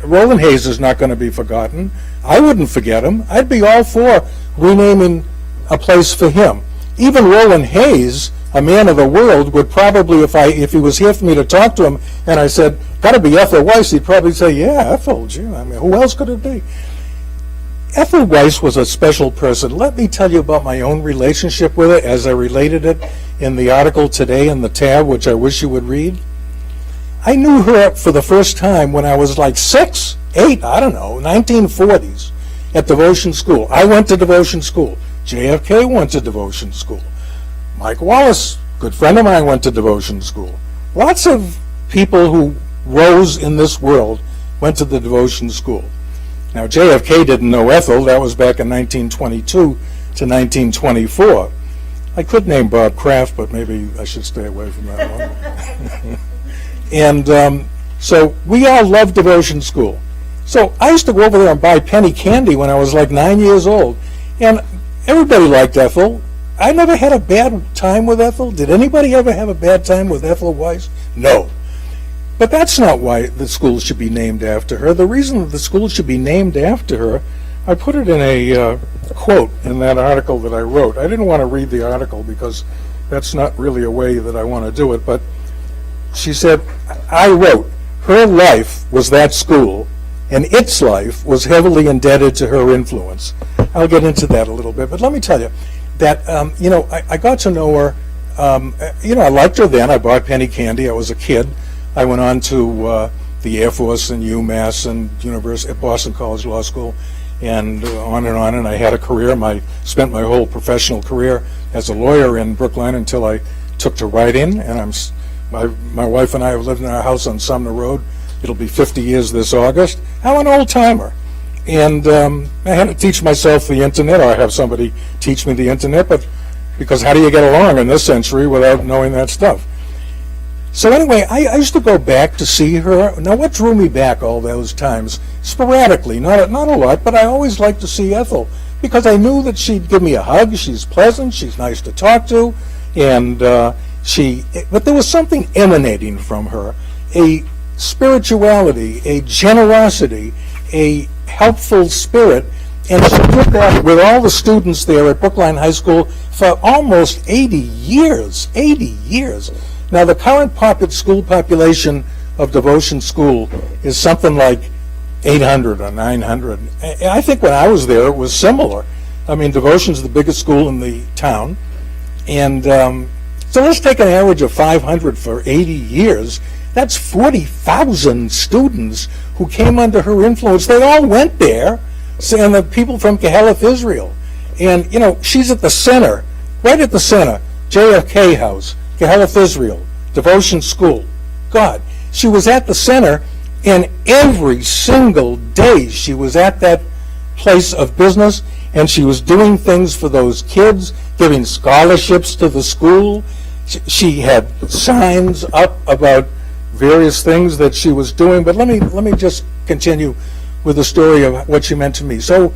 Roland Hayes is not going to be forgotten. I wouldn't forget him. I'd be all for renaming a place for him. Even Roland Hayes, a man of the world, would probably, if he was here for me to talk to him, and I said, got to be Ethel Weiss, he'd probably say, yeah, Ethel, gee, I mean, who else could it be? Ethel Weiss was a special person. Let me tell you about my own relationship with her as I related it in the article today in the tab, which I wish you would read. I knew her for the first time when I was like 6, 8, I don't know, 1940s, at devotion school. I went to devotion school. JFK went to devotion school. Mike Wallace, good friend of mine, went to devotion school. Lots of people who rose in this world went to the devotion school. Now, JFK didn't know Ethel. That was back in 1922 to 1924. I could name Bob Kraft, but maybe I should stay away from that one. And so we all loved devotion school. So I used to go over there and buy penny candy when I was like 9 years old. And everybody liked Ethel. I never had a bad time with Ethel. Did anybody ever have a bad time with Ethel Weiss? No. But that's not why the school should be named after her. The reason that the school should be named after her, I put it in a quote in that article that I wrote. I didn't want to read the article because that's not really a way that I want to do it, but she said, I wrote, her life was that school, and its life was heavily indebted to her influence. I'll get into that a little bit, but let me tell you that, I got to know her, I liked her then. I bought penny candy. I was a kid. I went on to the Air Force and UMass and Boston College Law School, and on, and I had a career. Spent my whole professional career as a lawyer in Brookline until I took to writing, and my wife and I have lived in our house on Sumner Road. It'll be 50 years this August. I'm an old-timer, and I had to teach myself the internet, or have somebody teach me the internet, but because how do you get along in this century without knowing that stuff? So anyway, I used to go back to see her. Now, what drew me back all those times? Sporadically, not a lot, but I always liked to see Ethel because I knew that she'd give me a hug. She's pleasant. She's nice to talk to, and but there was something emanating from her, a spirituality, a generosity, a helpful spirit, and she did that with all the students there at Brookline High School for almost 80 years. 80 years. Now, the current school population of Devotion School is something like 800 or 900. I think when I was there, it was similar. I mean, Devotion's the biggest school in the town, and so let's take an average of 500 for 80 years. That's 40,000 students who came under her influence. They all went there, and the people from Keheleth, Israel. And, you know, she's at the center, right at the center, JFK House, Keheleth, Israel, Devotion School. God, she was at the center, and every single day she was at that place of business, and she was doing things for those kids, giving scholarships to the school. She had signs up about various things that she was doing, but let me just continue with the story of what she meant to me. So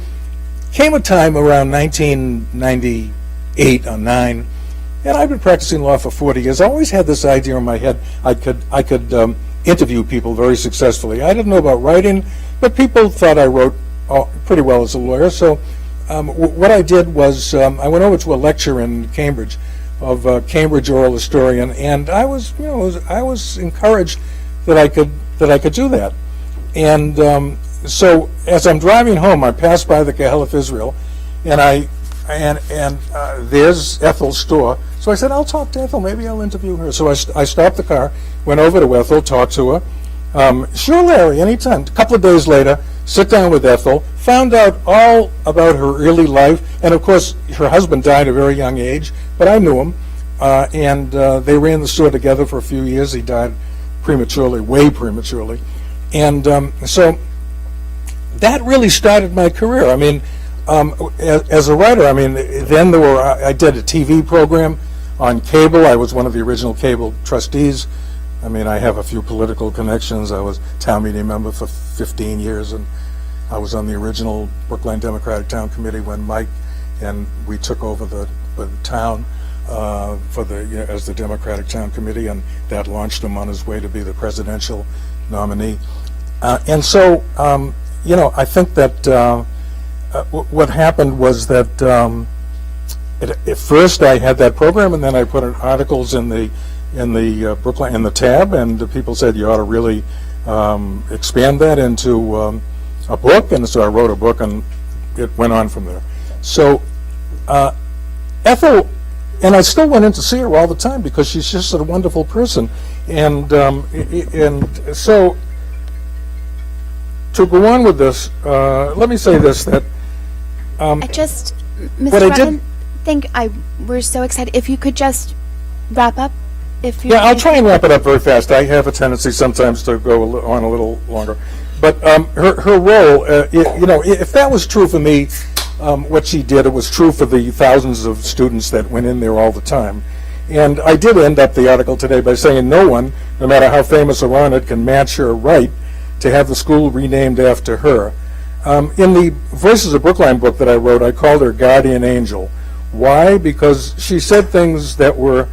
came a time around 1998 or 9, and I've been practicing law for 40 years. I always had this idea in my head I could interview people very successfully. I didn't know about writing, but people thought I wrote pretty well as a lawyer. So what I did was I went over to a lecture in Cambridge of Cambridge oral historian, and I was encouraged that I could do that. And so as I'm driving home, I passed by the Keheleth Israel, and there's Ethel's store. So I said, I'll talk to Ethel. Maybe I'll interview her. So I stopped the car, went over to Ethel, talked to her. Sure, Larry, anytime. A couple of days later, sit down with Ethel, found out all about her early life, and of course, her husband died at a very young age, but I knew him, and they ran the store together for a few years. He died prematurely, way prematurely, and so that really started my career. I mean, as a writer, I mean, then I did a TV program on cable. I was one of the original cable trustees. I mean, I have a few political connections. I was town meeting member for 15 years, and I was on the original Brookline Democratic Town Committee when Mike and we took over the town as the Democratic Town Committee, and that launched him on his way to be the presidential nominee. And so, you know, I think that what happened was that at first I had that program, and then I put articles in the Brookline, in the tab, and people said you ought to really expand that into a book, and so I wrote a book, and it went on from there. So Ethel, and I still went in to see her all the time because she's just a wonderful person, and so to go on with this, let me say this, that Mr. Rutland, we're so excited. If you could just wrap up. Yeah, I'll try and wrap it up very fast. I have a tendency sometimes to go on a little longer. But her role, you know, if that was true for me, what she did, it was true for the thousands of students that went in there all the time. And I did end up the article today by saying no one, no matter how famous or honored, can match her right to have the school renamed after her. In the Voices of Brookline book that I wrote, I called her Guardian Angel. Why? Because she said things that were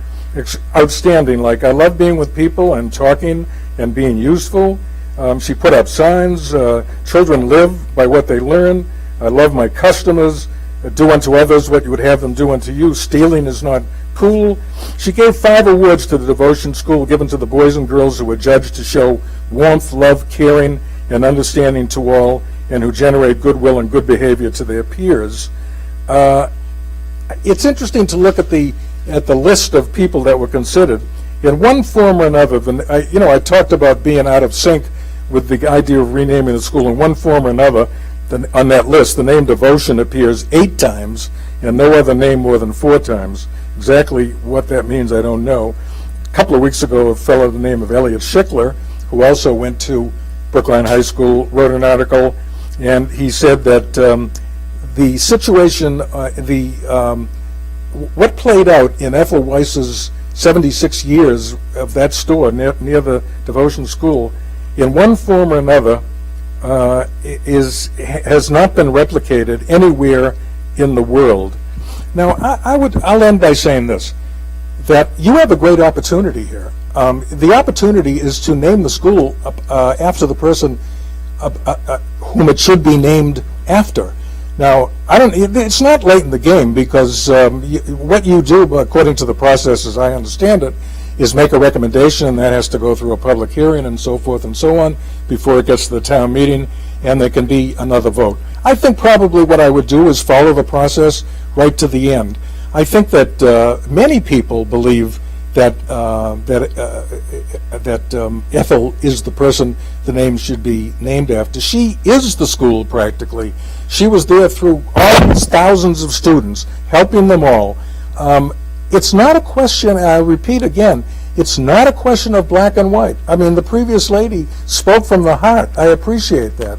outstanding, like I love being with people and talking and being useful. She put up signs, children live by what they learn. I love my customers. Do unto others what you would have them do unto you. Stealing is not cool. She gave 5 awards to the Devotion School, given to the boys and girls who were judged to show warmth, love, caring, and understanding to all, and who generate goodwill and good behavior to their peers. It's interesting to look at the list of people that were considered. In one form or another, I talked about being out of sync with the idea of renaming the school. In one form or another, on that list, the name devotion appears 8 times and no other name more than 4 times. Exactly what that means, I don't know. A couple of weeks ago, a fellow by the name of Elliot Schickler, who also went to Brookline High School, wrote an article, and he said that the situation, what played out in Ethel Weiss's 76 years of that store near the devotion school, in one form or another, has not been replicated anywhere in the world. Now, I'll end by saying this, that you have a great opportunity here. The opportunity is to name the school after the person whom it should be named after. Now, it's not late in the game, because what you do, according to the process as I understand it, is make a recommendation, and that has to go through a public hearing and so forth and so on before it gets to the town meeting, and there can be another vote. I think probably what I would do is follow the process right to the end. I think that many people believe that Ethel is the person the name should be named after. She is the school, practically. She was there through all these thousands of students, helping them all. It's not a question, I repeat again, it's not a question of black and white. I mean, the previous lady spoke from the heart. I appreciate that.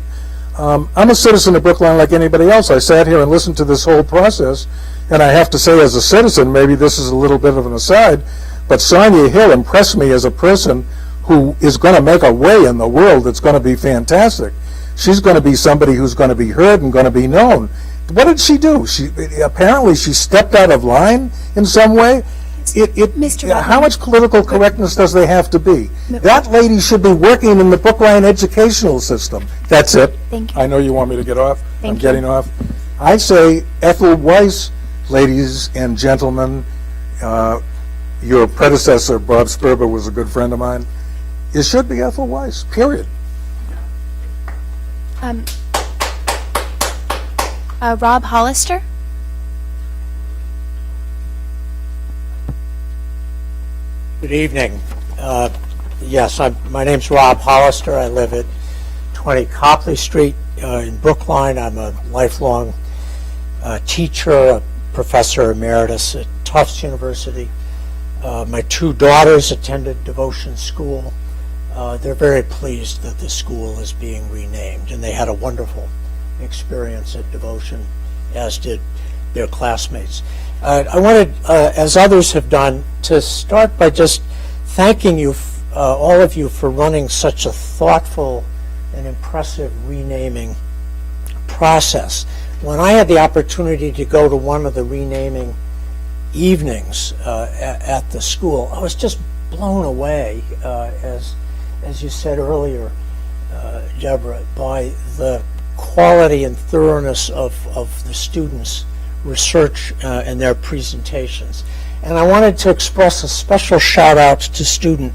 I'm a citizen of Brookline like anybody else. I sat here and listened to this whole process, and I have to say, as a citizen, maybe this is a little bit of an aside, but Sonia Hill impressed me as a person who is going to make a way in the world that's going to be fantastic. She's going to be somebody who's going to be heard and going to be known. What did she do? Apparently she stepped out of line in some way. How much political correctness does there have to be? That lady should be working in the Brookline educational system. That's it. Thank you. I know you want me to get off. Thank I'm getting off. I say Ethel Weiss, ladies and gentlemen, your predecessor, Bob Sperber, was a good friend of mine. It should be Ethel Weiss, period. Rob Hollister? Good evening. Yes, my name's Rob Hollister. I live at 20 Copley Street in Brookline. I'm a lifelong teacher, a professor emeritus at Tufts University. My 2 daughters attended Devotion School. They're very pleased that the school is being renamed, and they had a wonderful experience at Devotion, as did their classmates. I wanted, as others have done, to start by just thanking you, all of you, for running such a thoughtful and impressive renaming process. When I had the opportunity to go to one of the renaming evenings at the school, I was just blown away, as you said earlier, Deborah, by the quality and thoroughness of the students' research and their presentations. And I wanted to express a special shout out to student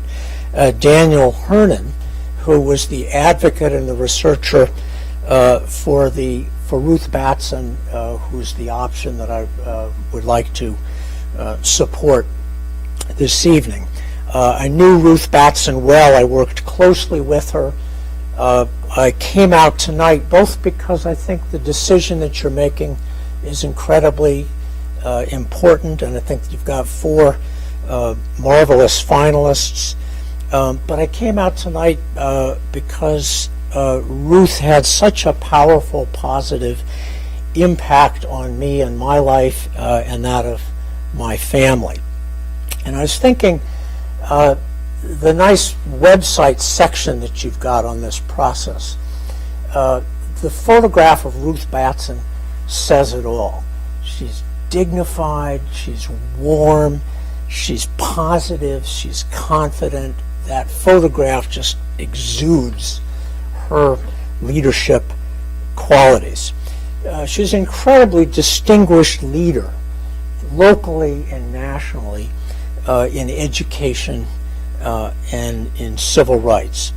Daniel Hernan, who was the advocate and the researcher for Ruth Batson, who's the option that I would like to support this evening. I knew Ruth Batson well. I worked closely with her. I came out tonight both because I think the decision that you're making is incredibly important, and I think you've got 4 marvelous finalists. But I came out tonight because Ruth had such a powerful, positive impact on me and my life and that of my family. And I was thinking, the nice website section that you've got on this process, the photograph of Ruth Batson says it all. She's dignified, she's warm, she's positive, she's confident. That photograph just exudes her leadership qualities. She's an incredibly distinguished leader, locally and nationally, in education and in civil rights.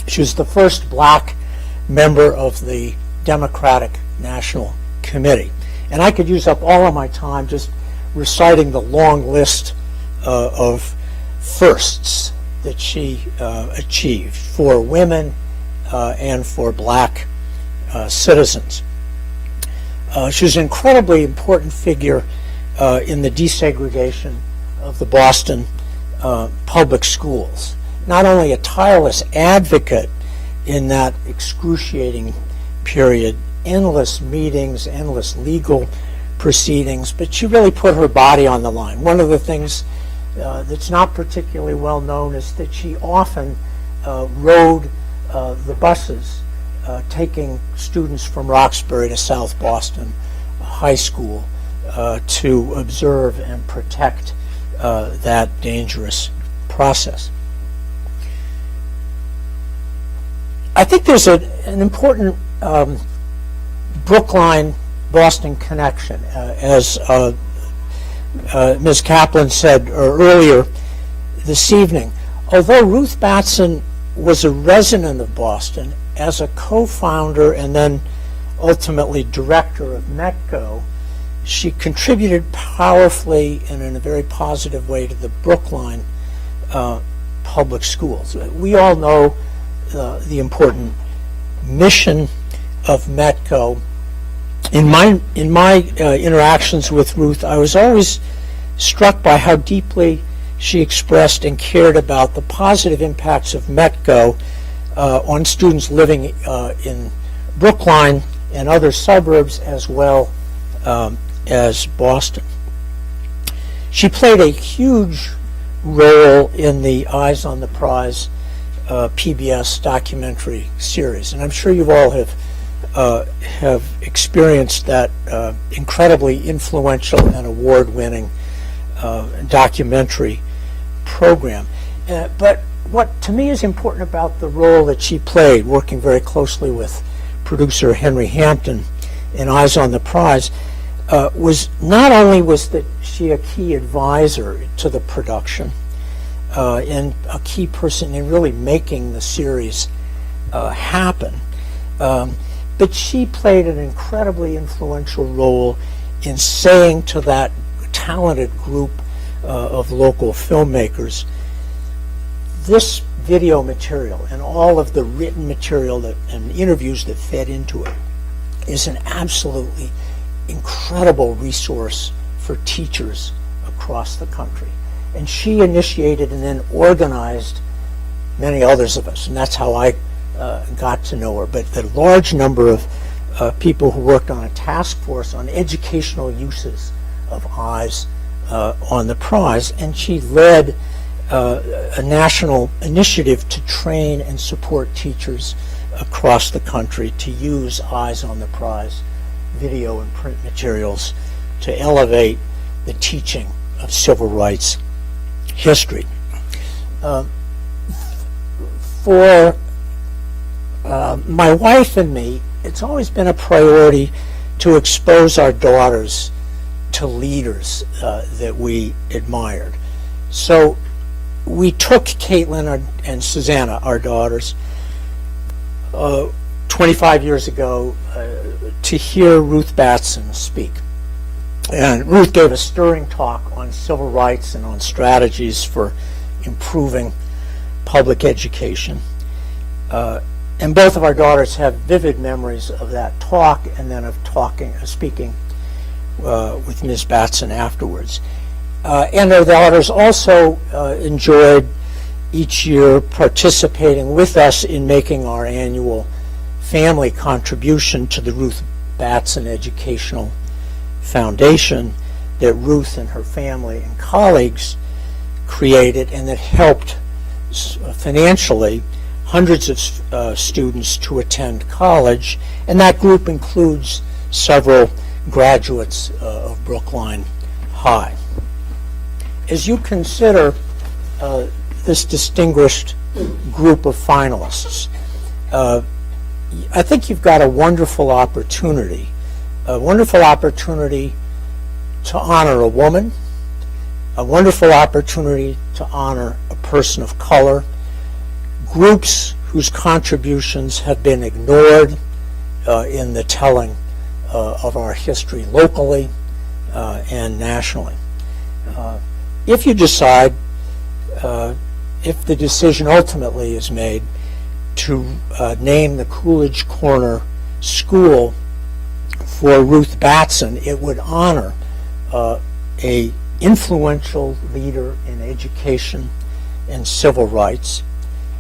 She was the first black member of the Democratic National Committee. And I could use up all of my time just reciting the long list of firsts that she achieved for women and for black citizens. She was an incredibly important figure in the desegregation of the Boston public schools. Not only a tireless advocate in that excruciating period, endless meetings, endless legal proceedings, but she really put her body on the line. One of the things that's not particularly well known is that she often rode the buses taking students from Roxbury to South Boston High School to observe and protect that dangerous process. I think there's an important Brookline-Boston connection. As Ms. Kaplan said earlier this evening, although Ruth Batson was a resident of Boston, as a co-founder and then ultimately director of METCO, she contributed powerfully and in a very positive way to the Brookline public schools. We all know the important mission of METCO. In my interactions with Ruth, I was always struck by how deeply she expressed and cared about the positive impacts of METCO on students living in Brookline and other suburbs as well as Boston. She played a huge role in the Eyes on the Prize PBS documentary series, and I'm sure you all have experienced that incredibly influential and award-winning documentary program. But what to me is important about the role that she played, working very closely with producer Henry Hampton in Eyes on the Prize, was not only was that she a key advisor to the production and a key person in really making the series happen, but she played an incredibly influential role in saying to that talented group of local filmmakers, this video material and all of the written material and interviews that fed into it is an absolutely incredible resource for teachers across the country. And she initiated and then organized many others of us, and that's how I got to know her. But the large number of people who worked on a task force on educational uses of Eyes on the Prize, and she led a national initiative to train and support teachers across the country to use Eyes on the Prize video and print materials to elevate the teaching of civil rights history. For my wife and me, it's always been a priority to expose our daughters to leaders that we admired. So we took Caitlin and Susanna, our daughters, 25 years ago to hear Ruth Batson speak. And Ruth gave a stirring talk on civil rights and on strategies for improving public education. And both of our daughters have vivid memories of that talk and then of speaking with Ms. Batson afterwards. And their daughters also enjoyed each year participating with us in making our annual family contribution to the Ruth Batson Educational Foundation that Ruth and her family and colleagues created, and that helped financially hundreds of students to attend college, and that group includes several graduates of Brookline High. As you consider this distinguished group of finalists, I think you've got a wonderful opportunity to honor a woman, a wonderful opportunity to honor a person of color, groups whose contributions have been ignored in the telling of our history locally and nationally. If you decide, if the decision ultimately is made to name the Coolidge Corner school for Ruth Batson, it would honor a influential leader in education and civil rights.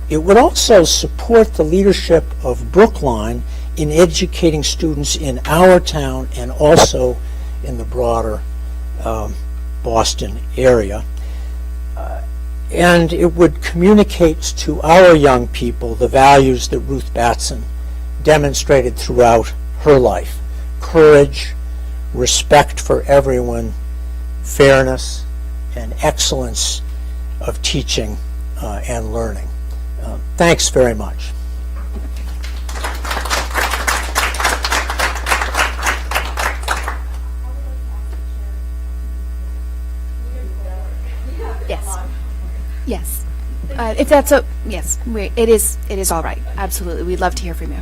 It would also support the leadership of Brookline in educating students in our town and also in the broader Boston area. And it would communicate to our young people the values that Ruth Batson demonstrated throughout her life: courage, respect for everyone, fairness, and excellence of teaching and learning. Thanks very much. Yes. Yes. If that's yes, it is all right. Absolutely. We'd love to hear from you.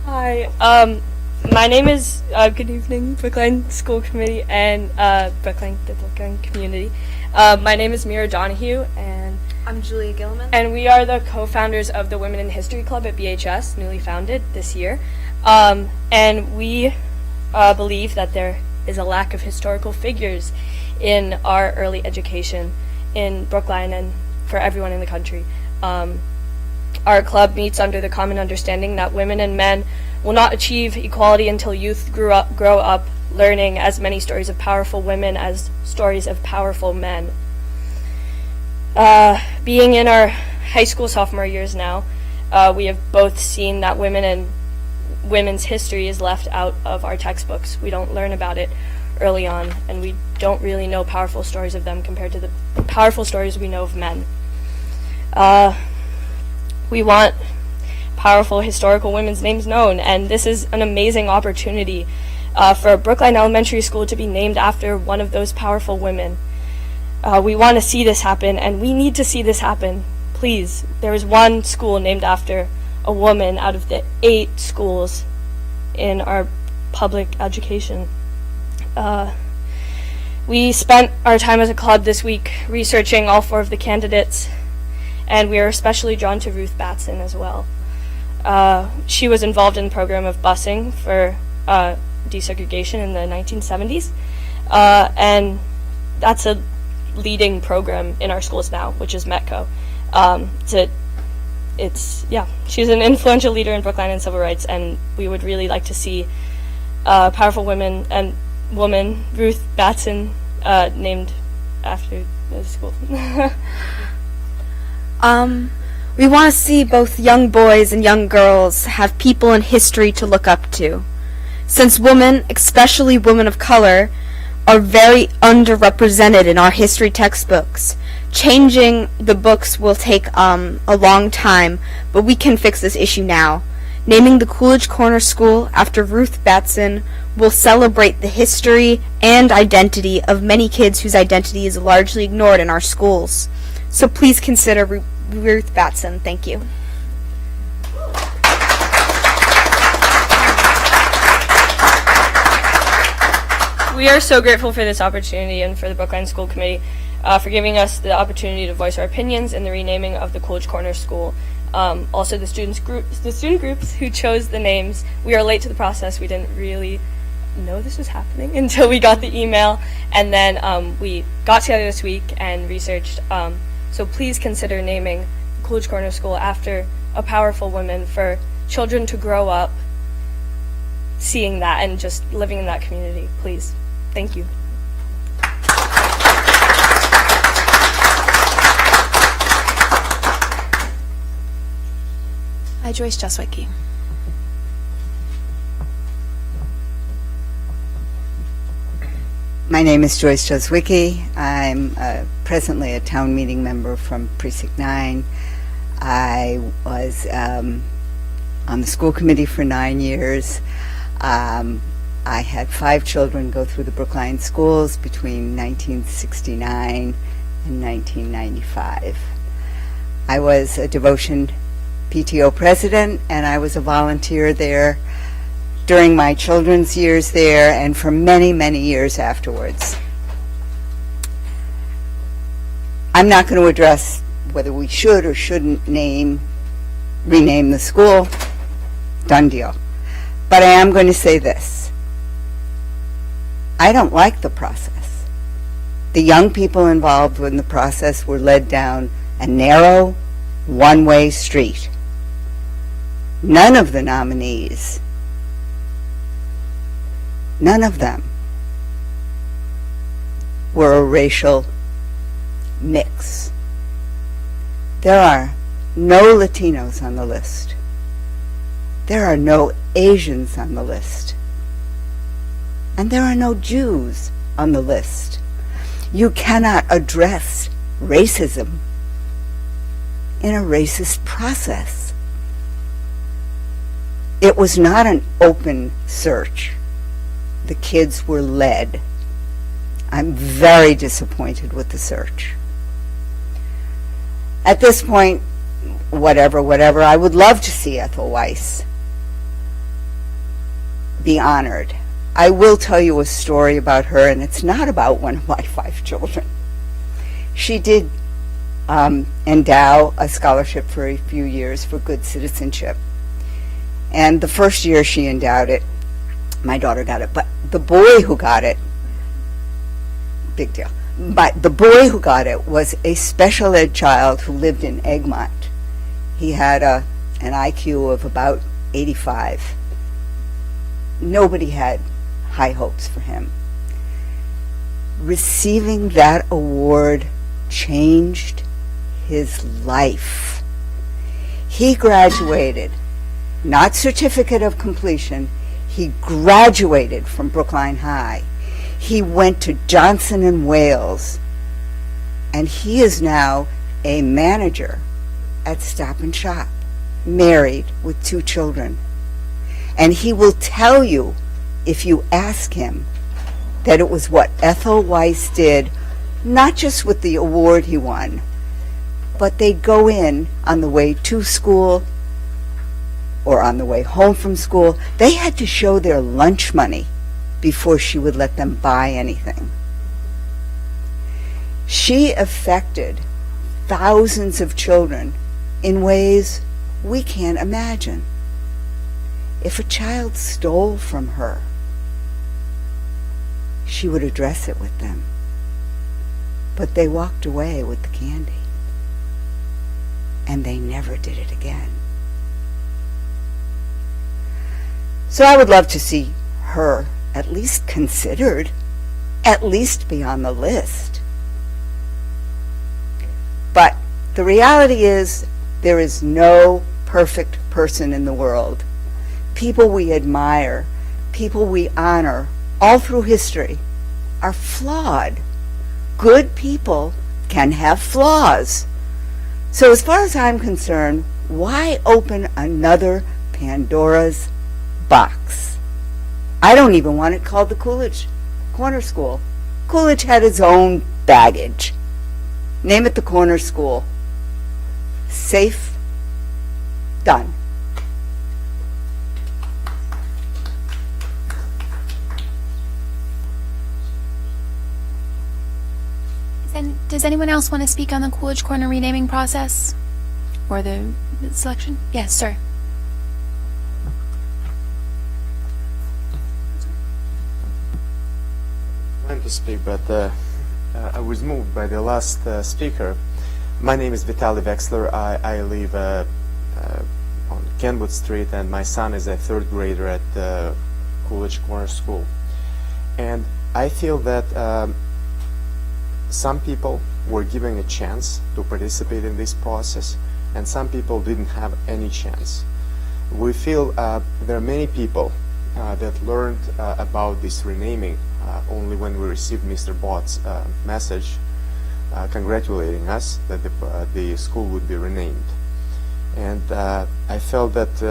Hi, my name is, good evening, Brookline School Committee and the Brookline community. My name is Mira Donahue, and I'm Julia Gilman. And we are the co-founders of the Women in History Club at BHS, newly founded this year. And we believe that there is a lack of historical figures in our early education in Brookline and for everyone in the country. Our club meets under the common understanding that women and men will not achieve equality until youth grow up learning as many stories of powerful women as stories of powerful men. Being in our high school sophomore years now, we have both seen that women and women's history is left out of our textbooks. We don't learn about it early on, and we don't really know powerful stories of them compared to the powerful stories we know of men. We want powerful historical women's names known, and this is an amazing opportunity for Brookline Elementary School to be named after one of those powerful women. We want to see this happen, and we need to see this happen. Please, there is one school named after a woman out of the 8 schools in our public education. We spent our time as a club this week researching all 4 of the candidates, and we are especially drawn to Ruth Batson as well. She was involved in the program of busing for desegregation in the 1970s, and that's a leading program in our schools now, which is METCO. She's an influential leader in Brookline and civil rights, and we would really like to see powerful woman, Ruth Batson, named after the school. We want to see both young boys and young girls have people in history to look up to. Since women, especially women of color, are very underrepresented in our history textbooks. Changing the books will take a long time, but we can fix this issue now. Naming the Coolidge Corner School after Ruth Batson will celebrate the history and identity of many kids whose identity is largely ignored in our schools. So please consider Ruth Batson. Thank you. We are so grateful for this opportunity and for the Brookline School Committee for giving us the opportunity to voice our opinions in the renaming of the Coolidge Corner School. Also, the student groups who chose the names. We are late to the process. We didn't really know this was happening until we got the email, and then we got together this week and researched. So please consider naming Coolidge Corner School after a powerful woman for children to grow up seeing that and just living in that community. Please. Thank you. Hi, Joyce Jeswicki. My name is Joyce Jeswicki. I'm presently a town meeting member from Precinct 9. I was on the school committee for 9 years. I had 5 children go through the Brookline schools between 1969 and 1995. I was a Devotion PTO president, and I was a volunteer there during my children's years there and for many, many years afterwards. I'm not going to address whether we should or shouldn't rename the school. Done deal. But I am going to say this. I don't like the process. The young people involved in the process were led down a narrow, one-way street. None of the nominees, none of them, were a racial mix. There are no Latinos on the list. There are no Asians on the list. And there are no Jews on the list. You cannot address racism in a racist process. It was not an open search. The kids were led. I'm very disappointed with the search. At this point, whatever, I would love to see Ethel Weiss be honored. I will tell you a story about her, and it's not about one of my 5 children. She did endow a scholarship for a few years for good citizenship. And the first year she endowed it, my daughter got it. But the boy who got it, big deal. But the boy who got it was a special ed child who lived in Egmont. He had an IQ of about 85. Nobody had high hopes for him. Receiving that award changed his life. He graduated, not certificate of completion, he graduated from Brookline High. He went to Johnson & Wales, and he is now a manager at Stop & Shop, married with 2 children. And he will tell you, if you ask him, that it was what Ethel Weiss did, not just with the award he won, but they'd go in on the way to school or on the way home from school. They had to show their lunch money before she would let them buy anything. She affected thousands of children in ways we can't imagine. If a child stole from her, she would address it with them. But they walked away with the candy. And they never did it again. So I would love to see her at least considered, at least be on the list. But the reality is, there is no perfect person in the world. People we admire, people we honor, all through history, are flawed. Good people can have flaws. So as far as I'm concerned, why open another Pandora's box? I don't even want it called the Coolidge Corner School. Coolidge had its own baggage. Name it the Corner School. Safe. Done. Does anyone else want to speak on the Coolidge Corner renaming process or the selection? Yes, sir. To speak, but I was moved by the last speaker. My name is Vitaly Vexler. I live on Kenwood Street, and my son is a 3rd grader at Coolidge Corner School. And I feel that some people were given a chance to participate in this process, and some people didn't have any chance. We feel there are many people that learned about this renaming only when we received Mr. Bott's message congratulating us that the school would be renamed. And I felt that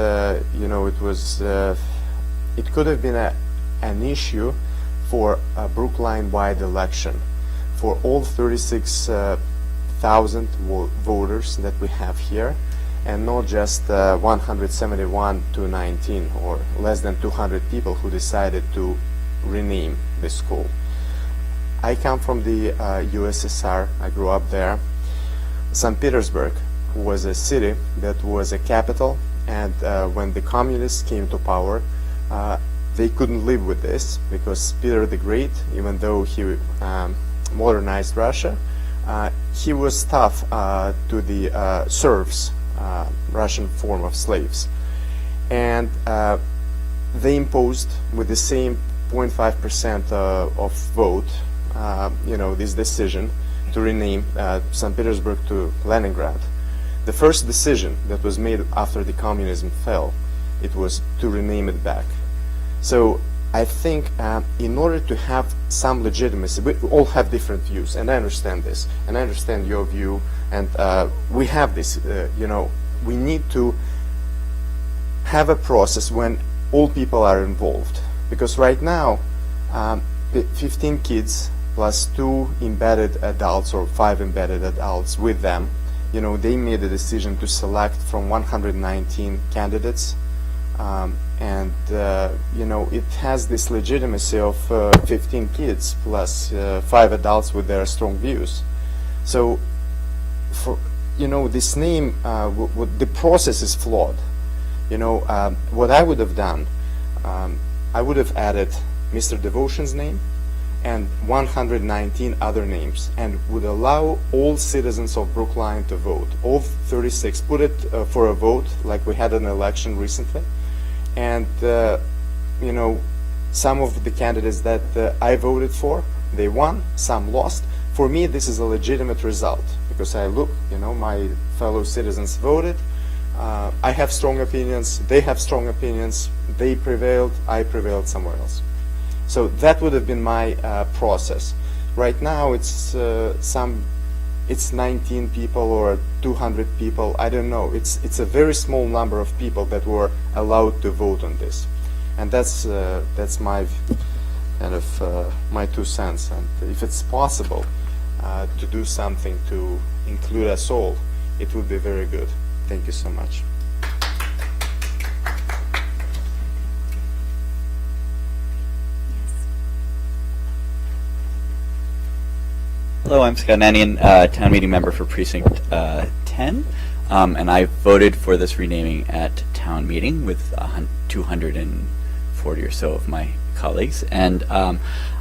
it could have been an issue for a Brookline-wide election for all 36,000 voters that we have here, and not just 171 to 19 or less than 200 people who decided to rename the school. I come from the USSR. I grew up there, St. Petersburg was a city that was a capital, and when the communists came to power, they couldn't live with this because Peter the Great, even though he modernized Russia, he was tough to the serfs, Russian form of slaves. And they imposed with the same 0.5% of vote, this decision to rename St. Petersburg to Leningrad. The first decision that was made after the communism fell, it was to rename it back. So I think in order to have some legitimacy, we all have different views, and I understand this, and I understand your view, and we have this, we need to have a process when all people are involved. Because right now, 15 kids plus 2 embedded adults or 5 embedded adults with them, they made a decision to select from 119 candidates. It has this legitimacy of 15 kids plus 5 adults with their strong views. So, this name, the process is flawed. What I would have done, I would have added Mr. Devotion's name and 119 other names, and would allow all citizens of Brookline to vote. All 36, put it for a vote, like we had an election recently. And, some of the candidates that I voted for, they won, some lost. For me, this is a legitimate result, because I look, my fellow citizens voted. I have strong opinions, they have strong opinions, they prevailed, I prevailed somewhere else. So that would have been my process. Right now it's 19 people or 200 people, I don't know. It's a very small number of people that were allowed to vote on this. And that's my kind of my 2 cents. And if it's possible to do something to include us all, it would be very good. Thank you so much. Hello, I'm Scott Nanian, town meeting member for Precinct 10, and I voted for this renaming at town meeting with 240 or so of my colleagues. And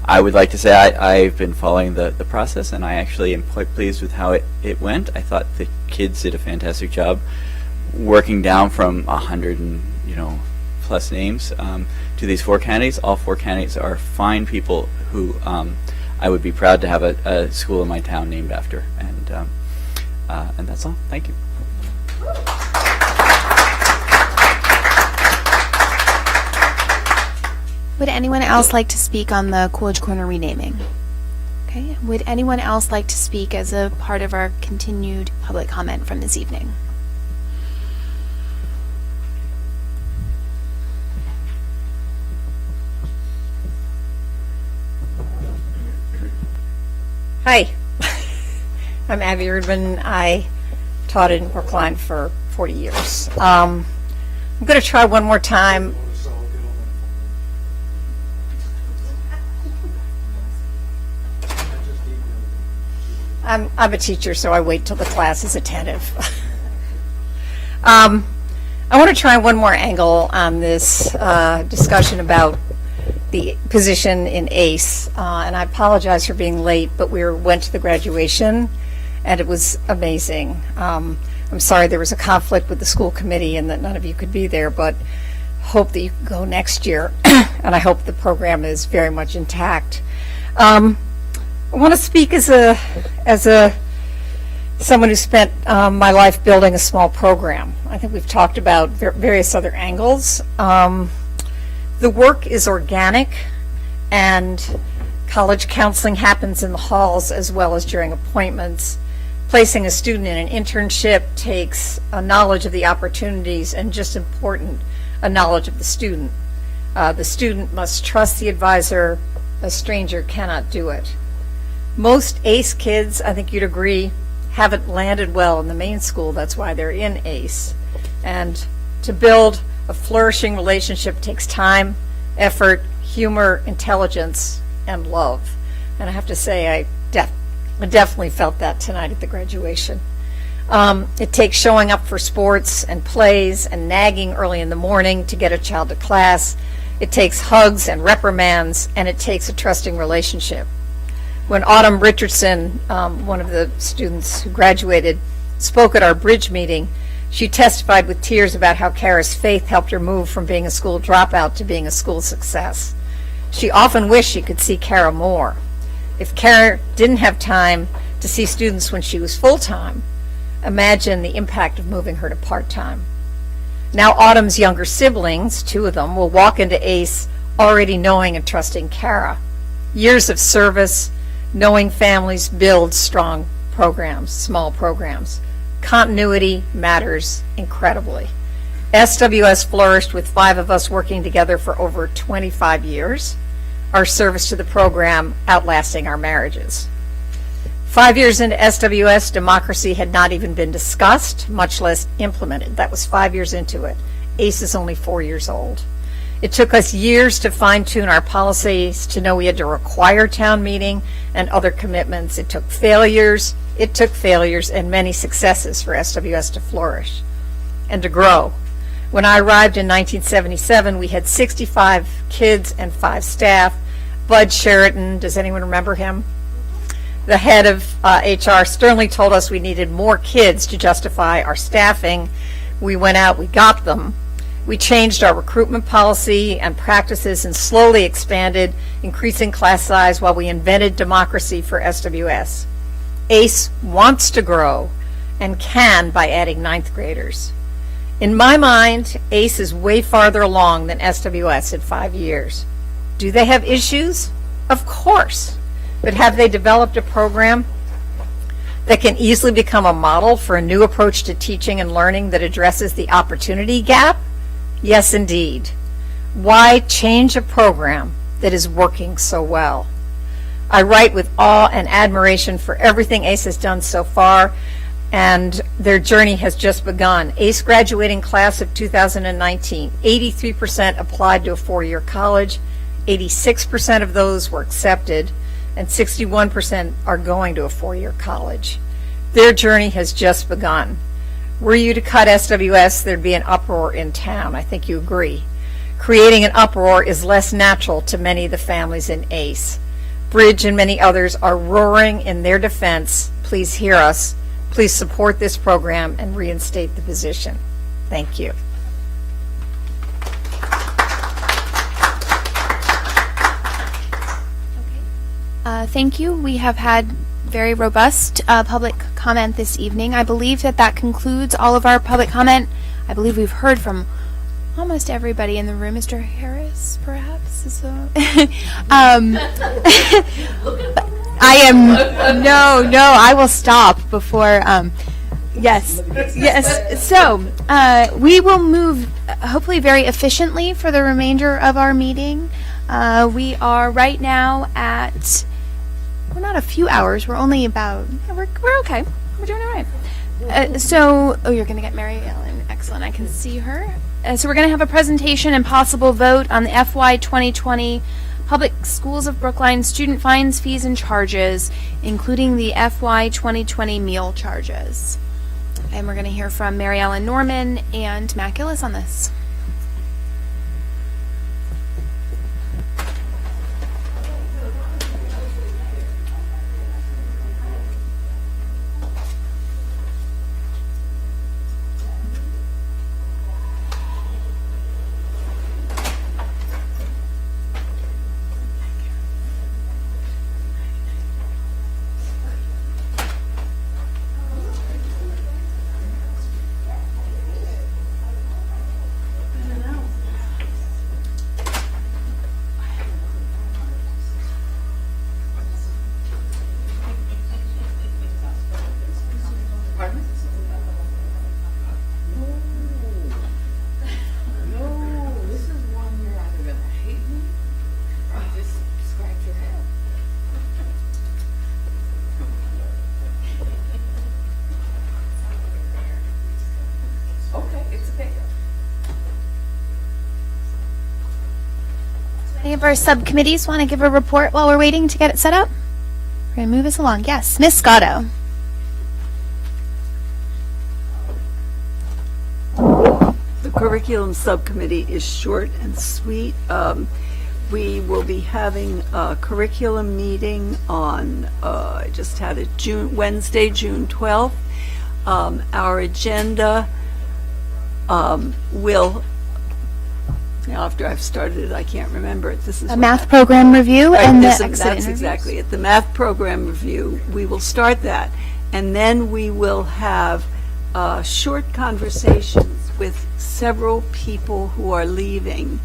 I would like to say I've been following the process, and I actually am quite pleased with how it went. I thought the kids did a fantastic job working down from 100 and plus names to these 4 candidates. All 4 candidates are fine people who I would be proud to have a school in my town named after. And that's all. Thank you. Would anyone else like to speak on the Coolidge Corner renaming? Okay. Would anyone else like to speak as a part of our continued public comment from this evening? Hi, I'm Abby Rudman. I taught in Brookline for 40 years. I'm going to try one more time. I'm a teacher, so I wait till the class is attentive. I want to try one more angle on this discussion about the position in ACE, and I apologize for being late, but we went to the graduation, and it was amazing. I'm sorry there was a conflict with the school committee and that none of you could be there, but hope that you can go next year, and I hope the program is very much intact. I want to speak as someone who spent my life building a small program. I think we've talked about various other angles. The work is organic, and college counseling happens in the halls as well as during appointments. Placing a student in an internship takes a knowledge of the opportunities and, just important, a knowledge of the student. The student must trust the advisor. A stranger cannot do it. Most ACE kids, I think you'd agree, haven't landed well in the main school. That's why they're in ACE. And to build a flourishing relationship takes time, effort, humor, intelligence, and love. And I have to say, I definitely felt that tonight at the graduation. It takes showing up for sports and plays and nagging early in the morning to get a child to class. It takes hugs and reprimands, and it takes a trusting relationship. When Autumn Richardson, one of the students who graduated, spoke at our bridge meeting, she testified with tears about how Kara's faith helped her move from being a school dropout to being a school success. She often wished she could see Kara more. If Kara didn't have time to see students when she was full-time, imagine the impact of moving her to part-time. Now Autumn's younger siblings, 2 of them, will walk into ACE already knowing and trusting Kara. Years of service, knowing families build strong programs, small programs. Continuity matters incredibly. SWS flourished with 5 of us working together for over 25 years, our service to the program outlasting our marriages. 5 years into SWS, democracy had not even been discussed, much less implemented. That was 5 years into it. ACE is only 4 years old. It took us years to fine-tune our policies, to know we had to require town meeting and other commitments. It took failures and many successes for SWS to flourish and to grow. When I arrived in 1977, we had 65 kids and 5 staff. Bud Sheraton, does anyone remember him? The head of HR sternly told us we needed more kids to justify our staffing. We went out, we got them. We changed our recruitment policy and practices and slowly expanded, increasing class size while we invented democracy for SWS. ACE wants to grow and can by adding 9th graders. In my mind, ACE is way farther along than SWS at 5 years. Do they have issues? Of course. But have they developed a program that can easily become a model for a new approach to teaching and learning that addresses the opportunity gap? Yes, indeed. Why change a program that is working so well? I write with awe and admiration for everything ACE has done so far, and their journey has just begun. ACE graduating class of 2019, 83% applied to a 4-year college, 86% of those were accepted, and 61% are going to a 4-year college. Their journey has just begun. Were you to cut SWS, there'd be an uproar in town. I think you agree. Creating an uproar is less natural to many of the families in ACE. Bridge and many others are roaring in their defense. Please hear us. Please support this program and reinstate the position. Thank you. Thank you. We have had very robust public comment this evening. I believe that concludes all of our public comment. I believe we've heard from almost everybody in the room. Mr. Harris, perhaps? I will stop before, yes. So, we will move hopefully very efficiently for the remainder of our meeting. We are right now at, we're not a few hours, we're only about, we're okay. We're doing all right. You're going to get Mary Ellen. Excellent. I can see her. So we're going to have a presentation and possible vote on the FY 2020 Public Schools of Brookline student fines, fees, and charges, including the FY 2020 meal charges. And we're going to hear from Mary Ellen Norman and Matt Gillis on this. Any of our subcommittees want to give a report while we're waiting to get it set up? We're going to move us along. Yes, Ms. Scotto. curriculum subcommittee is short and sweet. We will be having a curriculum meeting on, I just had it, Wednesday, June 12th. Our agenda will, now after I've started it, I can't remember it. This is A what math happened. program review Right, and the this- exit that's interviews. exactly it. The math program review, we will start that. And then we will have short conversations with several people who are leaving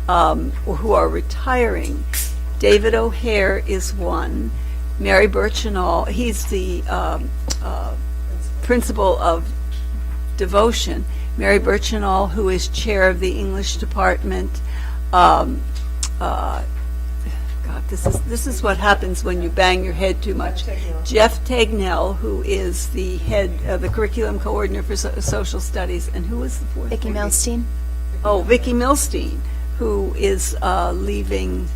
or who are retiring. David O'Hare is one. Mary Birchinall, he's the principal of Devotion. Mary Birchinall, who is chair of the English department. God, this is what happens when you bang your head too much. Jeff Tagnell, who is the head of the curriculum coordinator for social studies, and who is the fourth? Vicki Milstein. Oh, Vicki Milstein, who is leaving.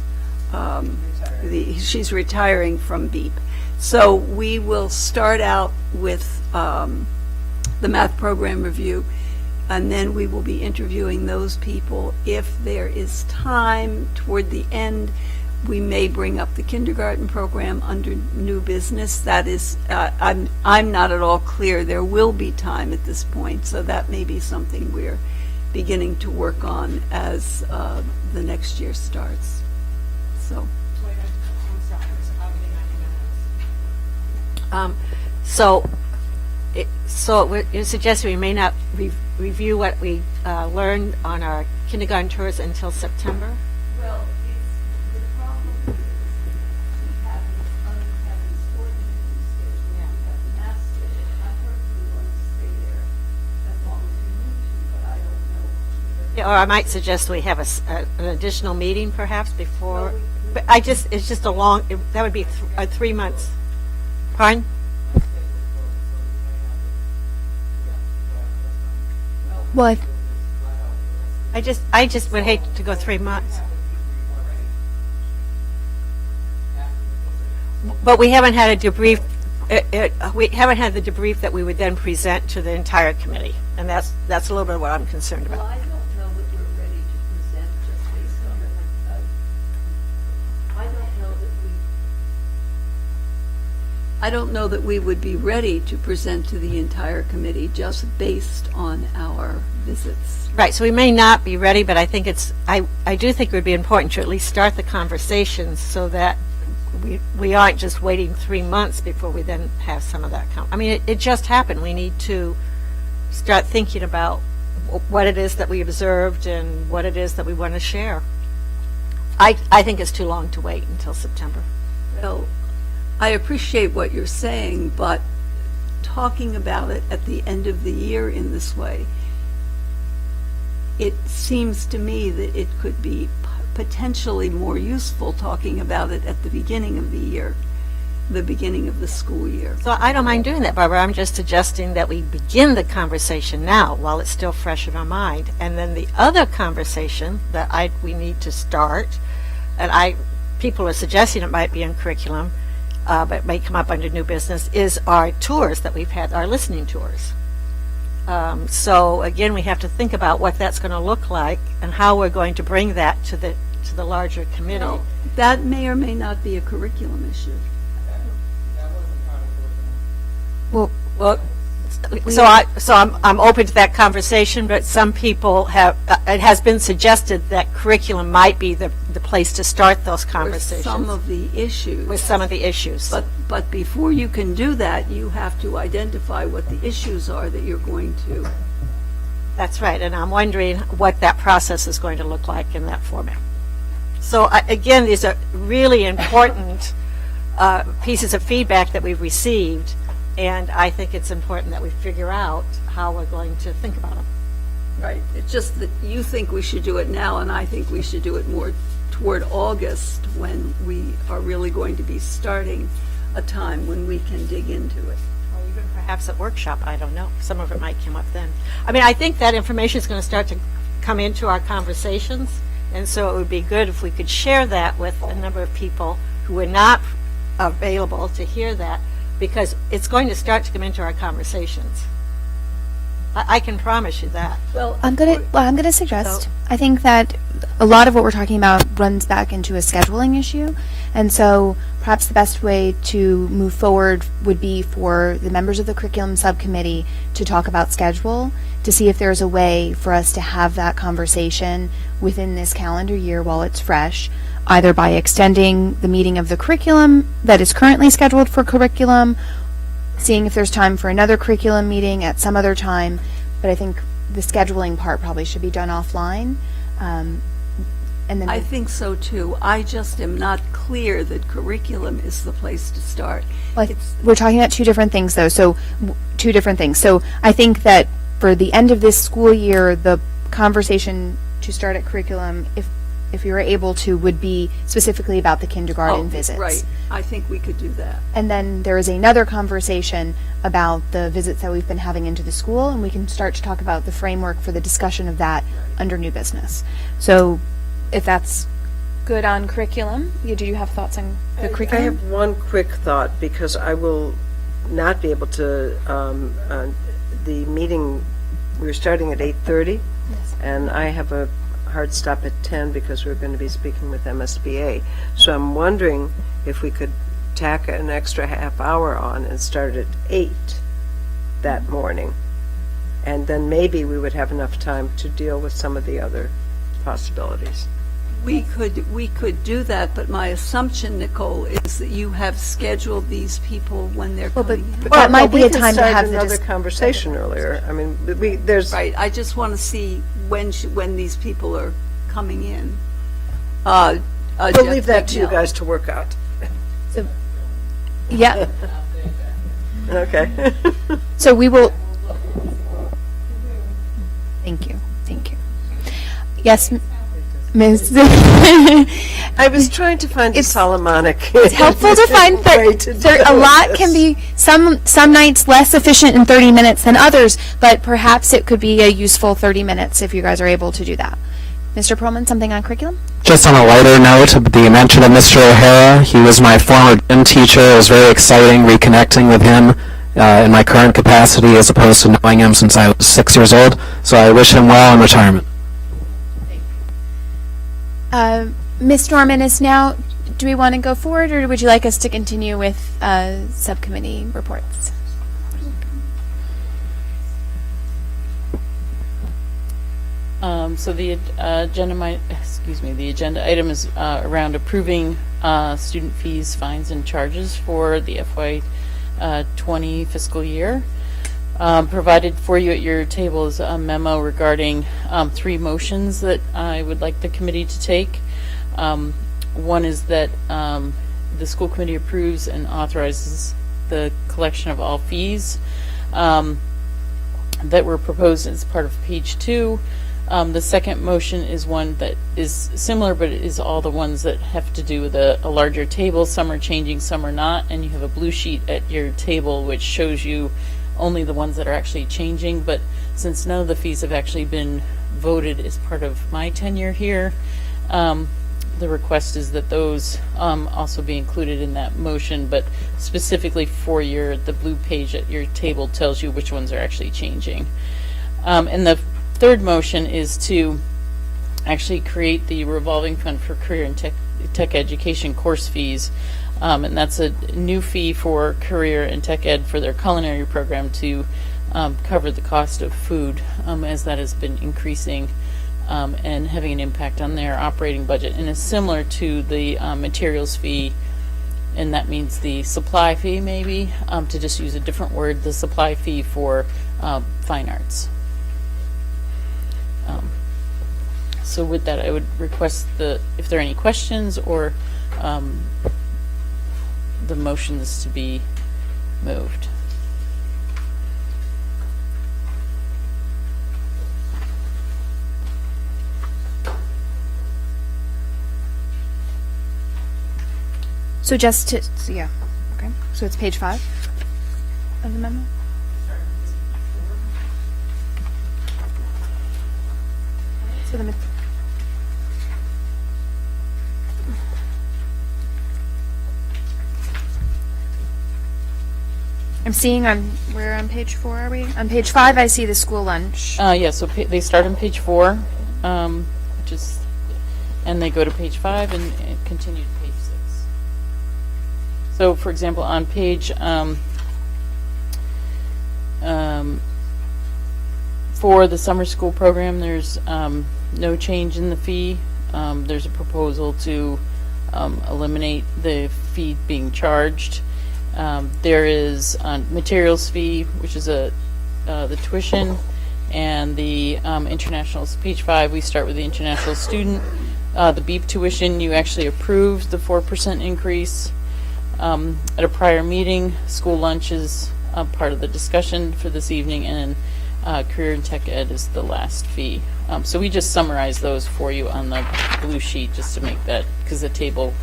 She's retiring from BEEP. So we will start out with the math program review, and then we will be interviewing those people. If there is time toward the end, we may bring up the kindergarten program under new business. That is, I'm not at all clear. There will be time at this point, so that may be something we're beginning to work on as the next year starts. So. So you're suggesting we may not review what we learned on our kindergarten tours until September? Well, the problem is we have these sport meetings scheduled, we have the math scheduled. I'm personally going to stay there as long as we need to, but I don't know. Yeah, or I might suggest we have an additional meeting perhaps before. But it's just a long, that would be 3 months. Pardon? Well, I just would hate to go 3 months. But we haven't had a debrief. We haven't had the debrief that we would then present to the entire committee, and that's a little bit of what I'm concerned about. Well, I don't know that we're ready to present just based on the, I don't know that we would be ready to present to the entire committee just based on our visits. Right, so we may not be ready, but I think I do think it would be important to at least start the conversations so that we aren't just waiting 3 months before we then have some of that come. I mean, it just happened. We need to start thinking about what it is that we observed and what it is that we want to share. I think it's too long to wait until September. Well, I appreciate what you're saying, but talking about it at the end of the year in this way, it seems to me that it could be potentially more useful talking about it at the beginning of the year, the beginning of the school year. So I don't mind doing that, Barbara. I'm just suggesting that we begin the conversation now while it's still fresh in our mind. And then the other conversation that we need to start, and people are suggesting it might be in curriculum, but it may come up under new business, is our tours that we've had, our listening tours. So again, we have to think about what that's going to look like and how we're going to bring that to the larger committee. No, that may or may not be a curriculum issue. Well, so I'm open to that conversation, but some people have, it has been suggested that curriculum might be the place to start those conversations. With some of the issues. With some of the issues. But before you can do that, you have to identify what the issues are that you're going to. That's right, and I'm wondering what that process is going to look like in that format. So again, these are really important pieces of feedback that we've received, and I think it's important that we figure out how we're going to think about them. Right. It's just that you think we should do it now, and I think we should do it more toward August when we are really going to be starting a time when we can dig into it. Or even perhaps at workshop, I don't know. Some of it might come up then. I mean, I think that information is going to start to come into our conversations, and so it would be good if we could share that with a number of people who are not available to hear that, because it's going to start to come into our conversations. I can promise you that. Well, I'm gonna suggest. I think that a lot of what we're talking about runs back into a scheduling issue, and so perhaps the best way to move forward would be for the members of the curriculum subcommittee to talk about schedule, to see if there's a way for us to have that conversation within this calendar year while it's fresh, either by extending the meeting of the curriculum that is currently scheduled for curriculum, seeing if there's time for another curriculum meeting at some other time. But I think the scheduling part probably should be done offline. And then I think so too. I just am not clear that curriculum is the place to start. we're talking about two different things, though. So two different things. So I think that for the end of this school year, the conversation to start at curriculum, if you were able to, would be specifically about the kindergarten visits. Right. I think we could do that. And then there is another conversation about the visits that we've been having into the school, and we can start to talk about the framework for the discussion of that under new business. So if that's good on curriculum, do you have thoughts on the curriculum? I have one quick thought, because I will not be able to, the meeting, we're starting at 8:30, and I have a hard stop at 10 because we're going to be speaking with MSBA. So I'm wondering if we could tack an extra half hour on and start at 8 that morning. And then maybe we would have enough time to deal with some of the other possibilities. We could do that, but my assumption, Nicole, is that you have scheduled these people when they're coming in. That might be a time to have the another conversation earlier. I mean, there's Right, I just want to see when these people are coming in. We'll leave that to you guys to work out. Yeah. Okay. So we will. Thank you. Yes, Ms. I was trying to find a Solomonic. It's helpful to find a lot can be some nights less efficient in 30 minutes than others, but perhaps it could be a useful 30 minutes if you guys are able to do that. Mr. Perlman, something on curriculum? Just on a lighter note, the mention of Mr. O'Hara, he was my former gym teacher. It was very exciting reconnecting with him in my current capacity as opposed to knowing him since I was 6 years old. So I wish him well in retirement. Ms. Norman is now, do we want to go forward, or would you like us to continue with subcommittee reports? So the the agenda item is around approving student fees, fines, and charges for the FY 20 fiscal year. Provided for you at your table is a memo regarding 3 motions that I would like the committee to take. One is that the school committee approves and authorizes the collection of all fees that were proposed as part of page 2. The second motion is one that is similar, but it is all the ones that have to do with a larger table. Some are changing, some are not, and you have a blue sheet at your table which shows you only the ones that are actually changing. But since none of the fees have actually been voted as part of my tenure here, the request is that those also be included in that motion, but specifically for the blue page at your table tells you which ones are actually changing. And the third motion is to actually create the revolving fund for career and tech education course fees. And that's a new fee for career and tech ed for their culinary program to cover the cost of food, as that has been increasing and having an impact on their operating budget. And it's similar to the materials fee, and that means the supply fee, maybe, to just use a different word, the supply fee for fine arts. So with that, I would request if there are any questions or the motions to be moved. So just to, okay. So it's page 5 of the memo? So the I'm seeing we're on page 4, are we? On page 5, I see the school lunch. Yeah, so they start on page 4, which is, and they go to page 5 and continue to page 6. So, for example, on page for the summer school program, there's no change in the fee. There's a proposal to eliminate the fee being charged. There is materials fee, which is the tuition, and the international. Page 5, we start with the international student. The BEEP tuition, you actually approved the 4% increase at a prior meeting. School lunch is part of the discussion for this evening, and career and tech ed is the last fee. So we just summarized those for you on the blue sheet just to make that, because the table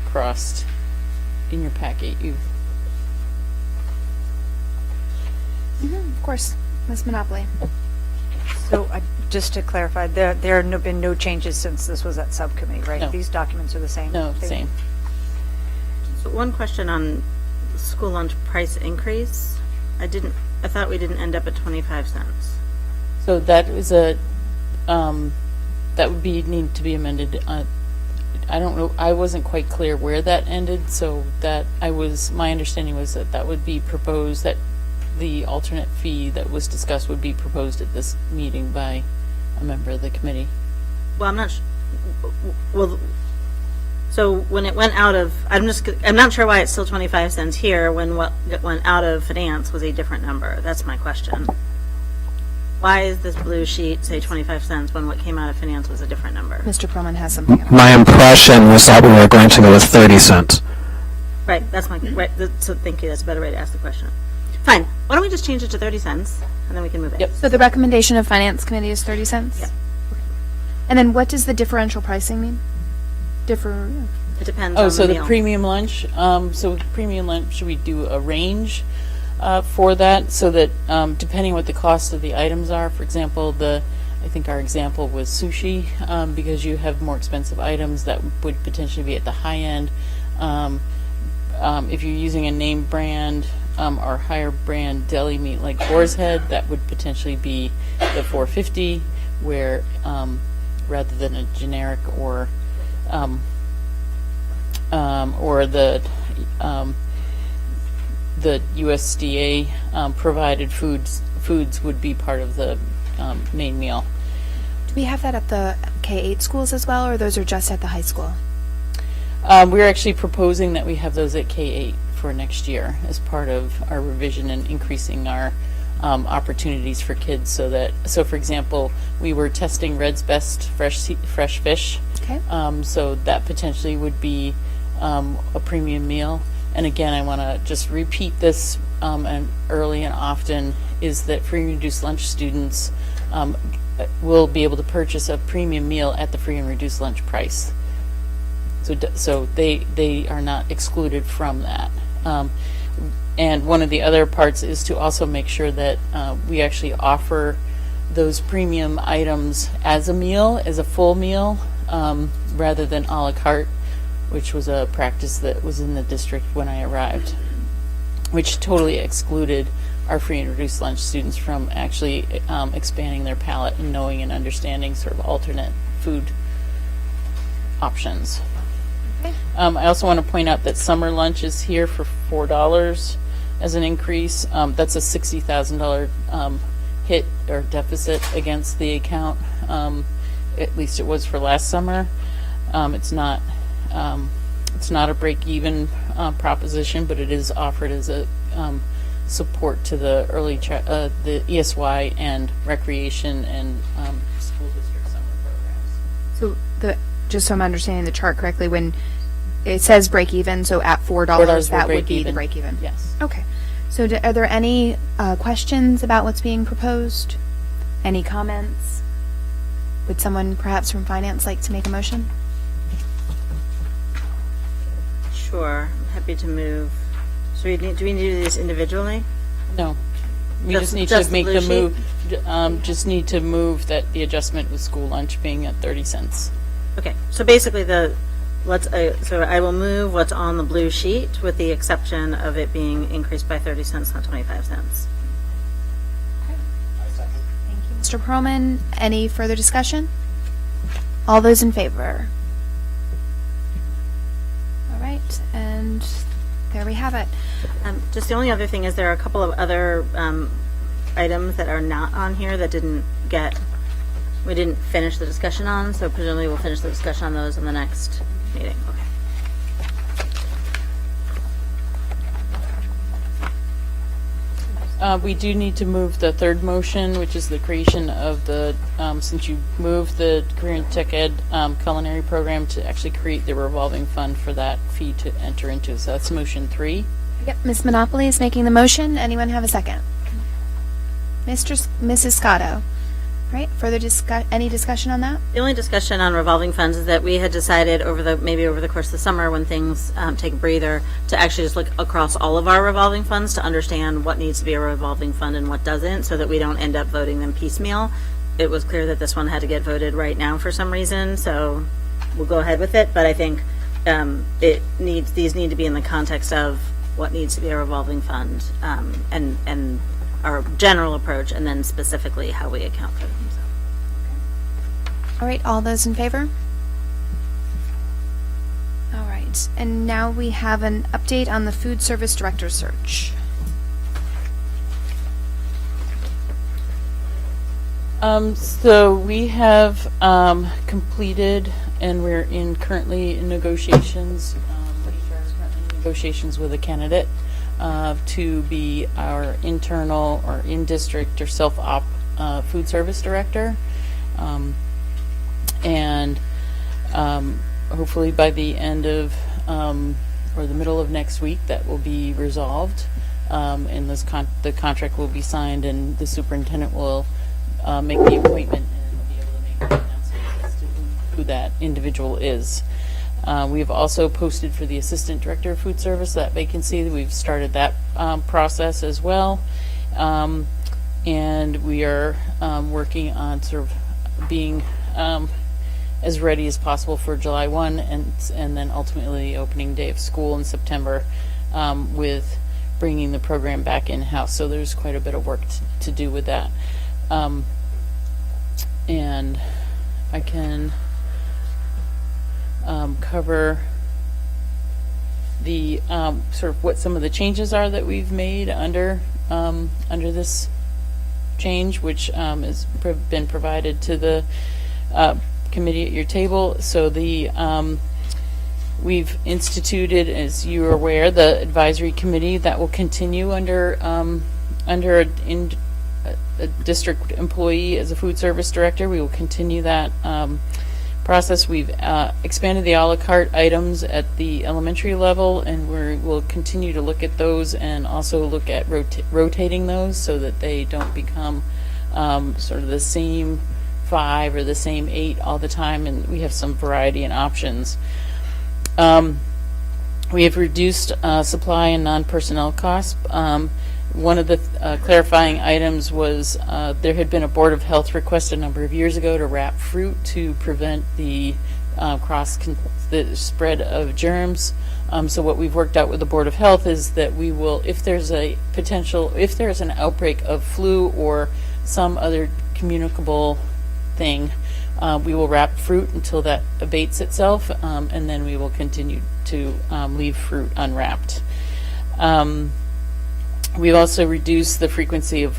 crossed in your packet. Of course, Ms. Monopoly. So just to clarify, there have been no changes since this was at subcommittee, right? No. These documents are the same? No, same. So one question on school lunch price increase. I thought we didn't end up at 25 cents. So that is that would need to be amended. I don't know, I wasn't quite clear where that ended, so my understanding was that would be proposed, that the alternate fee that was discussed would be proposed at this meeting by a member of the committee. Well, I'm not so when it went out of, I'm not sure why it's still 25 cents here when what went out of finance was a different number. That's my question. Why is this blue sheet say 25 cents when what came out of finance was a different number? Mr. Perlman has something. My impression was that we were going to go with 30 cents. Right, that's my, right, so thank you, that's a better way to ask the question. Fine, why don't we just change it to 30 cents, and then we can move it. Yep. So the recommendation of Finance Committee is 30 cents? Yep. And then what does the differential pricing mean? It depends Oh, on so the the meal. premium lunch, should we do a range for that, so that depending what the cost of the items are, for example, I think our example was sushi, because you have more expensive items that would potentially be at the high end. If you're using a name brand or higher brand deli meat like Boar's Head, that would potentially be the $4.50, where rather than a generic or the USDA provided foods would be part of the main meal. Do we have that at the K-8 schools as well, or those are just at the high school? We're actually proposing that we have those at K-8 for next year as part of our revision and increasing our opportunities for kids, so for example, we were testing Red's Best fresh fish. Okay. So that potentially would be a premium meal. And again, I want to just repeat this and early and often, is that free and reduced lunch students will be able to purchase a premium meal at the free and reduced lunch price. So they are not excluded from that. And one of the other parts is to also make sure that we actually offer those premium items as a meal, as a full meal, rather than a la carte, which was a practice that was in the district when I arrived, which totally excluded our free and reduced lunch students from actually expanding their palate and knowing and understanding sort of alternate food options. Okay. I also want to point out that summer lunch is here for $4 as an increase. That's a $60,000 hit or deficit against the account. At least it was for last summer. It's not a break-even proposition, but it is offered as a support to the the ESY and recreation and school district summer programs. So just so I'm understanding the chart correctly, when it says break even, so at $4, $4 that will would be the break break even? even. Yes. Okay. So are there any questions about what's being proposed? Any comments? Would someone perhaps from finance like to make a motion? Sure, I'm happy to move. So do we need to do this individually? No. We Just- just need just to make blue the sheet? move, just need to move that the adjustment with school lunch being at 30 cents. Okay, so basically the so I will move what's on the blue sheet with the exception of it being increased by 30 cents, not 25 cents. Mr. Perlman, any further discussion? All those in favor? All right, and there we have it. Just the only other thing is there are a couple of other items that are not on here that we didn't finish the discussion on, so presumably we'll finish the discussion on those in the next meeting. We do need to move the third motion, which is the creation of the, since you moved the Korean Tech Ed culinary program to actually create the revolving fund for that fee to enter into. So that's motion 3. Yep, Ms. Monopoly is making the motion. Anyone have a second? Mrs. Scotto. Right, any discussion on that? The only discussion on revolving funds is that we had decided maybe over the course of the summer when things take a breather to actually just look across all of our revolving funds to understand what needs to be a revolving fund and what doesn't, so that we don't end up voting them piecemeal. It was clear that this one had to get voted right now for some reason, so we'll go ahead with it, but I think these need to be in the context of what needs to be a revolving fund and our general approach, and then specifically how we account for them. All right, all those in favor? All right, and now we have an update on the food service director search. So we have completed, and we're currently in negotiations. HR is currently in negotiations with a candidate to be our internal or in-district or self-op food service director. And hopefully by the end of or the middle of next week that will be resolved, and the contract will be signed, and the superintendent will make the appointment and be able to make an announcement as to who that individual is. We've also posted for the assistant director of food service that vacancy. We've started that process as well, and we are working on sort of being as ready as possible for July 1 and then ultimately the opening day of school in September, with bringing the program back in-house. So there's quite a bit of work to do with that. And I can cover the sort of what some of the changes are that we've made under this change, which has been provided to the committee at your table. So we've instituted, as you are aware, the advisory committee that will continue under a district employee as a food service director. We will continue that process. We've expanded the a la carte items at the elementary level, and we'll continue to look at those and also look at rotating those so that they don't become sort of the same 5 or the same 8 all the time, and we have some variety and options. We have reduced supply and non-personnel costs. One of the clarifying items was there had been a Board of Health request a number of years ago to wrap fruit to prevent the the spread of germs. So what we've worked out with the Board of Health is that we will, if there's an outbreak of flu or some other communicable thing, we will wrap fruit until that abates itself, and then we will continue to leave fruit unwrapped. We've also reduced the frequency of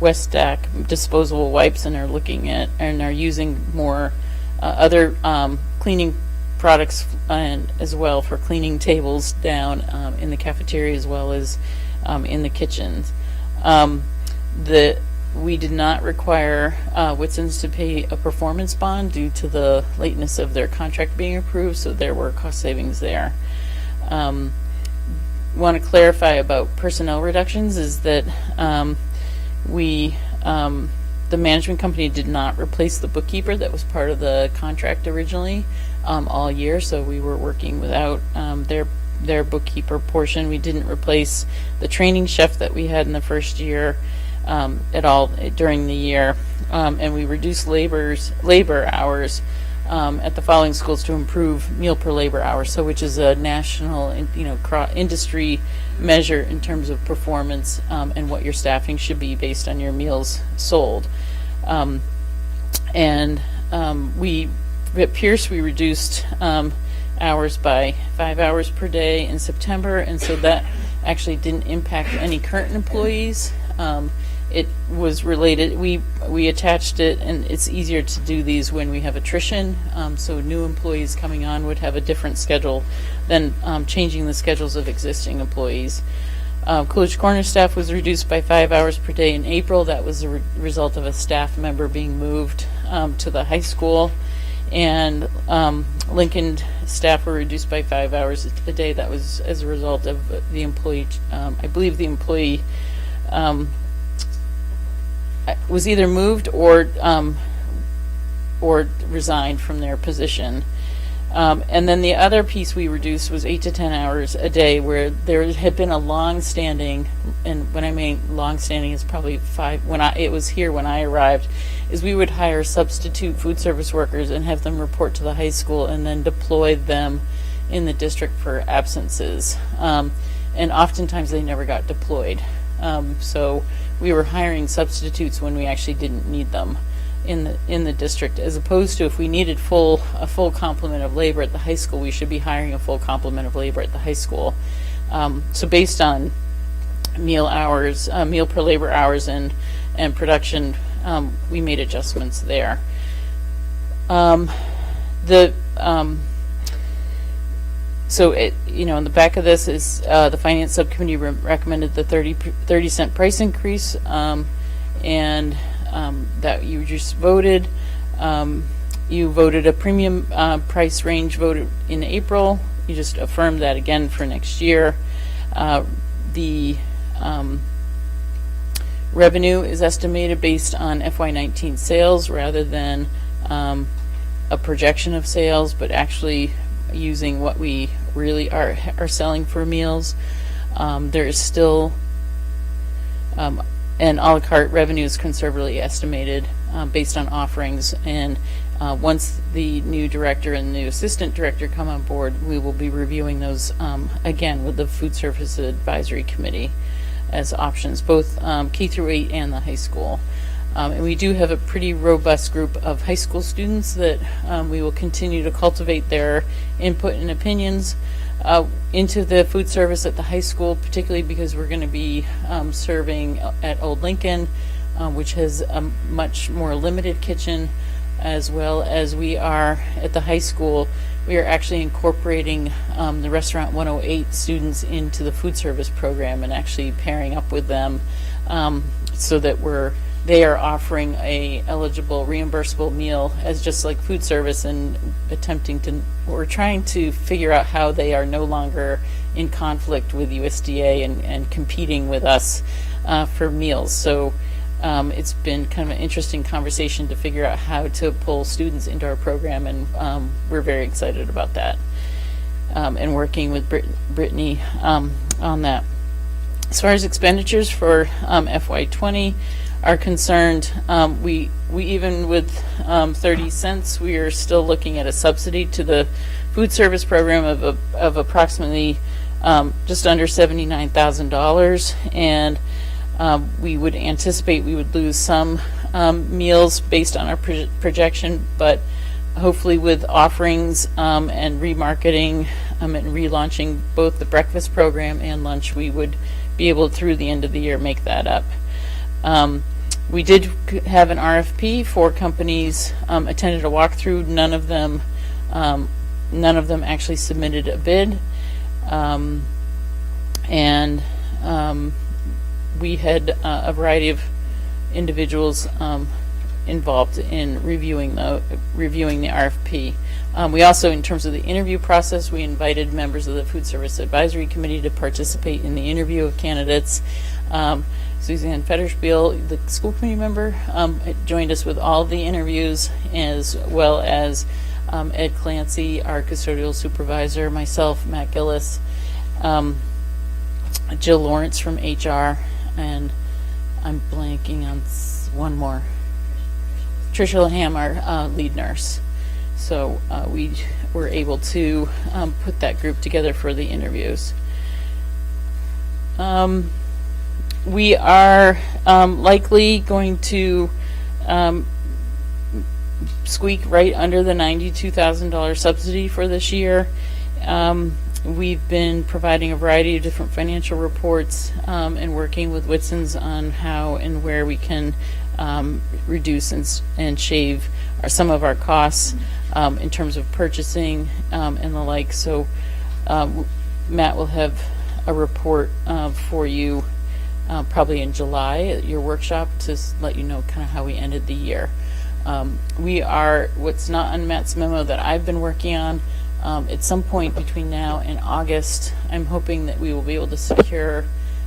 Westac disposable wipes and are looking at and are using more other cleaning products and as well for cleaning tables down in the cafeteria as well as in the kitchens. We did not require Whitson's to pay a performance bond due to the lateness of their contract being approved, so there were cost savings there. Want to clarify about personnel reductions is that the management company did not replace the bookkeeper that was part of the contract originally all year, so we were working without their bookkeeper portion. We didn't replace the training chef that we had in the first year at all during the year, and we reduced labor hours at the following schools to improve meal per labor hour, so which is a national, industry measure in terms of performance and what your staffing should be based on your meals sold. We at Pierce we reduced hours by 5 hours per day in September, and so that actually didn't impact any current employees. It was related, we attached it, and it's easier to do these when we have attrition, so new employees coming on would have a different schedule than changing the schedules of existing employees. Coolidge Corner staff was reduced by 5 hours per day in April. That was a result of a staff member being moved to the high school. And Lincoln staff were reduced by 5 hours a day. That was as a result of the employee, I believe the employee was either moved or resigned from their position. And then the other piece we reduced was 8 to 10 hours a day, where there had been a long-standing, and when I mean long-standing is probably 5, it was here when I arrived, is we would hire substitute food service workers and have them report to the high school and then deploy them in the district for absences. And oftentimes they never got deployed. So we were hiring substitutes when we actually didn't need them in the district, as opposed to if we needed a full complement of labor at the high school, we should be hiring a full complement of labor at the high school. So based on meal hours, meal per labor hours and production, we made adjustments there. So in the back of this is the finance subcommittee recommended the 30-cent price increase, and that you just voted. You voted a premium price range voted in April. You just affirmed that again for next year. The revenue is estimated based on FY19 sales rather than a projection of sales, but actually using what we really are selling for meals. There is still and a la carte revenue is conservatively estimated based on offerings, and once the new director and the new assistant director come on board, we will be reviewing those again with the Food Service Advisory Committee as options, both K through 8 and the high school. And we do have a pretty robust group of high school students that we will continue to cultivate their input and opinions into the food service at the high school, particularly because we're going to be serving at Old Lincoln, which has a much more limited kitchen, as well as we are at the high school. We are actually incorporating the Restaurant 108 students into the food service program and actually pairing up with them so that they are offering a eligible reimbursable meal as just like food service, and we're trying to figure out how they are no longer in conflict with USDA and competing with us for meals. So it's been kind of an interesting conversation to figure out how to pull students into our program, and we're very excited about that and working with Brittany on that. As far as expenditures for FY20 are concerned, we even with 30 cents, we are still looking at a subsidy to the food service program of approximately just under $79,000, and we would anticipate we would lose some meals based on our projection, but hopefully with offerings and remarketing and relaunching both the breakfast program and lunch, we would be able through the end of the year make that up. We did have an RFP. 4 companies attended a walkthrough. None of them actually submitted a bid, and we had a variety of individuals involved in reviewing the RFP. We also, in terms of the interview process, we invited members of the Food Service Advisory Committee to participate in the interview of candidates. Suzanne Federspiel, the school committee member, joined us with all the interviews, as well as Ed Clancy, our custodial supervisor, myself, Matt Gillis, Jill Lawrence from HR, and I'm blanking on one more, Tricia Laham, our lead nurse. So we were able to put that group together for the interviews. We are likely going to squeak right under the $92,000 subsidy for this year. We've been providing a variety of different financial reports and working with Whitson's on how and where we can reduce and shave some of our costs in terms of purchasing and the like. So Matt will have a report for you probably in July at your workshop to let you know kind of how we ended the year. We are, what's not on Matt's memo that I've been working on, at some point between now and August, I'm hoping that we will be able to secure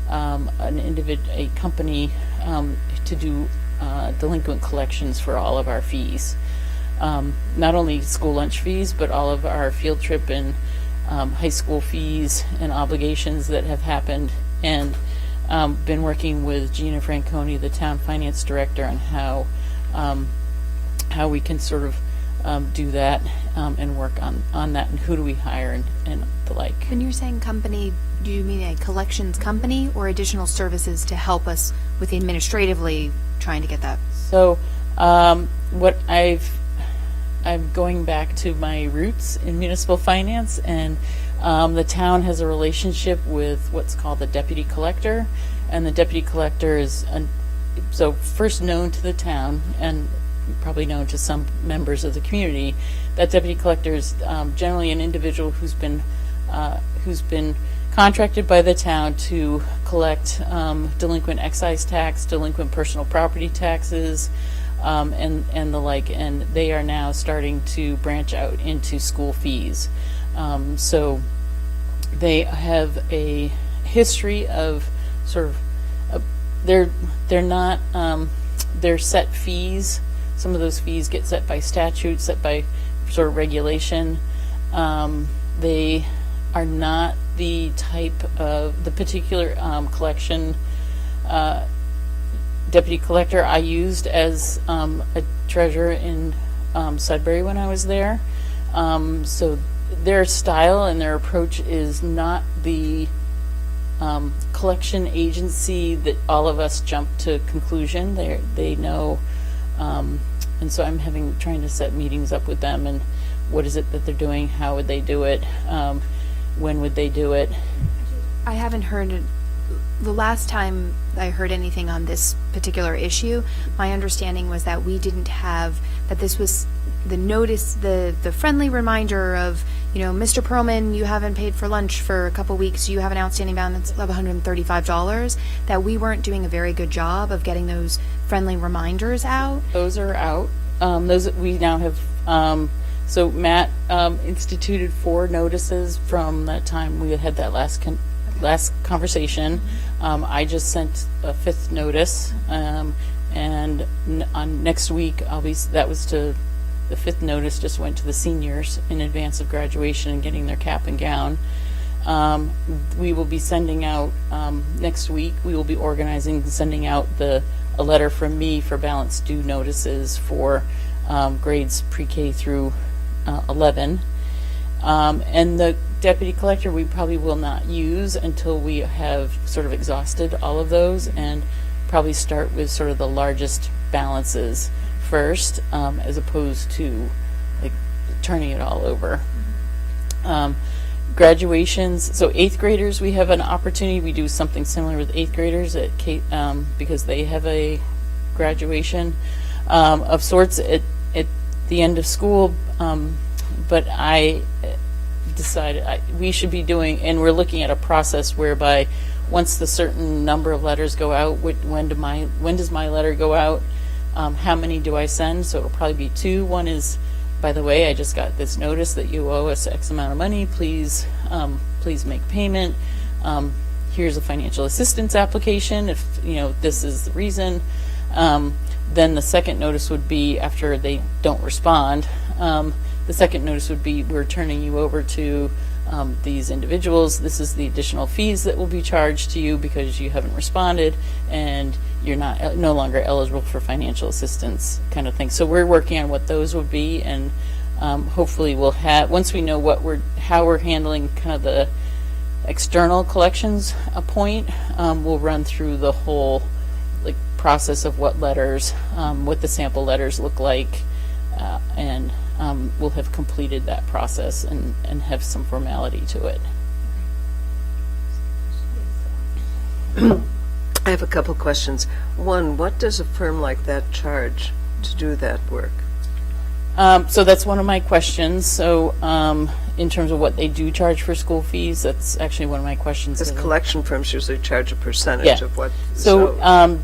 a company to do delinquent collections for all of our fees. Not only school lunch fees, but all of our field trip and high school fees and obligations that have happened, and been working with Gina Franconi, the town finance director, on how we can sort of do that and work on that, and who do we hire and the like. When you're saying company, do you mean a collections company or additional services to help us with administratively trying to get that? So what I'm going back to my roots in municipal finance, and the town has a relationship with what's called the deputy collector, and the deputy collector is so first known to the town and probably known to some members of the community. That deputy collector is generally an individual who's been contracted by the town to collect delinquent excise tax, delinquent personal property taxes, and the like, and they are now starting to branch out into school fees. So they have a history of sort of they're not they're set fees. Some of those fees get set by statute, set by sort of regulation. They are not the type of the particular collection deputy collector I used as a treasurer in Sudbury when I was there. So their style and their approach is not the collection agency that all of us jump to conclusion. They know, and so I'm trying to set meetings up with them, and what is it that they're doing, how would they do it, when would they do it. I haven't heard, the last time I heard anything on this particular issue, my understanding was that we didn't have, that this was the notice, the friendly reminder of, Mr. Perlman, you haven't paid for lunch for a couple weeks, you have an outstanding balance of $135, that we weren't doing a very good job of getting those friendly reminders out. Those are out. Those we now have, so Matt instituted 4 notices from that time we had that last conversation. I just sent a 5th notice, and on next week the 5th notice just went to the seniors in advance of graduation and getting their cap and gown. We will be sending out next week. We will be organizing sending out a letter from me for balance due notices for grades pre-K through 11. And the deputy collector we probably will not use until we have sort of exhausted all of those, and probably start with sort of the largest balances first, as opposed to like turning it all over. Graduations, so 8th graders, we have an opportunity. We do something similar with 8th graders at because they have a graduation of sorts at the end of school, but I decided we should be doing, and we're looking at a process whereby once the certain number of letters go out, when does my letter go out, how many do I send? So it'll probably be 2. One is, by the way, I just got this notice that you owe us X amount of money, please make payment, here's a financial assistance application if this is the reason. Then the second notice would be, after they don't respond, the second notice would be, we're turning you over to these individuals. This is the additional fees that will be charged to you because you haven't responded, and you're no longer eligible for financial assistance, kind of thing. So we're working on what those would be, and hopefully we'll have, once we know how we're handling kind of the external collections point, we'll run through the whole process of what letters, what the sample letters look like, and we'll have completed that process and have some formality to it. I have a couple questions. One, what does a firm like that charge to do that work? So that's one of my questions. So in terms of what they do charge for school fees, that's actually one of my questions. Because collection firms usually charge a percentage of what. So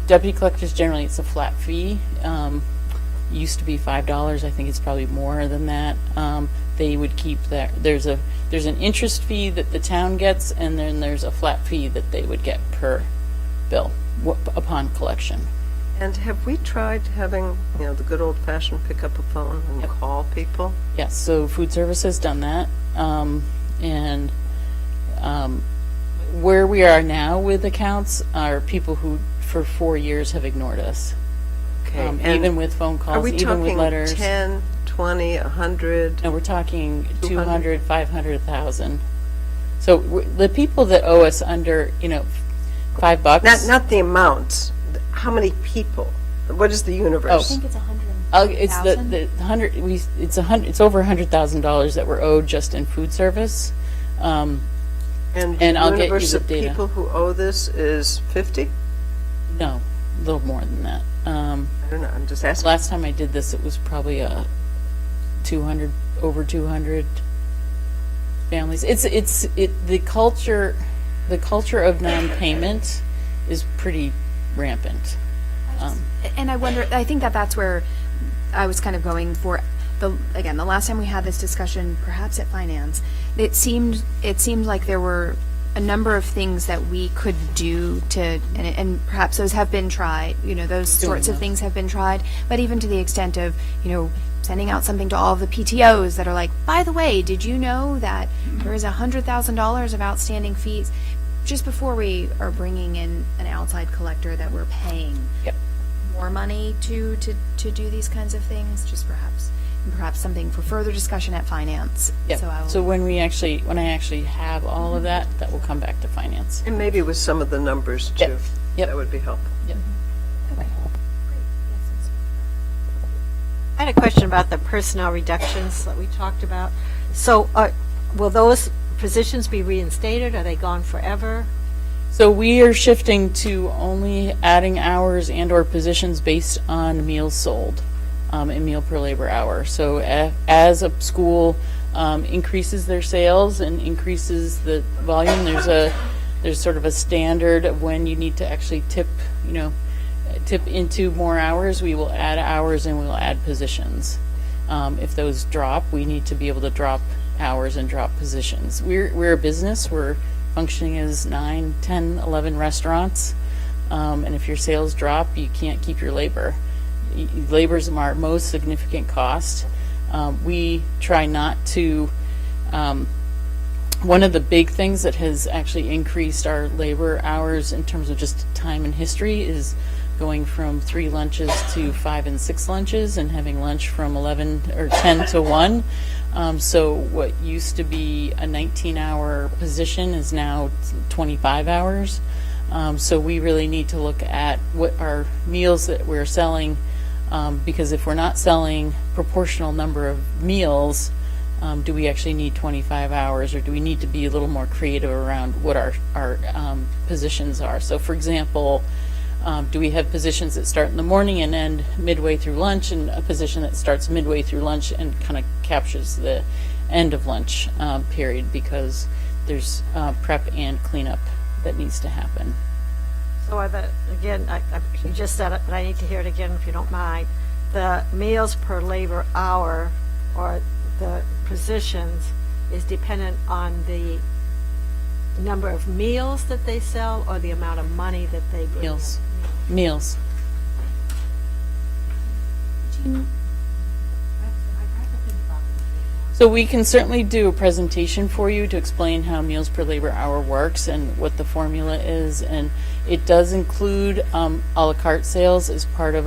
deputy collectors, generally it's a flat fee. Used to be $5. I think it's probably more than that. They would keep that. There's an interest fee that the town gets, and then there's a flat fee that they would get per bill upon collection. And have we tried having, the good old-fashioned pick up a phone and call people? Yes, so food service has done that. And where we are now with accounts are people who for 4 years have ignored us. Okay. Even with phone calls, even with letters. Are we talking 10, 20, 100? No, we're talking 200, 500, 1,000. So the people that owe us under, $5. Not the amounts. How many people? What is the universe? I think it's 100,000. It's the 100. It's over $100,000 that we're owed just in food service. And I'll get you universe the of data. people who owe this is 50? No, a little more than that. I don't know. I'm just asking. Last time I did this, it was probably over 200 families. The culture of non-payment is pretty rampant. And I wonder, I think that's where I was kind of going for. The last time we had this discussion, perhaps at finance, it seemed like there were a number of things that we could do and perhaps those have been tried, those sorts of things have been tried, but even to the extent of, sending out something to all of the PTOs that are like, by the way, did you know that there is $100,000 of outstanding fees? Just before we are bringing in an outside collector that we're paying more money to do these kinds of things, just perhaps something for further discussion at finance. Yeah. So when I actually have all of that will come back to finance. And maybe with some of the numbers too. Yep. That would be helpful. Yep. I had a question about the personnel reductions that we talked about. So will those positions be reinstated? Are they gone forever? So we are shifting to only adding hours and or positions based on meals sold and meal per labor hour. So as a school increases their sales and increases the volume, there's sort of a standard of when you need to actually tip into more hours. We will add hours and we will add positions. If those drop, we need to be able to drop hours and drop positions. We're a business. We're functioning as 9, 10, 11 restaurants. And if your sales drop, you can't keep your labor. Labor is our most significant cost. We try not to. One of the big things that has actually increased our labor hours in terms of just time and history is going from 3 lunches to 5 and 6 lunches and having lunch from 11 or 10 to 1. So what used to be a 19-hour position is now 25 hours. So we really need to look at what our meals that we're selling, because if we're not selling proportional number of meals, do we actually need 25 hours, or do we need to be a little more creative around what our positions are? So for example, do we have positions that start in the morning and end midway through lunch, and a position that starts midway through lunch and kind of captures the end of lunch period, because there's prep and cleanup that needs to happen. So again, you just said it, but I need to hear it again if you don't mind. The meals per labor hour or the positions is dependent on the number of meals that they sell or the amount of money that they bring Meals. in? Meals. So we can certainly do a presentation for you to explain how meals per labor hour works and what the formula is, and it does include a la carte sales as part of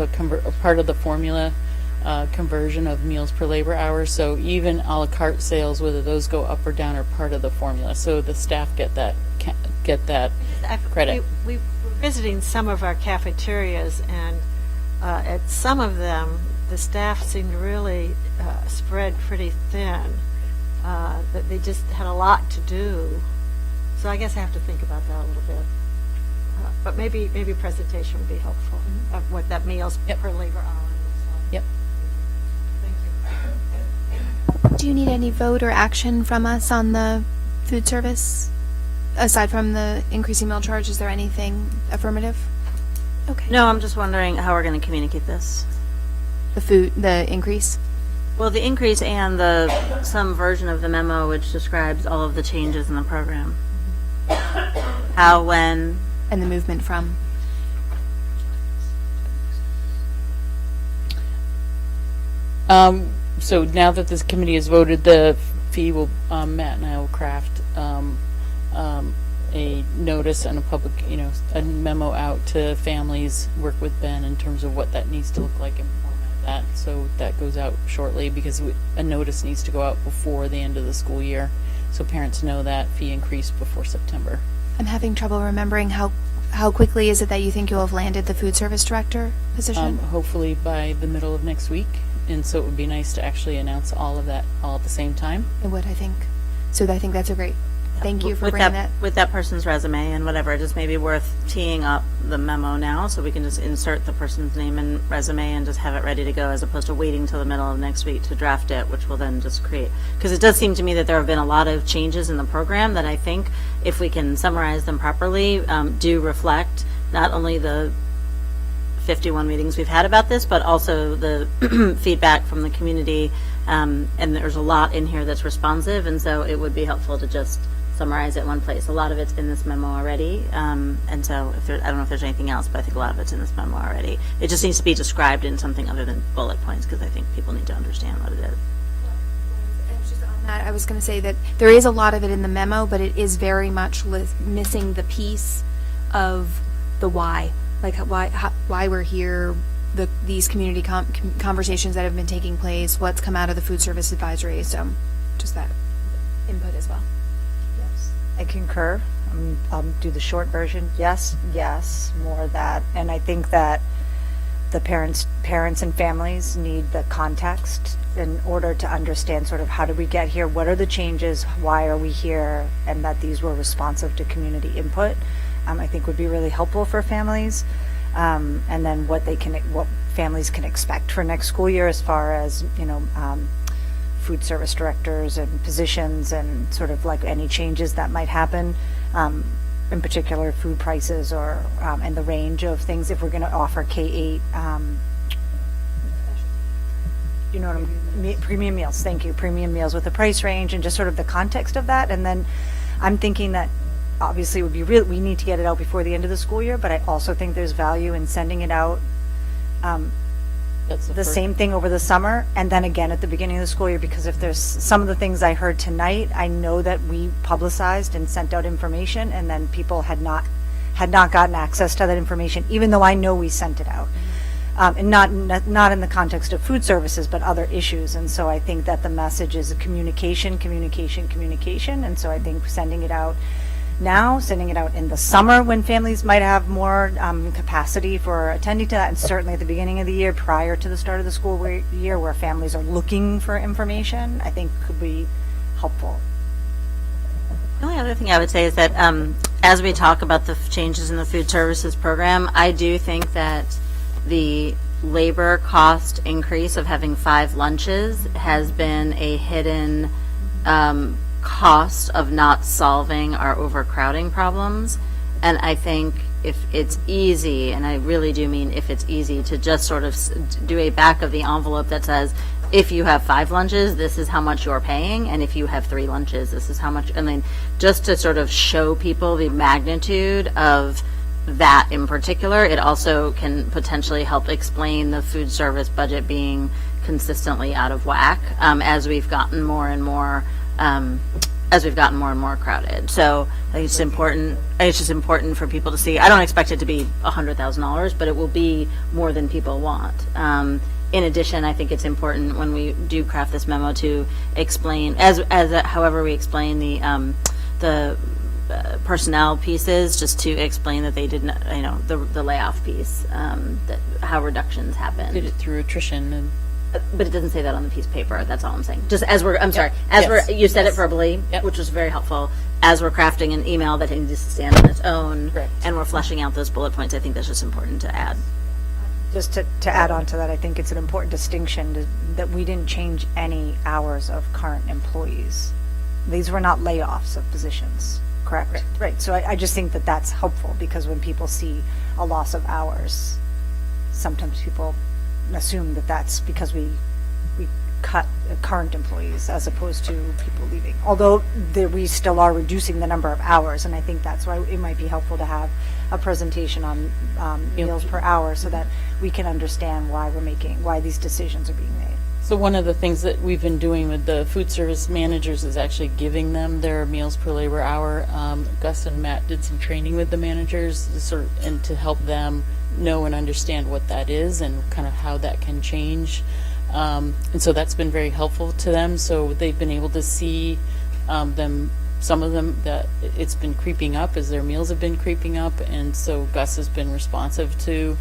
part of the formula conversion of meals per labor hour. So even a la carte sales, whether those go up or down, are part of the formula. So the staff get that credit. We were visiting some of our cafeterias, and at some of them, the staff seemed really spread pretty thin. That they just had a lot to do. So I guess I have to think about that a little bit. But maybe presentation would be helpful of what that meals per labor hour is. Yep. Do you need any vote or action from us on the food service? Aside from the increasing meal charge, is there anything affirmative? Okay. No, I'm just wondering how we're going to communicate this. The increase? Well, the increase and some version of the memo which describes all of the changes in the program. How, when. And the movement from. So now that this committee has voted, the fee will, Matt and I will craft a notice and a public, a memo out to families, work with Ben in terms of what that needs to look like and format that. So that goes out shortly because a notice needs to go out before the end of the school year. So parents know that fee increase before September. I'm having trouble remembering how quickly is it that you think you'll have landed the food service director position? Hopefully by the middle of next week. And so it would be nice to actually announce all of that all at the same time. It would, I think. So I think that's a great. Thank you for bringing that. With that person's resume and whatever, just maybe worth teeing up the memo now so we can just insert the person's name and resume and just have it ready to go as opposed to waiting till the middle of next week to draft it, which will then just create. Because it does seem to me that there have been a lot of changes in the program that I think, if we can summarize them properly, do reflect not only the 51 meetings we've had about this, but also the feedback from the community. And there's a lot in here that's responsive, and so it would be helpful to just summarize it in one place. A lot of it's in this memo already, and so I don't know if there's anything else, but I think a lot of it's in this memo already. It just needs to be described in something other than bullet points because I think people need to understand what it is. I was going to say that there is a lot of it in the memo, but it is very much missing the piece of the why, like why we're here, these community conversations that have been taking place, what's come out of the food service advisory. So just that input as well. I concur. I'll do the short version. Yes, more of that. And I think that the parents and families need the context in order to understand sort of how did we get here, what are the changes, why are we here, and that these were responsive to community input. I think would be really helpful for families. And then what families can expect for next school year as far as, food service directors and positions and sort of like any changes that might happen, in particular food prices or and the range of things if we're going to offer K-8, premium meals. Thank you, premium meals with a price range and just sort of the context of that. And then I'm thinking that obviously it would be we need to get it out before the end of the school year, but I also think there's value in sending it out. That's the same thing over the summer and then again at the beginning of the school year, because if there's some of the things I heard tonight, I know that we publicized and sent out information and then people had not gotten access to that information, even though I know we sent it out. And not in the context of food services, but other issues. And so I think that the message is communication. And so I think sending it out now, sending it out in the summer when families might have more capacity for attending to that, and certainly at the beginning of the year prior to the start of the school year where families are looking for information, I think could be helpful. The only other thing I would say is that as we talk about the changes in the food services program, I do think that the labor cost increase of having 5 lunches has been a hidden cost of not solving our overcrowding problems. And I think if it's easy, and I really do mean if it's easy, to just sort of do a back of the envelope that says, if you have 5 lunches, this is how much you're paying, and if you have 3 lunches, this is how much, and then just to sort of show people the magnitude of that in particular. It also can potentially help explain the food service budget being consistently out of whack as we've gotten more and more crowded. So I think it's important. It's just important for people to see. I don't expect it to be $100,000, but it will be more than people want. in addition, I think it's important when we do craft this memo to explain, however we explain the personnel pieces, just to explain that they didn't, the layoff piece, that how reductions happen. Did it through attrition and. But it doesn't say that on the piece of paper. That's all I'm saying. Just you said it verbally, which was very helpful. As we're crafting an email that needs to stand on its own, and we're fleshing out those bullet points, I think that's just important to add. Just to add on to that, I think it's an important distinction that we didn't change any hours of current employees. These were not layoffs of positions, correct? Right. So I just think that that's helpful, because when people see a loss of hours, sometimes people assume that that's because we cut current employees as opposed to people leaving. Although we still are reducing the number of hours, and I think that's why it might be helpful to have a presentation on meals per hour, so that we can understand why these decisions are being made. So one of the things that we've been doing with the food service managers is actually giving them their meals per labor hour. Gus and Matt did some training with the managers and to help them know and understand what that is and kind of how that can change. And so that's been very helpful to them. So they've been able to see some of them, that it's been creeping up as their meals have been creeping up. And so Gus has been responsive to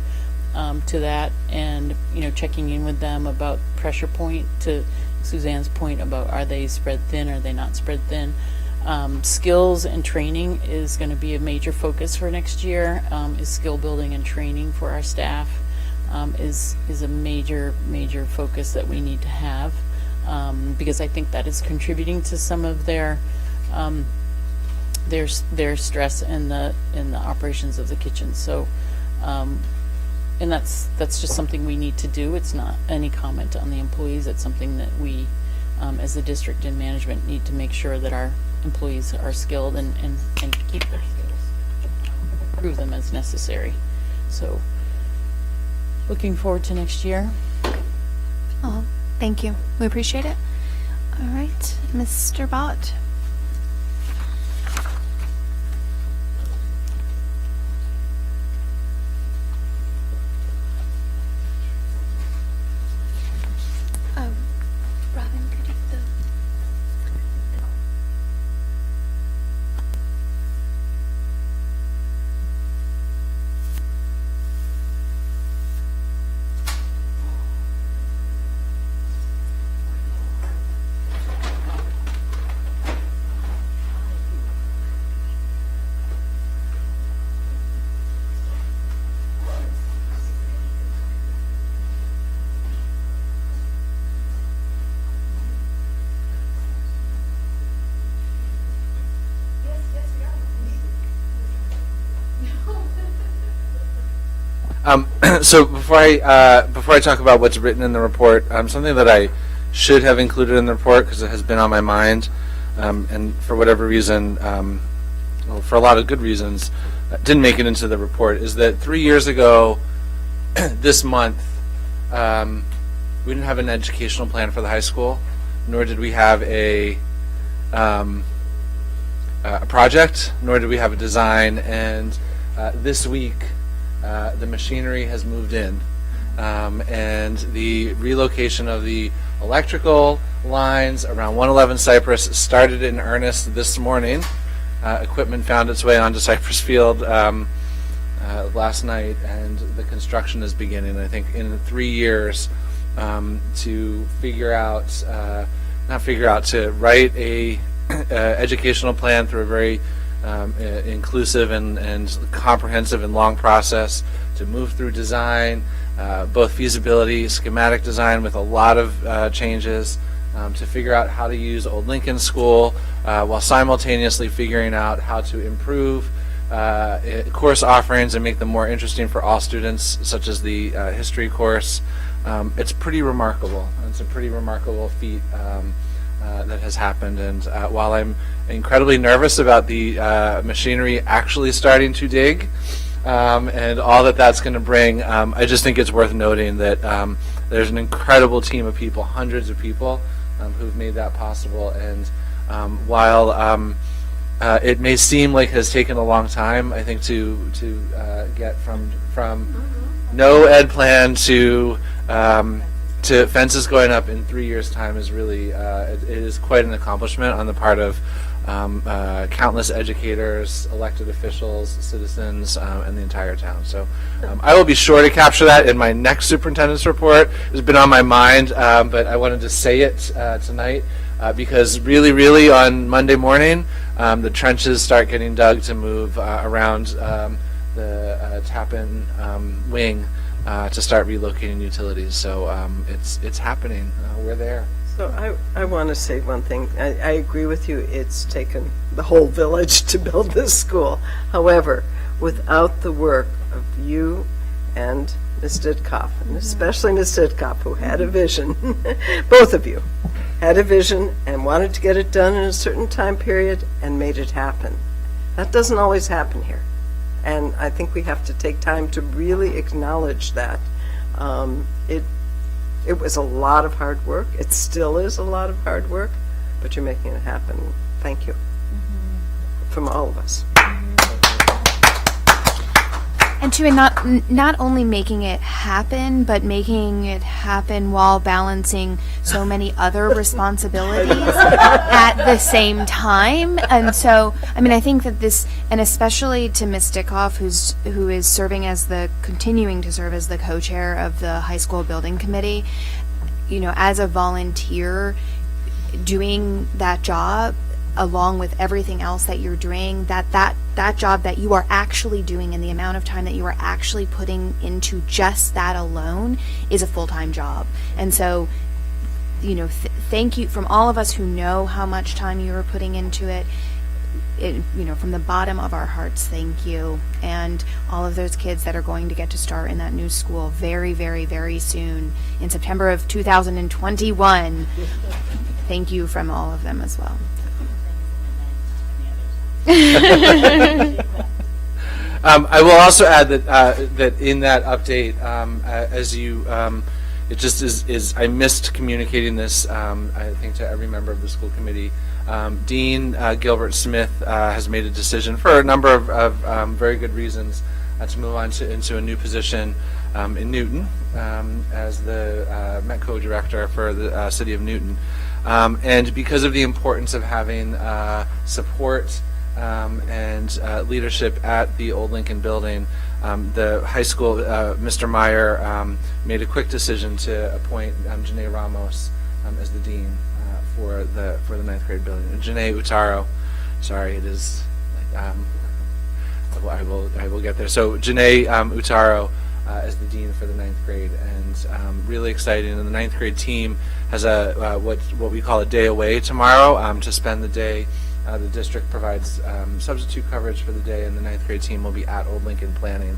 that, and checking in with them about pressure point, to Suzanne's point about, are they spread thin, are they not spread thin. Skills and training is going to be a major focus for next year. Is skill building and training for our staff is a major focus that we need to have, because I think that is contributing to some of their stress in the operations of the kitchen. So, and that's just something we need to do. It's not any comment on the employees. It's something that we, as the district and management, need to make sure that our employees are skilled and keep their skills, improve them as necessary. So, looking forward to next year. Oh, thank you. We appreciate it. All right, Mr. Bott. Robin, could you do So before I talk about what's written in the report, something that I should have included in the report, because it has been on my mind, and for whatever reason, well, for a lot of good reasons, didn't make it into the report, is that 3 years ago this month, we didn't have an educational plan for the high school, nor did we have a project, nor did we have a design, and this week the machinery has moved in, and the relocation of the electrical lines around 111 Cypress started in earnest this morning. Equipment found its way onto Cypress Field last night, and the construction is beginning. I think in 3 years to to write a educational plan through a very inclusive and comprehensive and long process, to move through design, both feasibility, schematic design with a lot of changes, to figure out how to use Old Lincoln School while simultaneously figuring out how to improve course offerings and make them more interesting for all students, such as the history course. It's pretty remarkable. It's a pretty remarkable feat that has happened, and while I'm incredibly nervous about the machinery actually starting to dig and all that that's going to bring, I just think it's worth noting that there's an incredible team of people, hundreds of people, who've made that possible. And while it may seem like it has taken a long time, I think to get from no ed plan to fences going up in 3 years' time is really it is quite an accomplishment on the part of countless educators, elected officials, citizens, and the entire town. So I will be sure to capture that in my next superintendent's report. It's been on my mind, but I wanted to say it tonight because really on Monday morning, the trenches start getting dug to move around the Tappan wing to start relocating utilities. So it's happening. We're there. So I want to say one thing. I agree with you. It's taken the whole village to build this school. However, without the work of you and Ms. Ditkoff, and especially Ms. Ditkoff, who had a vision, both of you had a vision and wanted to get it done in a certain time period and made it happen. That doesn't always happen here. And I think we have to take time to really acknowledge that. It was a lot of hard work. It still is a lot of hard work, but you're making it happen. Thank you. From all of us. And to not only making it happen, but making it happen while balancing so many other responsibilities at the same time. And so, I mean, I think that this, and especially to Ms. Ditkoff, who is continuing to serve as the co-chair of the high school building committee, you know, as a volunteer, doing that job along with everything else that you're doing, that job that you are actually doing and the amount of time that you are actually putting into just that alone is a full-time job. And so, you know, thank you from all of us who know how much time you are putting into it. You know, from the bottom of our hearts, thank you. And all of those kids that are going to get to start in that new school very, very, very soon in September of 2021. Thank you from all of them as well. I will also add that in that update, as you, it just is I missed communicating this, I think, to every member of the school committee. Dean Gilbert Smith has made a decision for a number of very good reasons to move on into a new position in Newton as the METCO director for the city of Newton. And because of the importance of having support and leadership at the Old Lincoln Building, the high school, Mr. Meyer, made a quick decision to appoint Janae Ramos as the dean for the ninth grade building. And Janae Utaro, sorry, it is. I will get there. So Janae Utaro as the dean for the ninth grade, and really exciting. And the ninth grade team has a what we call a day away tomorrow to spend the day. The district provides substitute coverage for the day, and the ninth grade team will be at Old Lincoln planning.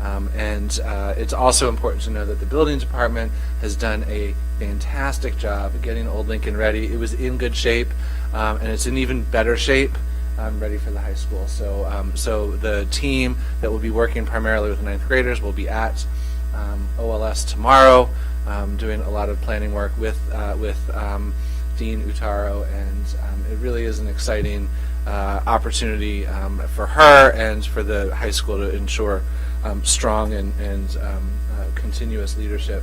And it's also important to know that the building department has done a fantastic job of getting Old Lincoln ready. It was in good shape, and it's in even better shape, ready for the high school. So the team that will be working primarily with the ninth graders will be at OLS tomorrow, doing a lot of planning work with Dean Utaro, and it really is an exciting opportunity for her and for the high school to ensure strong and continuous leadership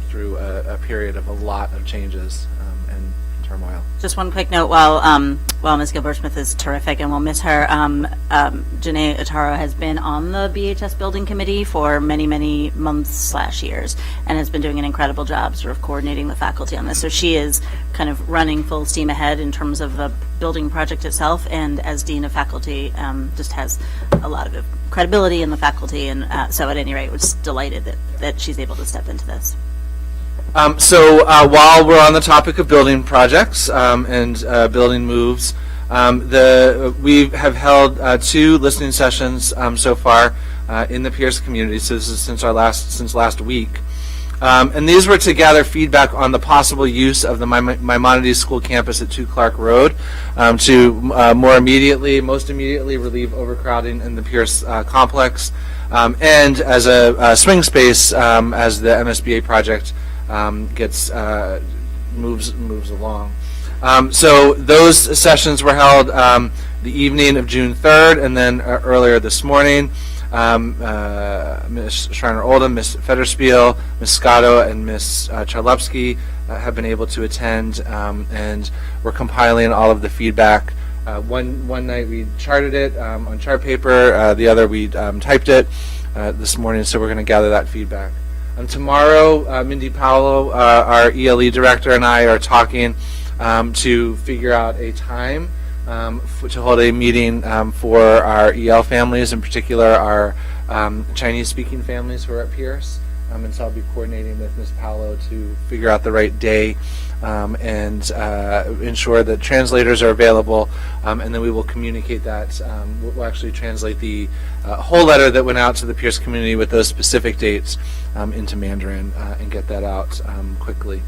through a period of a lot of changes and turmoil. Just one quick note while Ms. Gilbert-Smith is terrific and we'll miss her, Janae Utaro has been on the BHS building committee for many, many months/years and has been doing an incredible job sort of coordinating the faculty on this. So she is kind of running full steam ahead in terms of the building project itself, and as dean of faculty just has a lot of credibility in the faculty, and so at any rate was delighted that she's able to step into this. So while we're on the topic of building projects and building moves, we have held 2 listening sessions so far in the Pierce community. So this is since last week, and these were to gather feedback on the possible use of the Maimonides School campus at 2 Clark Road to most immediately relieve overcrowding in the Pierce complex, and as a swing space as the MSBA project moves along. So those sessions were held the evening of June 3rd, and then earlier this morning. Ms. Schreiner-Oldham, Ms. Federspiel, Ms. Scotto, and Ms. Charlupski have been able to attend, and we're compiling all of the feedback. One night we charted it on chart paper, the other we typed it this morning, so we're going to gather that feedback. Tomorrow, Mindy Paolo, our ELE director, and I are talking to figure out a time to hold a meeting for our EL families, in particular our Chinese-speaking families who are at Pierce. And so I'll be coordinating with Ms. Paolo to figure out the right day and ensure that translators are available, and then we will communicate that. We'll actually translate the whole letter that went out to the Pierce community with those specific dates into Mandarin and get that out quickly.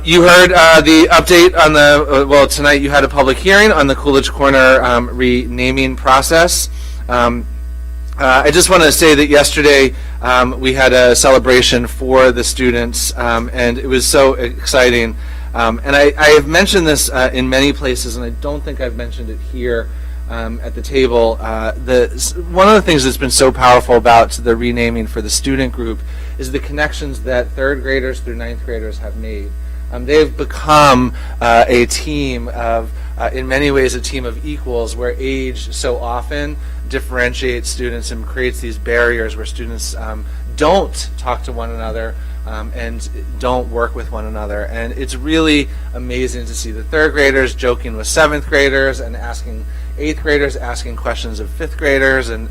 You heard the update on the, well, tonight you had a public hearing on the Coolidge Corner renaming process. I just want to say that yesterday we had a celebration for the students, and it was so exciting. And I have mentioned this in many places, and I don't think I've mentioned it here at the table. One of the things that's been so powerful about the renaming for the student group is the connections that third graders through ninth graders have made. They've become a team of, in many ways, a team of equals, where age so often differentiates students and creates these barriers where students don't talk to one another and don't work with one another. And it's really amazing to see the third graders joking with seventh graders and asking eighth graders asking questions of fifth graders, and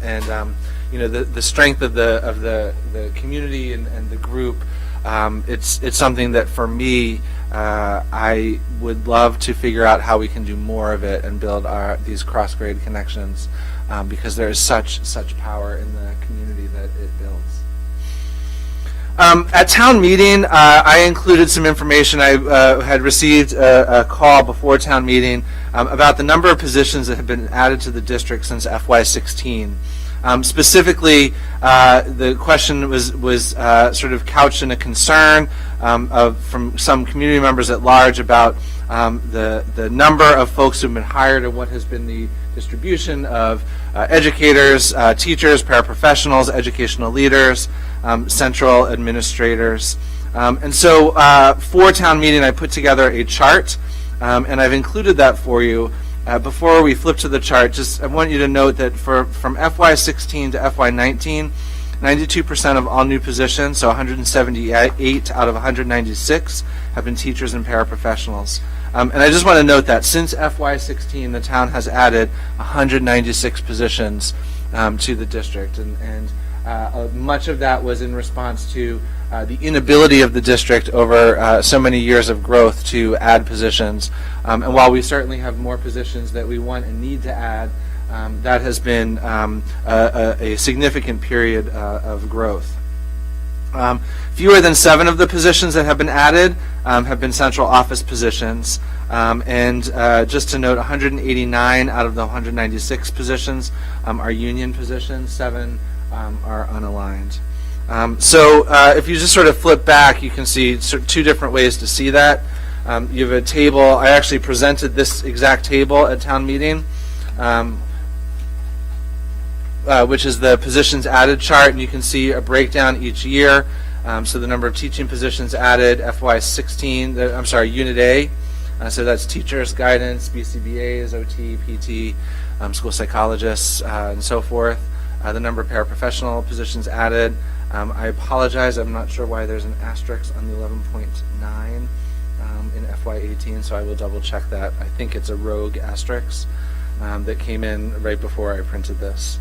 you know, the strength of the community and the group. It's something that for me, I would love to figure out how we can do more of it and build these cross-grade connections, because there is such power in the community that it builds. At town meeting, I included some information. I had received a call before town meeting about the number of positions that have been added to the district since FY16. Specifically, the question was sort of couched in a concern from some community members at large about the number of folks who have been hired and what has been the distribution of educators, teachers, paraprofessionals, educational leaders, central administrators. And so for town meeting, I put together a chart, and I've included that for you. Before we flip to the chart, I want you to note that from FY16 to FY19, 92% of all new positions, so 178 out of 196, have been teachers and paraprofessionals. And I just want to note that since FY16, the town has added 196 positions to the district, and much of that was in response to the inability of the district over so many years of growth to add positions. And while we certainly have more positions that we want and need to add, that has been a significant period of growth. Fewer than 7 of the positions that have been added have been central office positions. And just to note, 189 out of the 196 positions are union positions, 7 are unaligned. So if you just sort of flip back, you can see two different ways to see that. You have a table. I actually presented this exact table at town meeting, which is the positions added chart, and you can see a breakdown each year. So the number of teaching positions added, FY16, I'm sorry, Unit A, so that's teachers, guidance, BCBAs, OT, PT, school psychologists, and so forth. The number of paraprofessional positions added. I apologize, I'm not sure why there's an asterisk on the 11.9 in FY18, so I will double check that. I think it's a rogue asterisk that came in right before I printed this.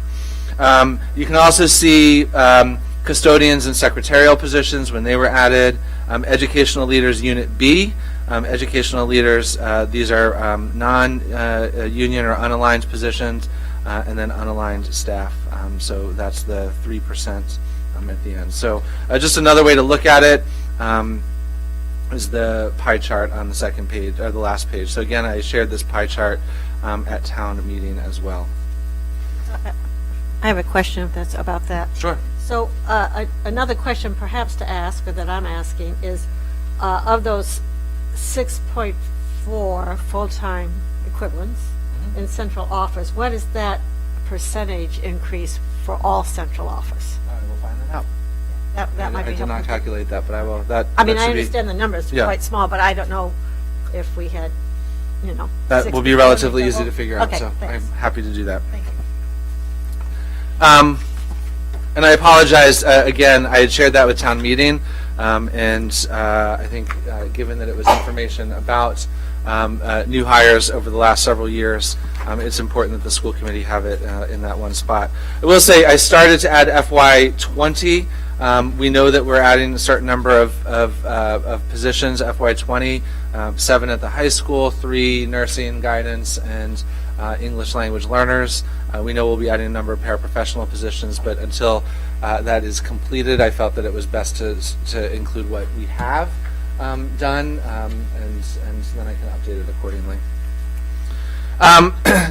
You can also see custodians and secretarial positions when they were added. Educational leaders, Unit B. Educational leaders, these are non-union or unaligned positions, and then unaligned staff. So that's the 3% at the end. So just another way to look at it is the pie chart on the second page, or the last page. So again, I shared this pie chart at town meeting as well. I have a question if that's about that. Sure. So another question perhaps to ask, or that I'm asking, is of those 6.4 full-time equivalents in central office, what is that percentage increase for all central office? I will find that out. That might be I did helpful. not calculate that, but I will. That. I mean, that I should be- understand the numbers are Yeah. quite small, but I don't know if we had, That will be 60, relatively 70, easy to figure out, okay, so thanks. I'm happy to do that. Thank you. And I apologize, again, I had shared that with town meeting, and I think given that it was information about new hires over the last several years, it's important that the school committee have it in that one spot. I will say I started to add FY20. We know that we're adding a certain number of positions, FY20, 7 at the high school, 3 nursing, guidance, and English language learners. We know we'll be adding a number of paraprofessional positions, but until that is completed, I felt that it was best to include what we have done, and then I can update it accordingly.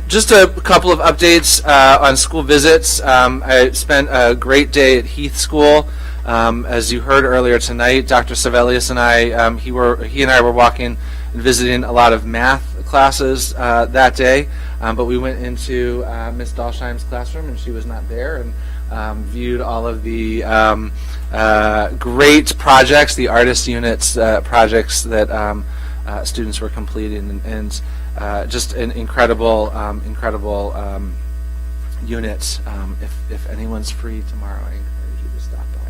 Just a couple of updates on school visits. I spent a great day at Heath School. As you heard earlier tonight, Dr. Savelius and I, he and I were walking and visiting a lot of math classes that day, but we went into Miss Dalsheim's classroom and she was not there, and viewed all of the great projects, the artist units projects that students were completing, and just an incredible unit. If anyone's free tomorrow, I encourage you to stop by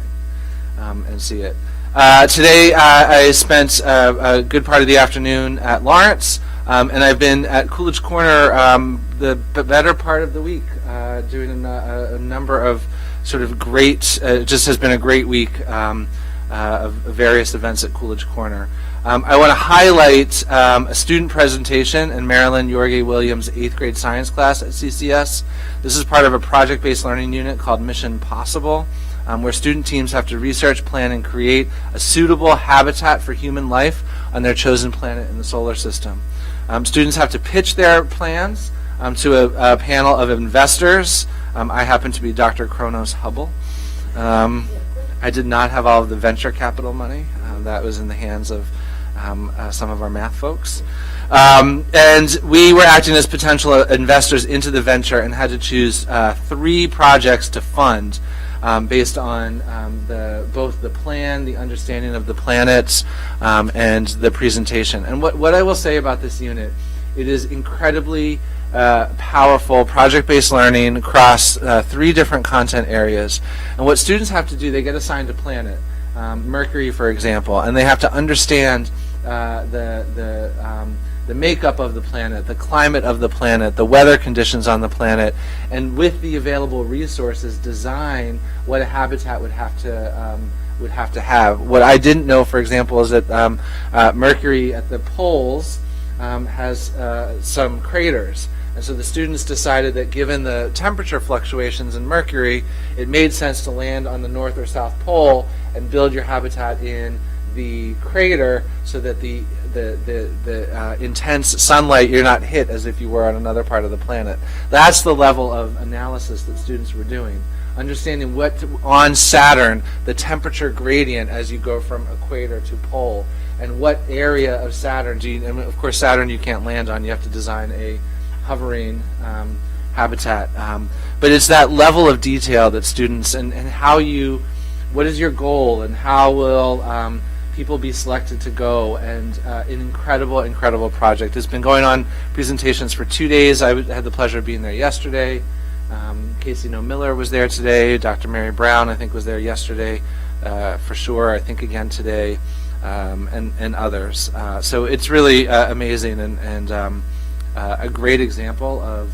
and see it. Today I spent a good part of the afternoon at Lawrence, and I've been at Coolidge Corner the better part of the week, doing a number of sort of great, it just has been a great week of various events at Coolidge Corner. I want to highlight a student presentation in Marilyn Yorge Williams' 8th grade science class at CCS. This is part of a project-based learning unit called Mission Possible, where student teams have to research, plan, and create a suitable habitat for human life on their chosen planet in the solar system. Students have to pitch their plans to a panel of investors. I happen to be Dr. Kronos Hubble. I did not have all of the venture capital money. That was in the hands of some of our math folks. And we were acting as potential investors into the venture and had to choose 3 projects to fund based on both the plan, the understanding of the planets, and the presentation. And what I will say about this unit, it is incredibly powerful project-based learning across 3 different content areas. And what students have to do, they get assigned a planet, Mercury, for example, and they have to understand the makeup of the planet, the climate of the planet, the weather conditions on the planet, and with the available resources, design what a habitat would have to have. What I didn't know, for example, is that Mercury at the poles has some craters. And so the students decided that given the temperature fluctuations in Mercury, it made sense to land on the North or South Pole and build your habitat in the crater so that the intense sunlight, you're not hit as if you were on another part of the planet. That's the level of analysis that students were doing. Understanding what on Saturn, the temperature gradient as you go from equator to pole, and what area of Saturn do you, and of course Saturn you can't land on, you have to design a hovering habitat. But it's that level of detail that students, and how you, what is your goal, and how will people be selected to go, and an incredible project. It's been going on presentations for 2 days. I had the pleasure of being there yesterday. Casey No Miller was there today. Dr. Mary Brown, I think, was there yesterday for sure. I think again today, and others. So it's really amazing, and a great example of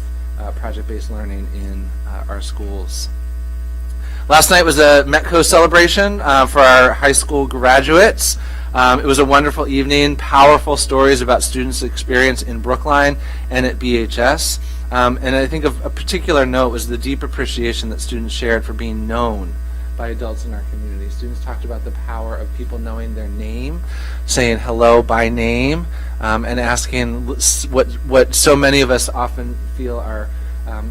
project-based learning in our schools. Last night was a Metco celebration for our high school graduates. It was a wonderful evening, powerful stories about students' experience in Brookline and at BHS. And I think of a particular note was the deep appreciation that students shared for being known by adults in our community. Students talked about the power of people knowing their name, saying hello by name, and asking what so many of us often feel are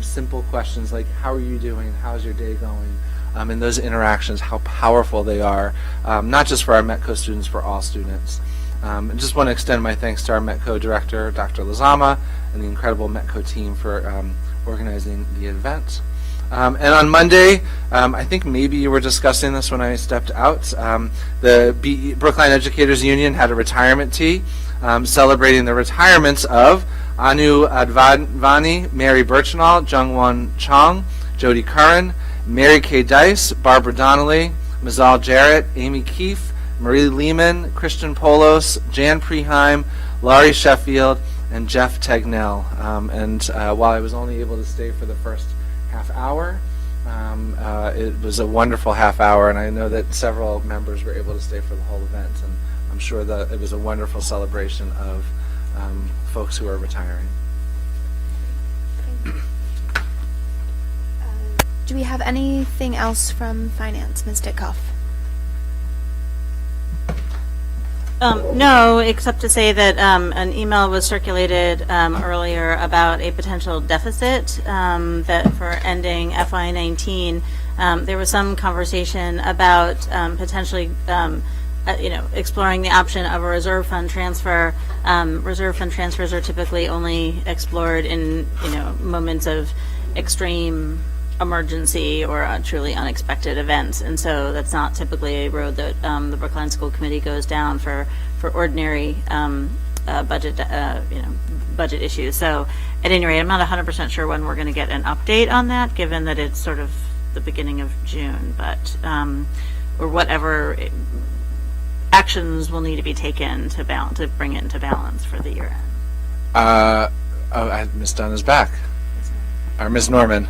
simple questions like, how are you doing? How's your day going? And those interactions, how powerful they are, not just for our Metco students, for all students. I just want to extend my thanks to our Metco director, Dr. Lazama, and the incredible Metco team for organizing the event. And on Monday, I think maybe you were discussing this when I stepped out, the Brookline Educators Union had a retirement tea celebrating the retirements of Anu Advani, Mary Birchnall, Jungwon Chong, Jody Curran, Mary Kay Dice, Barbara Donnelly, Mazal Jarrett, Amy Keefe, Marie Lehman, Christian Polos, Jan Preheim, Laurie Sheffield, and Jeff Tegnell. While I was only able to stay for the first half hour, it was a wonderful half hour, and I know that several members were able to stay for the whole event, and I'm sure that it was a wonderful celebration of folks who are retiring. Do we have anything else from finance, Ms. Ditkoff? No, except to say that an email was circulated earlier about a potential deficit that for ending FY19. There was some conversation about potentially, exploring the option of a reserve fund transfer. Reserve fund transfers are typically only explored in moments of extreme emergency or truly unexpected events, and so that's not typically a road that the Brookline School Committee goes down for ordinary budget budget issues. So at any rate, I'm not 100% sure when we're going to get an update on that, given that it's sort of the beginning of June, but or whatever actions will need to be taken to bring it into balance for the year end. Ms. Dunn is back, or Ms. Norman.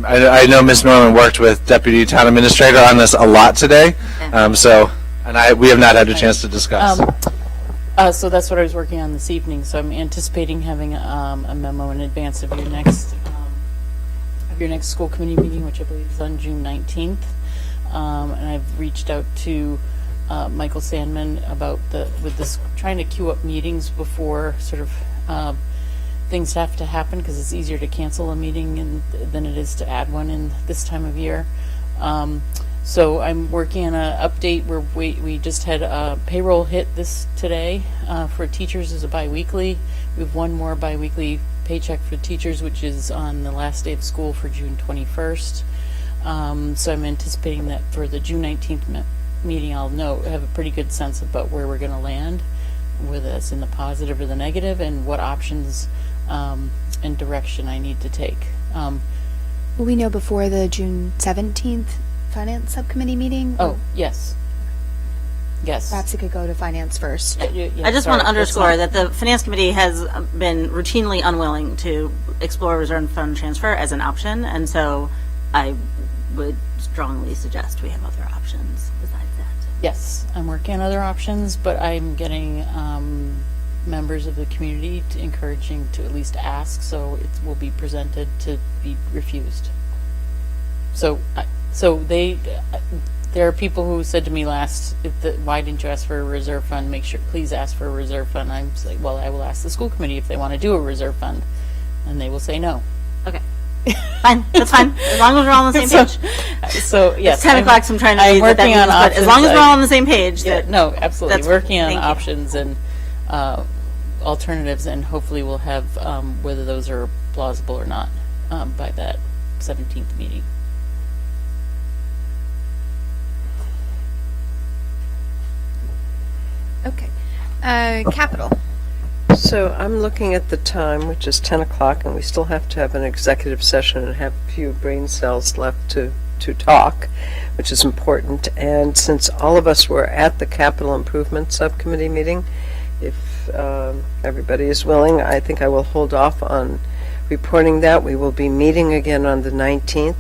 I know Ms. Norman worked with Deputy Town Administrator on this a lot today, we have not had a chance to discuss. So that's what I was working on this evening. So I'm anticipating having a memo in advance of your next school committee meeting, which I believe is on June 19th. And I've reached out to Michael Sandman about trying to queue up meetings before sort of things have to happen, because it's easier to cancel a meeting than it is to add one in this time of year. So I'm working on an update where we just had a payroll hit today for teachers as a biweekly. We have one more biweekly paycheck for teachers, which is on the last day of school for June 21st. So I'm anticipating that for the June 19th meeting, I'll have a pretty good sense about where we're going to land, whether that's in the positive or the negative, and what options and direction I need to take. Will we know before the June 17th Finance Subcommittee meeting? Oh, yes. Yes. Perhaps it could go to Finance first. I just want to underscore that the Finance Committee has been routinely unwilling to explore reserve fund transfer as an option, and so I would strongly suggest we have other options besides that. Yes, I'm working on other options, but I'm getting members of the community encouraging to at least ask, so it will be presented to be refused. So there are people who said to me last, why didn't you ask for a reserve fund? Please ask for a reserve fund. I'm like, well, I will ask the school committee if they want to do a reserve fund, and they will say no. Okay. Fine, that's fine. As long as we're all on the same page. So yes, it's 10 o'clock, so I'm trying to read what that means, but as long as we're all on the same page. No, absolutely. Working on options and alternatives, and hopefully we'll have whether those are plausible or not by that 17th meeting. Okay. Capital. So I'm looking at the time, which is 10 o'clock, and we still have to have an executive session and have a few brain cells left to talk, which is important. And since all of us were at the Capital Improvement Subcommittee meeting, if everybody is willing, I think I will hold off on reporting that. We will be meeting again on the 19th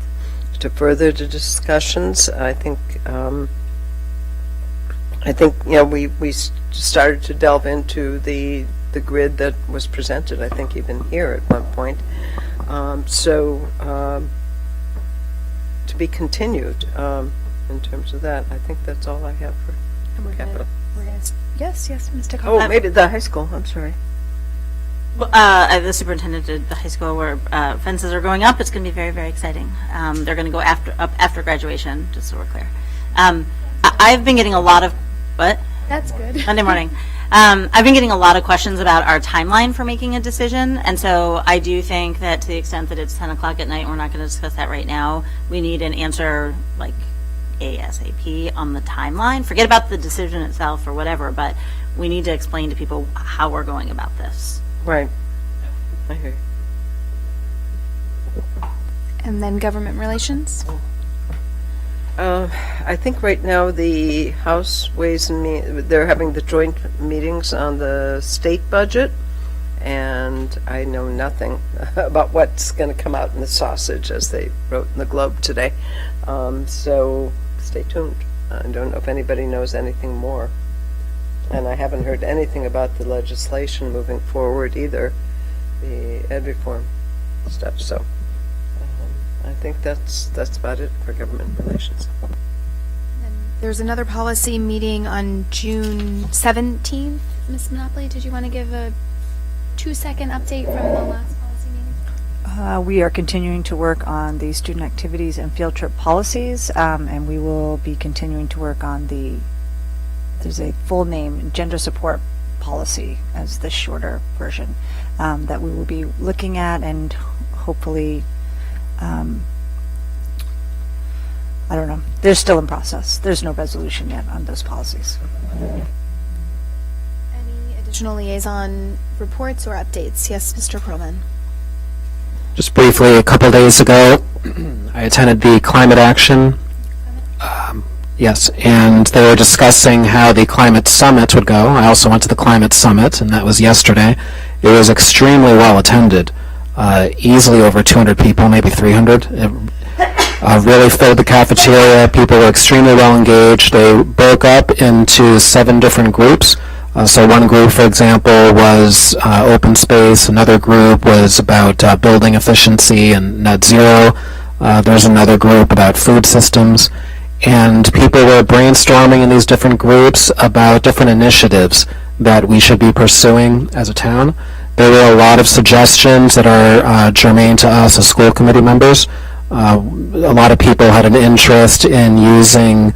to further the discussions. I think we started to delve into the grid that was presented, I think even here at one point. To be continued in terms of that. I think that's all I have for Capital. Yes, Mr. Oh, maybe the high school, I'm sorry. Well, the superintendent did the high school where fences are going up. It's going to be very, very exciting. They're going to go up after graduation, just so we're clear. I've been getting a lot of, what? That's good. Monday morning. I've been getting a lot of questions about our timeline for making a decision, and so I do think that to the extent that it's 10 o'clock at night, we're not going to discuss that right now. We need an answer like ASAP on the timeline. Forget about the decision itself or whatever, but we need to explain to people how we're going about this. Right. I hear you. And then government relations? I think right now the House Ways and they're having the joint meetings on the state budget, and I know nothing about what's going to come out in the sausage, as they wrote in the Globe today. So stay tuned. I don't know if anybody knows anything more. And I haven't heard anything about the legislation moving forward either, the ed reform stuff. So I think that's about it for government relations. There's another policy meeting on June 17th. Ms. Monopoly, did you want to give a 2-second update from the last policy meeting? We are continuing to work on the student activities and field trip policies, and we will be continuing to work on there's a full name, gender support policy as the shorter version, that we will be looking at, and hopefully, I don't know. They're still in process. There's no resolution yet on those policies. Any additional liaison reports or updates? Yes, Mr. Perlman. Just briefly, a couple days ago, I attended the climate action. Yes, and they were discussing how the climate summit would go. I also went to the climate summit, and that was yesterday. It was extremely well attended. Easily over 200 people, maybe 300. It really filled the cafeteria. People were extremely well engaged. They broke up into 7 different groups. So one group, for example, was open space. Another group was about building efficiency and net zero. There's another group about food systems. And people were brainstorming in these different groups about different initiatives that we should be pursuing as a town. There were a lot of suggestions that are germane to us as school committee members. A lot of people had an interest in using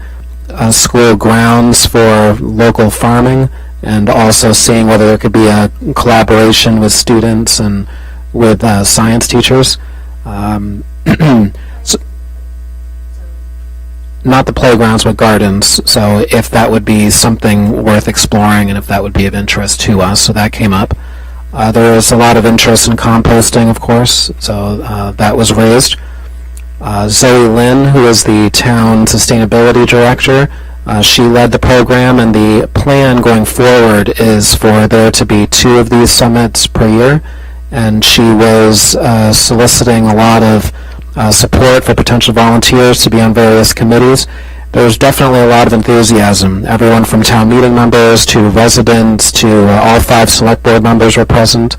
school grounds for local farming, and also seeing whether there could be a collaboration with students and with science teachers. So, not the playgrounds, but gardens. So if that would be something worth exploring, and if that would be of interest to us, so that came up. There was a lot of interest in composting, of course, so that was raised. Zoe Lynn, who is the town sustainability director, she led the program, and the plan going forward is for there to be 2 of these summits per year, and she was soliciting a lot of support for potential volunteers to be on various committees. There's definitely a lot of enthusiasm. Everyone from town meeting members to residents to all 5 select board members were present.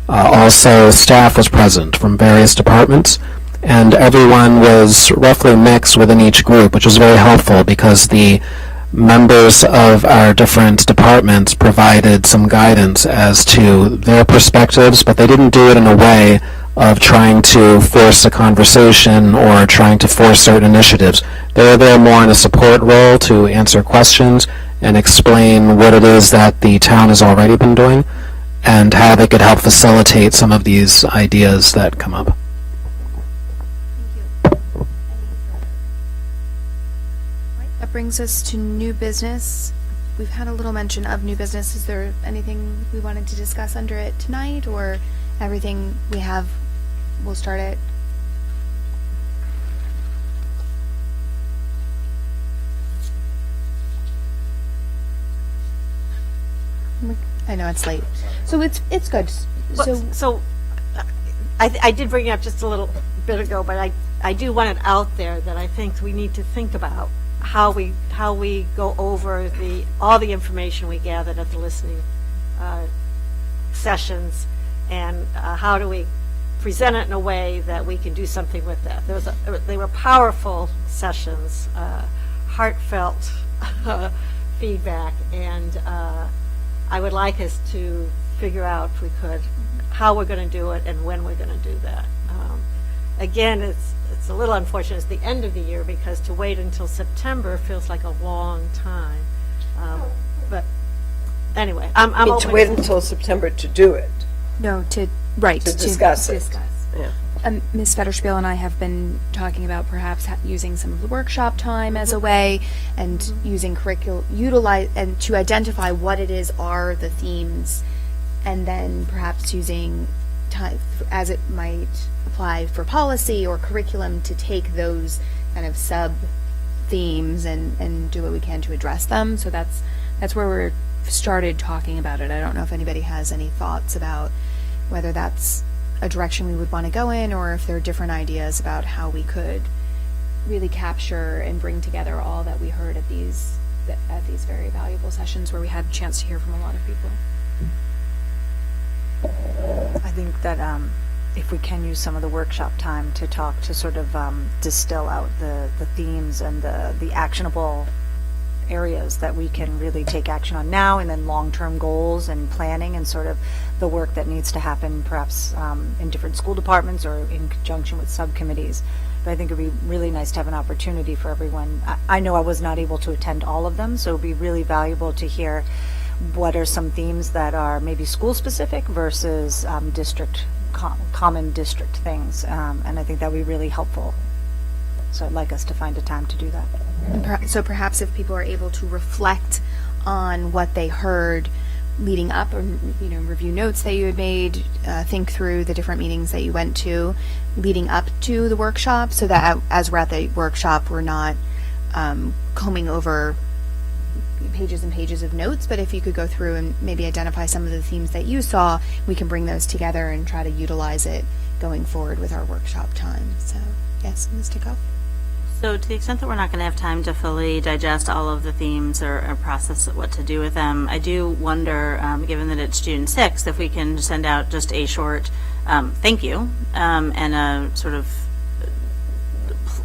Also, staff was present from various departments, and everyone was roughly mixed within each group, which was very helpful because the members of our different departments provided some guidance as to their perspectives, but they didn't do it in a way of trying to force a conversation or trying to force certain initiatives. They were there more in a support role to answer questions and explain what it is that the town has already been doing and how they could help facilitate some of these ideas that come up. That brings us to new business. We've had a little mention of new business. Is there anything we wanted to discuss under it tonight, or everything we have, we'll start it? I know it's late, so it's good. So I did bring it up just a little bit ago, but I do want it out there that I think we need to think about how we go over all the information we gathered at the listening sessions, and how do we present it in a way that we can do something with that. They were powerful sessions, heartfelt feedback, and I would like us to figure out, if we could, how we're going to do it and when we're going to do that. Again, it's a little unfortunate. It's the end of the year, because to wait until September feels like a long time. But anyway, I'm I mean, to open. wait until September to do it, No, to discuss it. Yeah. Ms. Federspiel and I have been talking about perhaps using some of the workshop time as a way, and using utilize and to identify what it is are the themes, and then perhaps using time as it might apply for policy or curriculum to take those kind of sub themes and do what we can to address them. So that's where we're started talking about it. I don't know if anybody has any thoughts about whether that's a direction we would want to go in, or if there are different ideas about how we could really capture and bring together all that we heard at these very valuable sessions where we had a chance to hear from a lot of people. I think that if we can use some of the workshop time to talk to sort of distill out the themes and the actionable areas that we can really take action on now, and then long-term goals and planning and sort of the work that needs to happen perhaps in different school departments or in conjunction with subcommittees. But I think it would be really nice to have an opportunity for everyone. I know I was not able to attend all of them, so it would be really valuable to hear what are some themes that are maybe school-specific versus common district things. And I think that would be really helpful. So I'd like us to find a time to do that. So perhaps if people are able to reflect on what they heard leading up, or review notes that you had made, think through the different meetings that you went to leading up to the workshop, so that as we're at the workshop, we're not combing over pages and pages of notes, but if you could go through and maybe identify some of the themes that you saw, we can bring those together and try to utilize it going forward with our workshop time. So yes, Ms. Tickhoff. So to the extent that we're not going to have time to fully digest all of the themes or process what to do with them, I do wonder, given that it's June 6th, if we can send out just a short thank you and a sort of,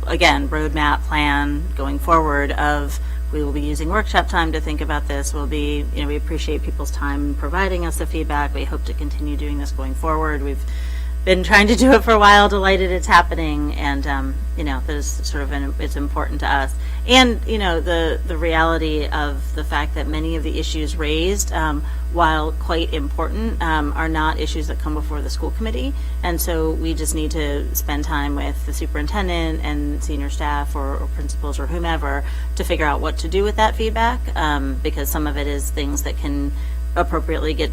again, roadmap plan going forward of we will be using workshop time to think about this. We'll be, we appreciate people's time providing us the feedback. We hope to continue doing this going forward. We've been trying to do it for a while, delighted it's happening, and there's sort of it's important to us. And the reality of the fact that many of the issues raised, while quite important, are not issues that come before the school committee, and so we just need to spend time with the superintendent and senior staff or principals or whomever to figure out what to do with that feedback, because some of it is things that can appropriately get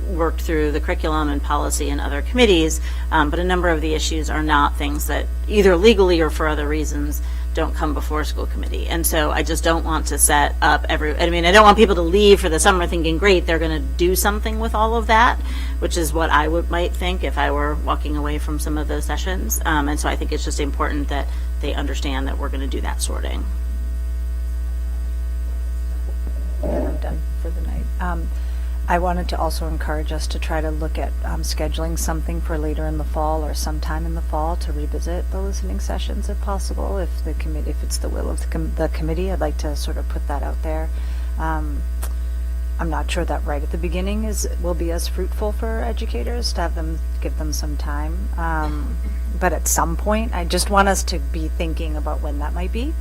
worked through the curriculum and policy and other committees, but a number of the issues are not things that either legally or for other reasons don't come before school committee. And so I just don't want to set up I don't want people to leave for the summer thinking, great, they're going to do something with all of that, which is what I might think if I were walking away from some of those sessions. And so I think it's just important that they understand that we're going to do that sorting. And I'm done for the night. I wanted to also encourage us to try to look at scheduling something for later in the fall or sometime in the fall to revisit the listening sessions if possible. If it's the will of the committee, I'd like to sort of put that out there. I'm not sure that right at the beginning will be as fruitful for educators to give them some time. But at some point, I just want us to be thinking about when that might be.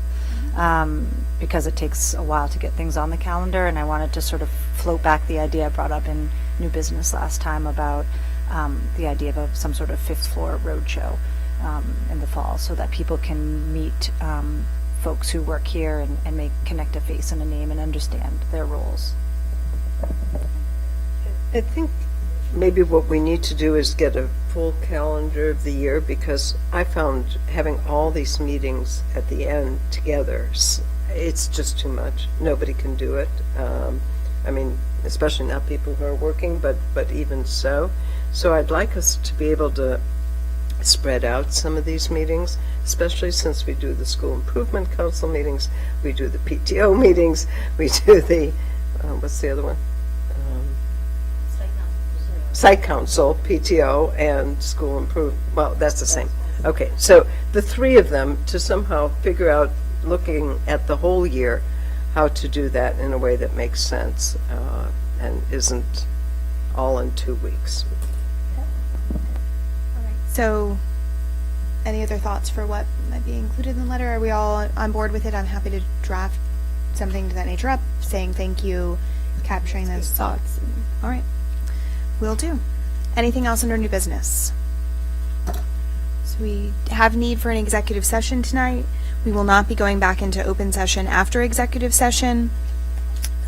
Because it takes a while to get things on the calendar, and I wanted to sort of float back the idea I brought up in New Business last time about the idea of some sort of fifth floor roadshow in the fall, so that people can meet folks who work here and connect a face and a name and understand their roles. I think maybe what we need to do is get a full calendar of the year, because I found having all these meetings at the end together, it's just too much. Nobody can do it. Especially not people who are working, but even so. So I'd like us to be able to spread out some of these meetings, especially since we do the School Improvement Council meetings, we do the PTO meetings, we do the, what's the other one? Site Council, PTO, and School Improvement. Well, that's the same. Okay, so the three of them, to somehow figure out, looking at the whole year, how to do that in a way that makes sense and isn't all in 2 weeks. So, any other thoughts for what might be included in the letter? Are we all on board with it? I'm happy to draft something to that nature up, saying thank you, capturing those thoughts. All right. Will do. Anything else under new business? So we have need for an executive session tonight. We will not be going back into open session after executive session.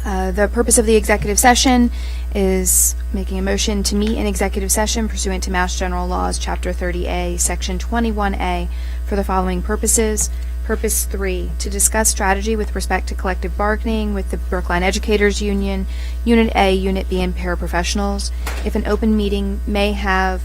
The purpose of the executive session is making a motion to meet in executive session pursuant to Mass General Laws, Chapter 30A, Section 21A, for the following purposes. Purpose 3, to discuss strategy with respect to collective bargaining with the Brookline Educators Union, Unit A, Unit B, and paraprofessionals. If an open meeting may have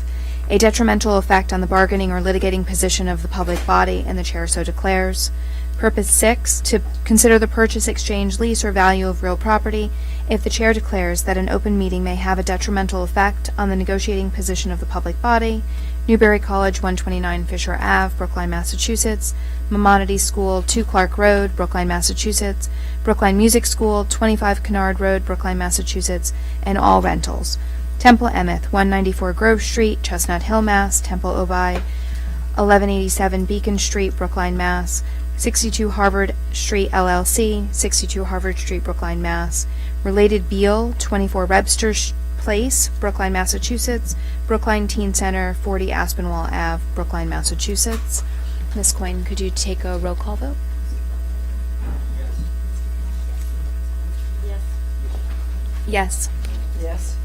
a detrimental effect on the bargaining or litigating position of the public body, and the chair so declares. Purpose 6, to consider the purchase, exchange, lease, or value of real property if the chair declares that an open meeting may have a detrimental effect on the negotiating position of the public body. Newberry College, 129 Fisher Ave, Brookline, Massachusetts. Maimonides School, 2 Clark Road, Brookline, Massachusetts. Brookline Music School, 25 Kennard Road, Brookline, Massachusetts. And all rentals. Temple Emeth, 194 Grove Street, Chestnut Hill, Mass. Temple Obi, 1187 Beacon Street, Brookline, Mass. 62 Harvard Street LLC, 62 Harvard Street, Brookline, Mass. Related Beal, 24 Webster Place, Brookline, Massachusetts. Brookline Teen Center, 40 Aspinwall Ave, Brookline, Massachusetts. Ms. Coyne, could you take a roll call vote? Yes. Yes.